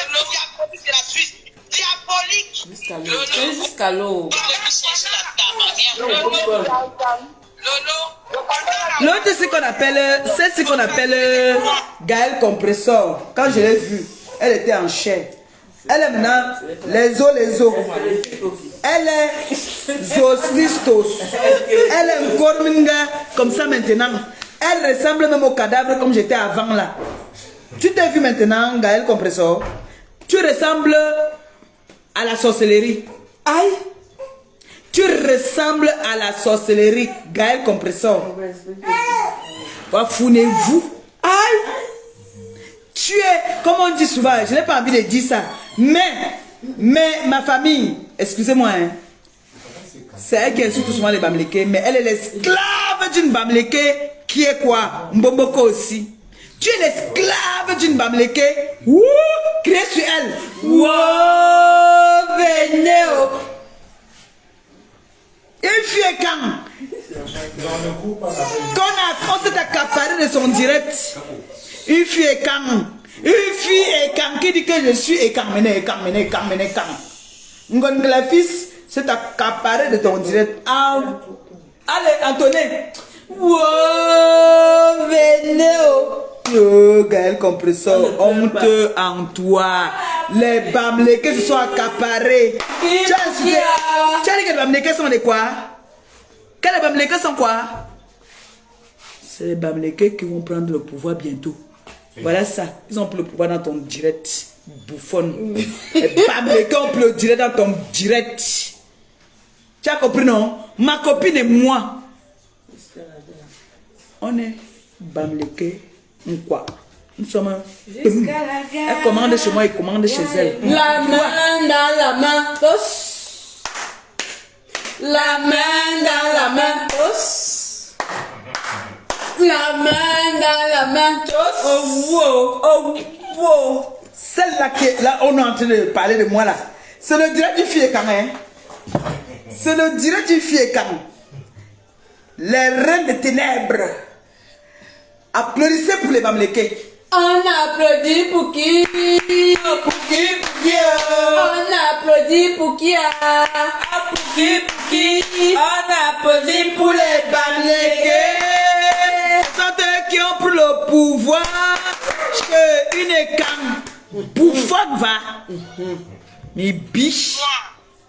de la Suisse, diabolique. Jusqu'à l'eau. C'est jusqu'à l'eau. L'autre, c'est ce qu'on appelle Gaël Compressor. Quand je l'ai vue, elle était en chair. Elle est maintenant les os. Elle est Zoslistos. Elle est un Gorminga comme ça maintenant. Elle ressemble même au cadavre comme j'étais avant là. Tu t'es vu maintenant, Gaël Compressor? Tu ressembles à la sorcellerie. Aïe! Tu ressembles à la sorcellerie, Gaël Compressor. Founez-vous. Aïe! Tu es, comme on dit souvent, je n'ai pas envie de dire ça, mais ma famille, excusez-moi, hein, c'est elle qui insulte souvent les Bamlékés, mais elle est l'esclave d'une Bamléké qui est quoi? Mbomboko aussi. Tu es l'esclave d'une Bamléké. Ouh, criez sur elle. Wow, venez. Une fille est quand? On s'est accaparé de son direct. Une fille est quand? Une fille est quand? Qui dit que je suis écan? Ngon la fils, C'est accaparé de ton direct. Allez, Anthony. Wow, venez. Oh, Gaël Compresseur, honte en toi. Les bamlékés se sont accaparés. Tu as dit que les bamlékés sont de quoi? Que les bamlékés sont quoi? C'est les bamlékés qui vont prendre le pouvoir bientôt. Voilà ça. Ils ont pris le pouvoir dans ton direct. Bouffonne. Les bamlékés ont pris le direct dans ton direct. Tu as compris, non? Ma copine et moi, on est bamlékés. Quoi? Nous sommes. Elle commande chez moi et commande chez elle. La main dans la main, tous. La main dans la main, tous. La main dans la main, tous. Oh wow, oh wow. Celle-là qui est là, on est en train de parler de moi là. C'est le direct du Fiékan, hein? C'est le direct du Fiékan. Les reines des ténèbres. Applaudissez pour les bamlékés. On applaudit pour qui? Pour qui? On applaudit pour qui? Pour qui? On applaudit pour les bamlékés. Ce sont eux qui ont pris le pouvoir. Une écam. Bouffonne va. Mais biche.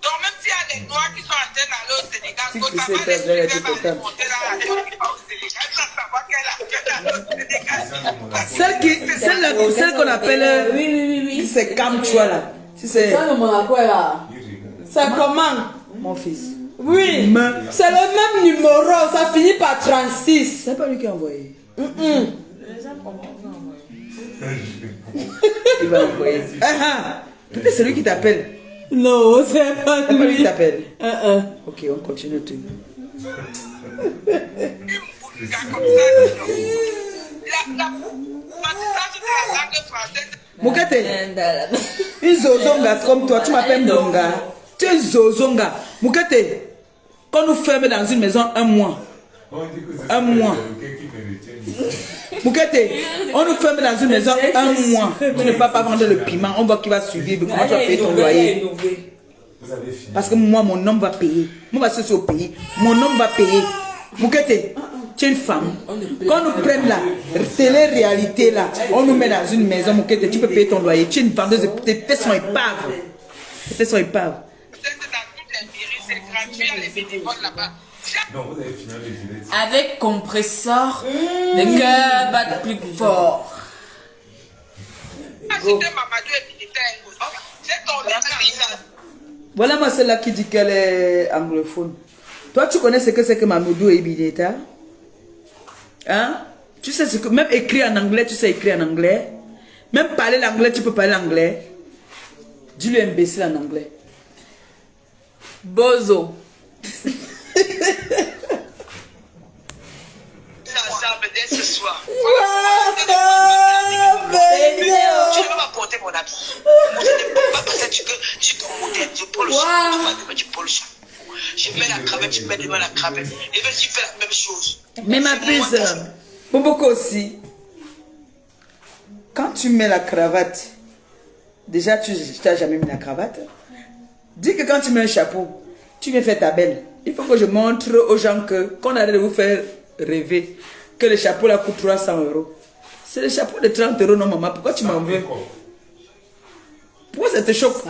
Donc même s'il y a des noirs qui sont en train d'aller au Sénégal, Si faut tu sais, savoir t'as les déjà suivre, été aller content. monter là, aller au Sénégal, sans savoir qu'elle est au Sénégal. Celle qu'on appelle. Oui. C'est Cam, tu vois là. Si c'est. Ça, le Monaco est là. C'est comment? Mon fils. Oui. Mais. C'est le même numéro, ça finit par 36. C'est pas lui qui a envoyé. Il va envoyer. Peut-être c'est lui qui t'appelle. Non, c'est pas C'est pas lui qui lui. t'appelle. Ok, on continue tout. Moukete, une zozonga comme toi, tu m'appelles Ndonga. Tu es zozonga. Moukete, quand nous fermons dans une maison un mois. Un mois. Moukete, on nous ferme dans une maison un mois. Tu ne peux pas vendre le piment. On voit qui va survivre. Comment tu vas payer ton loyer? Parce que moi, mon homme va payer. Moi, je suis au pays. Mon homme va payer. Moukete, tu es une femme. Quand nous prenons la télé-réalité là, on nous met dans une maison. Moukete, tu peux payer ton loyer. Tu es une vendeuse. Tes têtes sont épaves. Tes têtes sont épaves. Non, vous avez fini le direct. Avec compresseur, le cœur bat plus fort. Voilà moi celle-là qui dit qu'elle est anglophone. Toi tu connais ce que c'est que Mamoudou et Bineta? Hein? Tu sais ce que... Même écrire en anglais, tu sais écrire en anglais. Même parler l'anglais, tu peux parler l'anglais. Dis-lui imbécile en anglais. Bozo. Ensemble dès ce soir. Tu ne vas pas porter mon habit. Parce que tu peux monter, tu peux le chapeau, tu peux le chapeau. Je mets la cravate, tu mets devant la cravate. Et puis tu fais la même chose. Mais ma puce, Boboko aussi. Quand tu mets la cravate, déjà tu n'as jamais mis la cravate. Dis que quand tu mets un chapeau, tu viens faire ta belle. Il faut que je montre aux gens que, qu'on arrête de vous faire rêver, que le chapeau là coûte 300 €. C'est le chapeau de 30 € non maman, pourquoi tu m'en veux? Pourquoi ça te choque?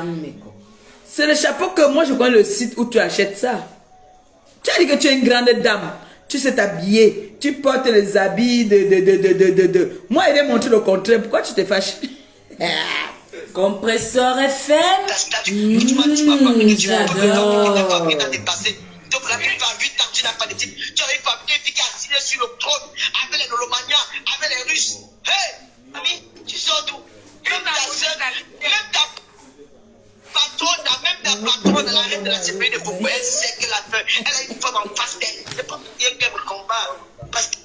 C'est le chapeau que moi je connais le site où tu achètes ça. Tu as dit que tu es une grande dame, tu sais t'habiller, tu portes les habits de. Moi il est montré le contraire, pourquoi tu te fâches? Compresseur FM. J'adore. Donc la plupart du temps, tu n'as pas de titre. Tu as une femme qui est assise sur le trône avec les Nolomaniens, avec les Russes. Hé, ami, tu sors d'où? Même ta soeur, même ta patronne, la reine de la CPI de Boko, elle sait qu'elle a fait. Elle a une femme en face d'elle. C'est pas pour dire qu'elle me combat. Parce que.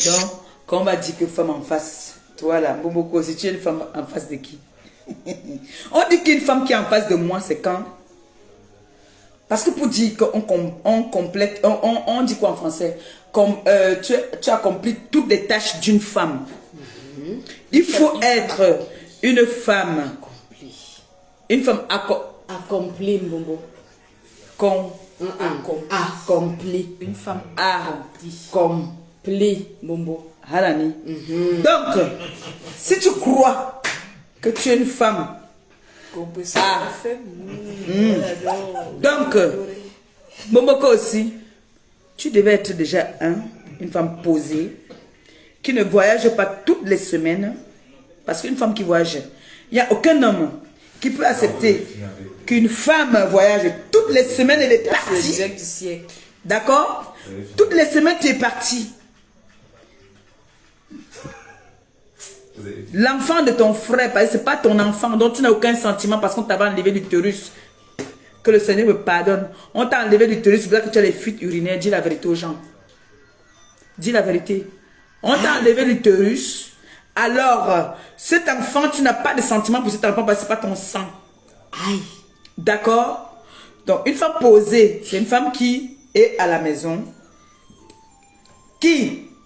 Donc, quand on va dire que femme en face, toi là, Mbomoko, si tu es une femme en face de qui? On dit qu'une femme qui est en face de moi, c'est quand? Parce que pour dire qu'on complète, on dit quoi en français? Comme tu as accompli toutes les tâches d'une femme. Il faut être une femme. Une femme accomplie, Mbombo. Accompli. Une femme Accompli. Bombo. Harani. Donc, si tu crois que tu es une femme, donc, Bomboko aussi, tu devais être déjà une femme posée, qui ne voyage pas toutes les semaines, parce qu'une femme qui voyage, il n'y a aucun homme qui peut accepter qu'une femme voyage toutes les semaines, elle est partie. D'accord? Toutes les semaines, tu es partie. L'enfant de ton frère, parce que ce n'est pas ton enfant, donc tu n'as aucun sentiment parce qu'on t'avait enlevé l'utérus. Que le Seigneur me pardonne. On t'a enlevé l'utérus, c'est pour ça que tu as les fuites urinaires. Dis la vérité aux gens. Dis la vérité. On t'a enlevé l'utérus. Alors, cet enfant, tu n'as pas de sentiment pour cet enfant parce que ce n'est pas ton sang. Aïe. D'accord? Donc, une femme posée, c'est une femme qui est à la maison.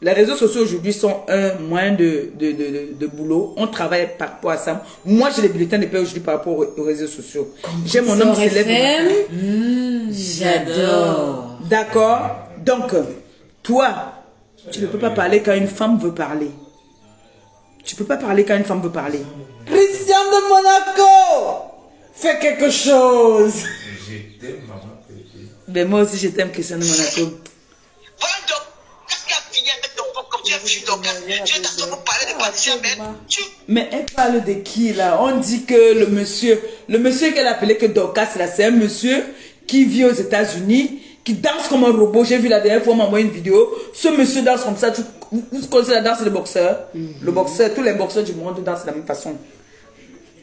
Les réseaux sociaux aujourd'hui sont un moyen de boulot. On travaille par rapport à ça. Moi, j'ai les bulletins de paie aujourd'hui par rapport aux réseaux sociaux. J'ai mon homme qui se lève. J'adore. D'accord? Donc, toi, tu ne peux pas parler quand une femme veut parler. Tu ne peux pas parler quand une femme veut parler. Christian de Monaco, fais quelque chose. Je t'aime, maman. Mais moi aussi, je t'aime, Christian de Monaco. Voilà donc, qu'est-ce qui a fini avec ton peuple comme tu as vu donc, tu es d'accord pour parler de Patricia, Mais elle parle de qui là? On dit que le monsieur qu'elle appelait que Dorcas là, c'est un monsieur qui vit aux États-Unis, qui danse comme un robot. J'ai vu la dernière fois, on m'a envoyé une vidéo. Ce monsieur danse comme ça. Vous connaissez la danse des boxeurs? Le boxeur, tous les boxeurs du monde dansent de la même façon.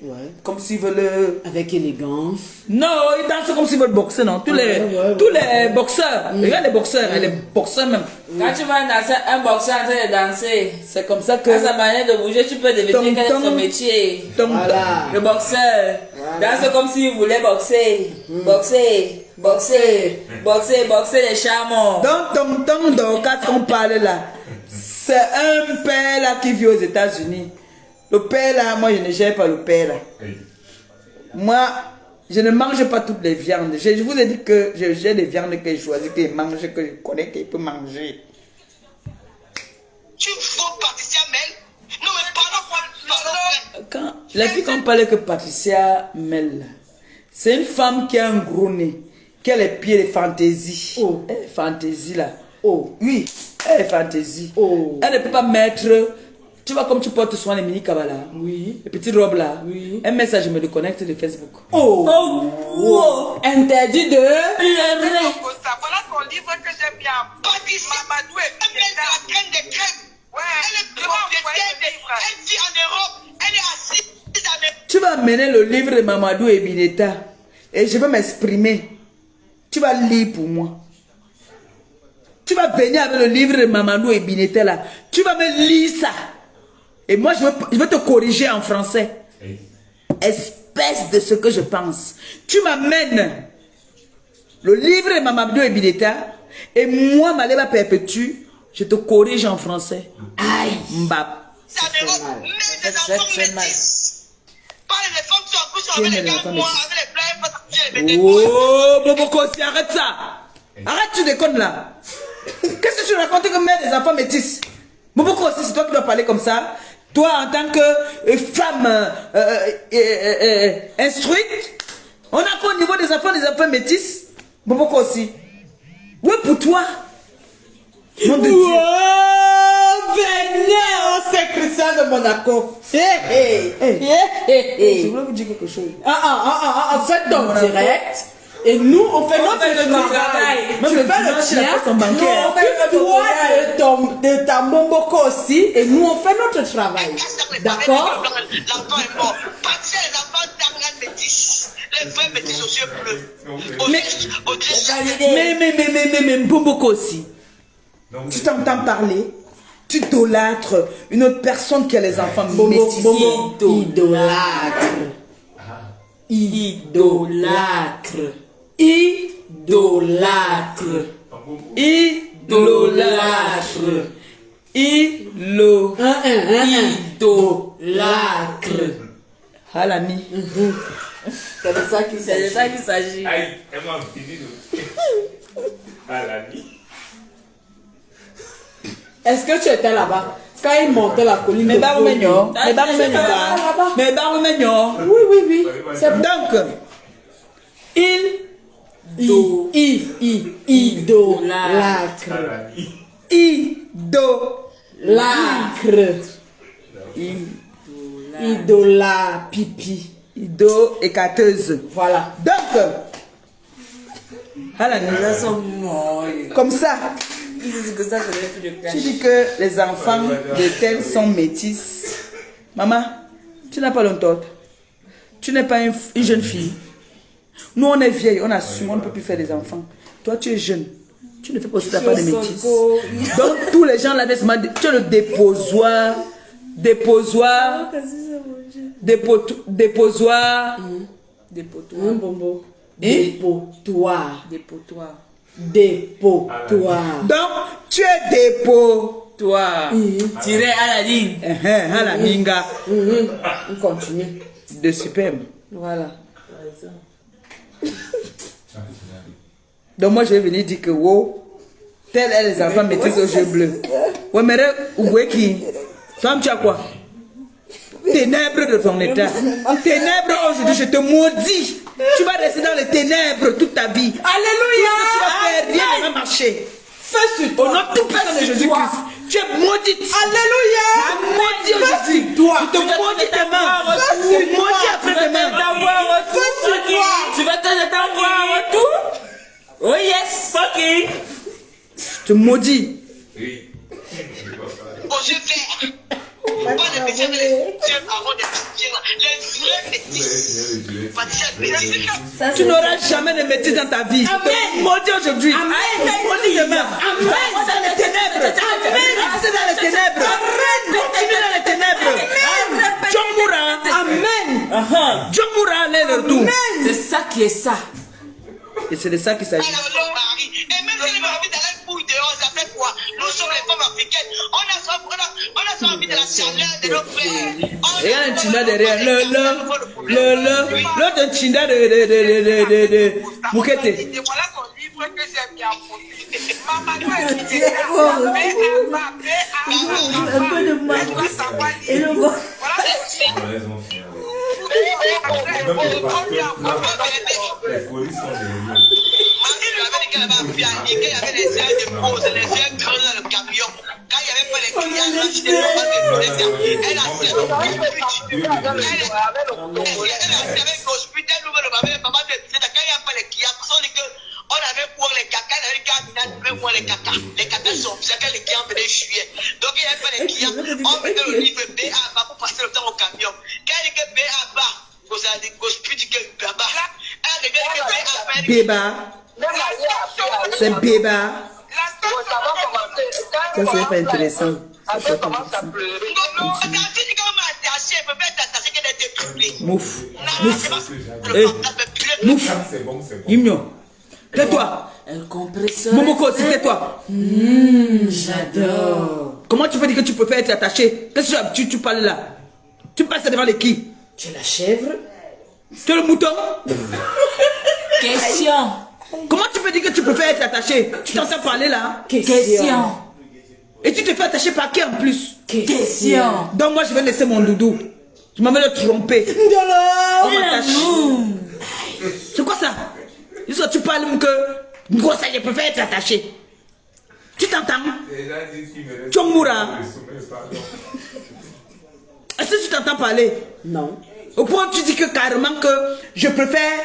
Ouais. Comme s'ils veulent... Avec élégance. Non, ils dansent comme s'ils veulent boxer, non? Tous les boxeurs. Regarde les boxeurs, les boxeurs même. Quand tu vas danser, un boxeur en train de danser, C'est comme ça que... à sa manière de bouger, tu peux devenir quel est son métier. Voilà. Le boxeur danse comme s'il voulait boxer. Boxer, boxer, boxer, boxer les chameaux. Donc, ton Dorcas qu'on parle là, c'est un père là qui vit aux États-Unis. Le père là, moi je ne gère pas le père là. Moi, je ne mange pas toutes les viandes. Je vous ai dit que j'ai des viandes que je choisis, que je mange, que je connais, que je peux manger. tu vois Patricia Mel? Non, mais pardon. Quand la fille qu'on parlait que Patricia Mel, c'est une femme qui a un gros nez, qui a les pieds de fantaisie. Oh. Elle est fantaisie là. Oh. Oui, elle est fantaisie. Oh. Elle ne peut pas mettre... Tu vois comme tu portes souvent les mini cabala. Oui. Les petites robes là. Oui. Un message, je me déconnecte de Facebook. Oh. Oh, Interdit de... Voilà son livre que j'aime bien. Patricia Mamadou et elle est la crème des crèmes. Ouais, Elle est propriétaire. Elle vit en Europe. Elle est assise en Europe. Tu vas amener le livre de Mamadou et Bineta. Et je vais m'exprimer. Tu vas lire pour moi. Tu vas venir avec le livre de Mamadou et Bineta là. Tu vas me lire ça. Et moi, je vais te corriger en français. Espèce de ce que je pense. Tu m'amènes le livre de Mamadou et Bineta. Et moi, Maleba Perpétue, je te corrige en français. Aïe, Mbap. En Europe. Mais des enfants métis. Pas les femmes qui sont en couche avec les gars, moi, avec les plaies. Oh, Boboko, arrête ça. Arrête, tu déconnes là. Qu'est-ce que tu racontes que mère des enfants métis? Boboko, c'est toi qui dois parler comme ça. Toi, en tant que femme instruite, on a quoi au niveau des enfants métis? Boboko aussi. Oui, pour toi. Nom de Dieu. Venez, c'est Christian de Monaco. Je voulais vous dire quelque chose. Faites ton direct. Et nous, on fait notre travail. Même Tu le fais dimanche, le il a tien. pas son bancaire. Toi de ta Momboko aussi. Et nous, on fait notre travail. D'accord? L'enfant est mort. Patricia, les enfants d'Amran métis. Les vrais métis sociaux bleus. Mais Boboko aussi. Tu t'entends parler, tu idolâtres une autre personne qui a les enfants métis. Idolâtre. Idolâtre. Idolâtre. Idolâtre. Idolâtre. Halami. C'est de ça qu'il C'est de s'agit. ça qu'il s'agit. Aïe, elle m'a fini à la nuit. Est-ce que tu étais là-bas quand il montait la colline? Mais bah, Oui, oui. C'est bon. Donc, idolâtre. À la nuit. Idola pipi. écarteuse. Voilà. Donc, Halami, Ils sont morts. comme ça, Ils disent que ça, c'est le plus de tu cash. dis que les enfants de tels sont métis. Maman, tu n'as pas longtemps. Tu n'es pas une jeune fille. Nous, on est vieilles, on assume, on ne peut plus faire des enfants. Toi, tu es jeune. Tu ne fais pas aussi ta part de métis. Donc, tous les gens là-bas, tu es le déposoir. Déposoir. Déposoir. Dépotoir. Bombo. Dépotoir. Dépotoir. Dépotoir. Donc, tu es dépôt. Toi. Tiré à la ligne. Halaminga. On continue. De superbe. Voilà. Donc moi je vais venir dire que wow, tel est les enfants métis aux yeux bleus. Ouais mais Ouweki, toi tu as quoi? Ténèbres de ton état. Ténèbres aujourd'hui, je te maudis. Tu vas rester dans les ténèbres toute ta vie. Alléluia. Tu vas faire rien ne va marcher. Fais sur Au toi. nom de tout puissant de Jésus-Christ, tu es maudite. Alléluia. Maudit aujourd'hui. Je te maudis demain. Je te maudis après-demain. Tu vas te t'envoyer en retour? Oh yes, fucking. Je te maudis. Oui. Aux yeux verts. Pas les métiers de Dieu avant de Dieu. Les vrais métis. Tu n'auras jamais de métier dans ta vie. Amen. Maudit aujourd'hui. Maudit demain. Amen. Reste dans les ténèbres. Reste dans les ténèbres. Continue dans les ténèbres. John Moura. Amen. John Moura allait le retour. C'est ça qui est ça. Et c'est de ça qu'il s'agit. Et même si les maris dans la bouille dehors, ça fait quoi? Nous sommes les femmes africaines. On a soif envie de la chaleur de nos frères. Regarde un Tchinda derrière. L'autre un Tchinda de Moukete. Voilà ton livre que j'ai bien posé. Maman, tu un peu de mal. Et le Voilà, elles ont fini. Les polices sont derrière. Marie lui avait dit qu'elle avait appris à lire, qu'il y avait les airs de pause, les airs creux dans le camion. Quand il n'y avait pas les clients, là, c'était pas mal de faire. Elle a fait le avec l'hospital, nous, le maman, maman, quand il n'y a pas les clients, on dit qu'on avait pour les caca, il y avait pour les caca. Les caca sont chacun les clients venaient juillet. Donc il n'y avait pas les clients. On mettait le livre B à bas pour passer le temps au camion. Quand il dit que B à bas, vous avez dit que je dis que B à bas. Elle dit que B à bas. Béba. C'est Béba. Ça c'est pas intéressant. Mouf. Mouf. C'est bon, c'est bon. Yimno. Tais-toi. Un compresseur. Momoko, tais-toi. J'adore. Comment tu peux dire que tu préfères être attaché? Qu'est-ce que tu parles là? Tu passes devant les qui? Tu es la chèvre. Tu es le mouton? Question. Comment tu peux dire que tu préfères être attaché? Tu t'entends parler là? Question. Et tu te fais attacher par qui en plus? Question. Donc moi je vais laisser mon doudou. Je m'en vais le tromper. On m'attache. C'est quoi ça? Jusqu'à tu parles que gros ça je préfère être attaché. Tu t'entends? John Moura. Est-ce que tu t'entends parler? Non. Au point où tu dis que carrément que je préfère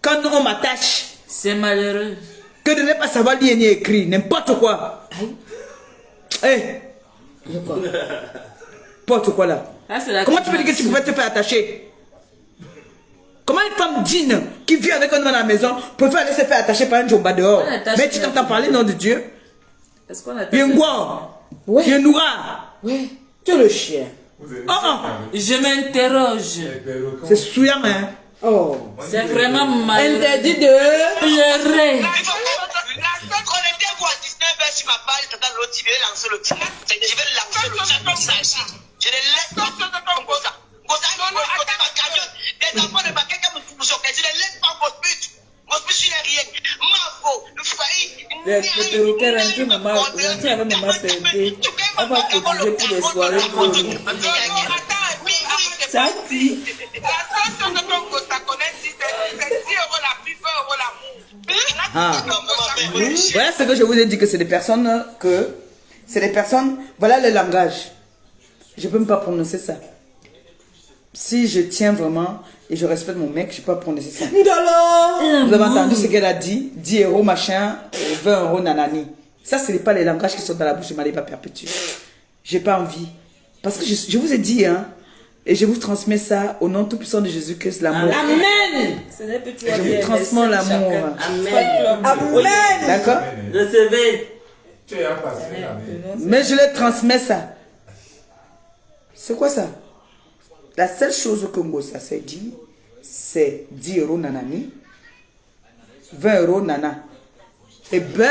quand on m'attache C'est malheureux. que de ne pas savoir lire ni écrire, n'importe quoi. Eh, n'importe quoi là. Ah, c'est la Comment tu peux dire que tu pouvais te faire attacher? Comment une femme digne qui vit avec un homme à la maison préfère aller se faire attacher par un jomba dehors? On attache Mais tu t'entends parler, nom de Dieu? Est-ce qu'on a Yengwa, Ouais. Yennoura. Ouais. Tu es le chien. Oh, oh. Je m'interroge. C'est souillant, hein? Oh. C'est vraiment malheureux. Interdit de... Pleurer. On était quoi à 19h sur ma page, t'entends l'autre, je vais lancer le titre. Je vais lancer le titre, il s'agit. Je ne laisse pas comme ça. Des enfants de ma quelqu'un me fout sur quelqu'un, je ne laisse pas vos buts. Vos buts, il n'est rien. Mavo, le foyer. Le perroquet rentré, maman, rentré avec maman Pété. Elle va cotiser pour les soirées. Ça dit. La seule chose que vous connaissez, c'est 10 euros la plus, 20 euros l'amour. Ah. Voilà ce que je vous ai dit, que c'est des personnes que... C'est des personnes... Voilà le langage. Je ne peux même pas prononcer ça. Si je tiens vraiment et je respecte mon mec, je ne peux pas prononcer ça. Vous avez entendu ce qu'elle a dit? 10 euros machin, 20 euros nanani. Ça, ce n'est pas les langages qui sont dans la bouche de Maliba Perpétue. Je n'ai pas envie. Parce que je vous ai dit, hein, et je vous transmets ça au nom tout-puissant de Jésus-Christ, l'amour. Amen. Je vous transmets l'amour. Amen. Amen. D'accord? Recevez. Tu es un passé. Mais je les transmets ça. C'est quoi ça? La seule chose que Ngosa s'est dit, c'est 10 euros nanani, 20 euros nana. Et ben,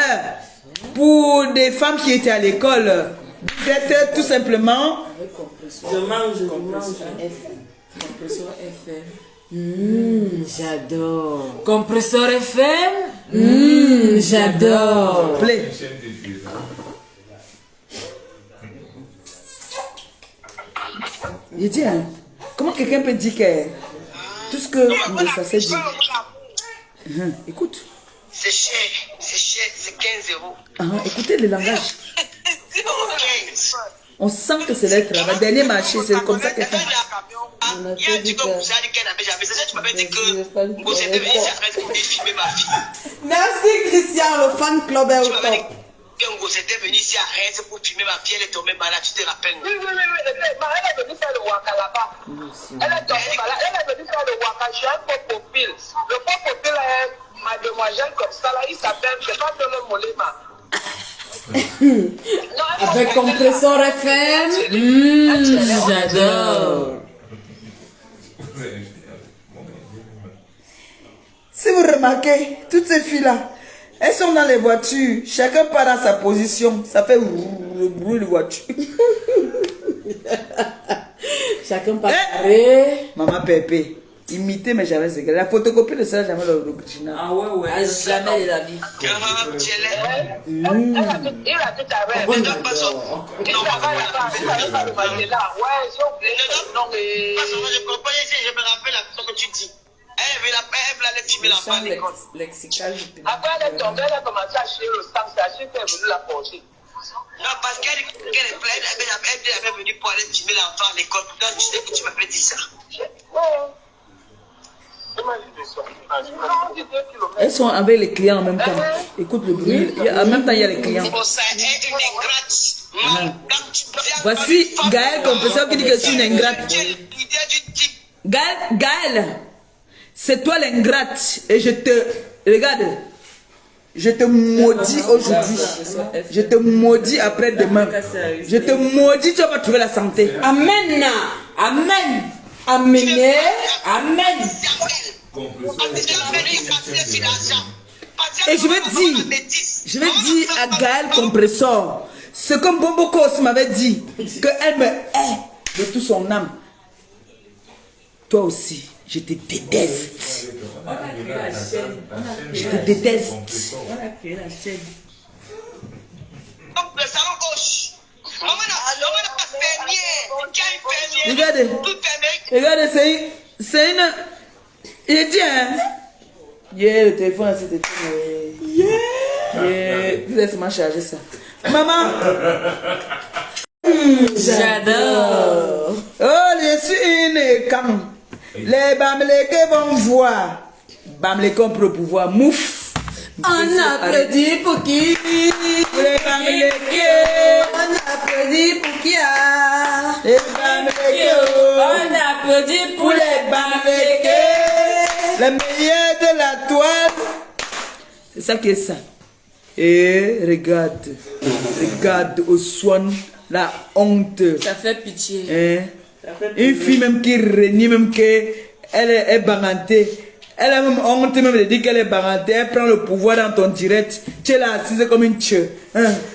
pour des femmes qui étaient à l'école, vous êtes tout simplement... Je mange. Compresseur FM. J'adore. Compresseur FM. J'adore. Play. Il dit, hein, comment quelqu'un peut dire que tout ce que Ngosa s'est dit... Écoute. C'est cher, c'est 15 euros. Écoutez le langage. 15. On sent que c'est leur travail. Dernier marché, c'est comme ça qu'elle fait. Il a dit que vous avez dit qu'elle n'avait jamais. C'est ça que tu m'avais dit que vous êtes venu ici après pour filmer ma fille. Merci Christian, le fan club est au top. Quand vous êtes venu ici à Rennes pour filmer ma fille, elle est tombée malade, tu te rappelles? Oui, elle est venue faire le waka là-bas. Elle est tombée malade, elle est venue faire le waka. J'ai un faux profil. Le faux profil est mademoiselle comme ça, là, il s'appelle, je ne sais pas le Molema. Avec compresseur FM. J'adore. Si vous remarquez, toutes ces filles-là, elles sont dans les voitures. Chacun part à sa position. Ça fait le bruit de voiture. Chacun part. Maman Pépé. Imité, mais jamais c'est la photocopie de ça, jamais l'original. Ah ouais, jamais de la vie. Il a dit avec. Ne donne pas son. Non, pas le là. Ouais, j'ai oublié. Non, mais. Je comprends, je me rappelle ce que tu dis. Elle voulait filmer la femme à l'école. Après, elle est tombée, elle a commencé à chier le sang, c'est à chier qu'elle est venue la porter. Non, parce qu'elle avait venu pour aller filmer l'enfant à l'école. Donc, tu sais que tu m'avais dit ça. Elles sont avec les clients en même temps. Écoute le bruit. En même temps, il y a les clients. Voici Gaël Compresseur qui dit que je suis une ingrate. Gaël, c'est toi l'ingrate. Et je te... Regarde. Je te maudis aujourd'hui. Je te maudis après-demain. Je te maudis, tu vas pas trouver la santé. Amen. Amen. Amen. Amen. Et je vais dire à Gaël Compresseur ce que Bombo Kos m'avait dit, qu'elle me hait de tout son âme. Toi aussi, je te déteste. Je te déteste. On a créé la chaîne. Le salon gauche. Regardez, c'est une... Il dit, hein? Le téléphone, c'était... Laisse-moi charger ça. Maman! J'adore. Oh, je suis une camp. Les Bamlékés vont voir. Bamlékés ont pour pouvoir. Mouf! On applaudit pour qui? Pour les Bamlékés. On applaudit pour qui? Les Bamlékés. On applaudit pour les Bamlékés. Le meilleur de la toile. C'est ça qui est ça. Et regarde. Regarde au soin la honte. Ça fait pitié. Une fille même qui renie, même qu'elle est bangantée. Elle a même honte même de dire qu'elle est bangantée. Elle prend le pouvoir dans ton direct. Tu es là assise comme une tchè.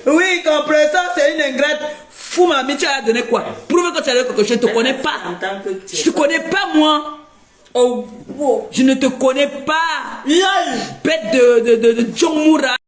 Oui, Compresseur, c'est une ingrate. Fou ma amie, tu as donné quoi? Prouve que tu as donné quelque chose, je ne te connais pas. Je ne te connais pas, moi. Oh, oh. Je ne te connais pas. Lol. Bête de John Moura.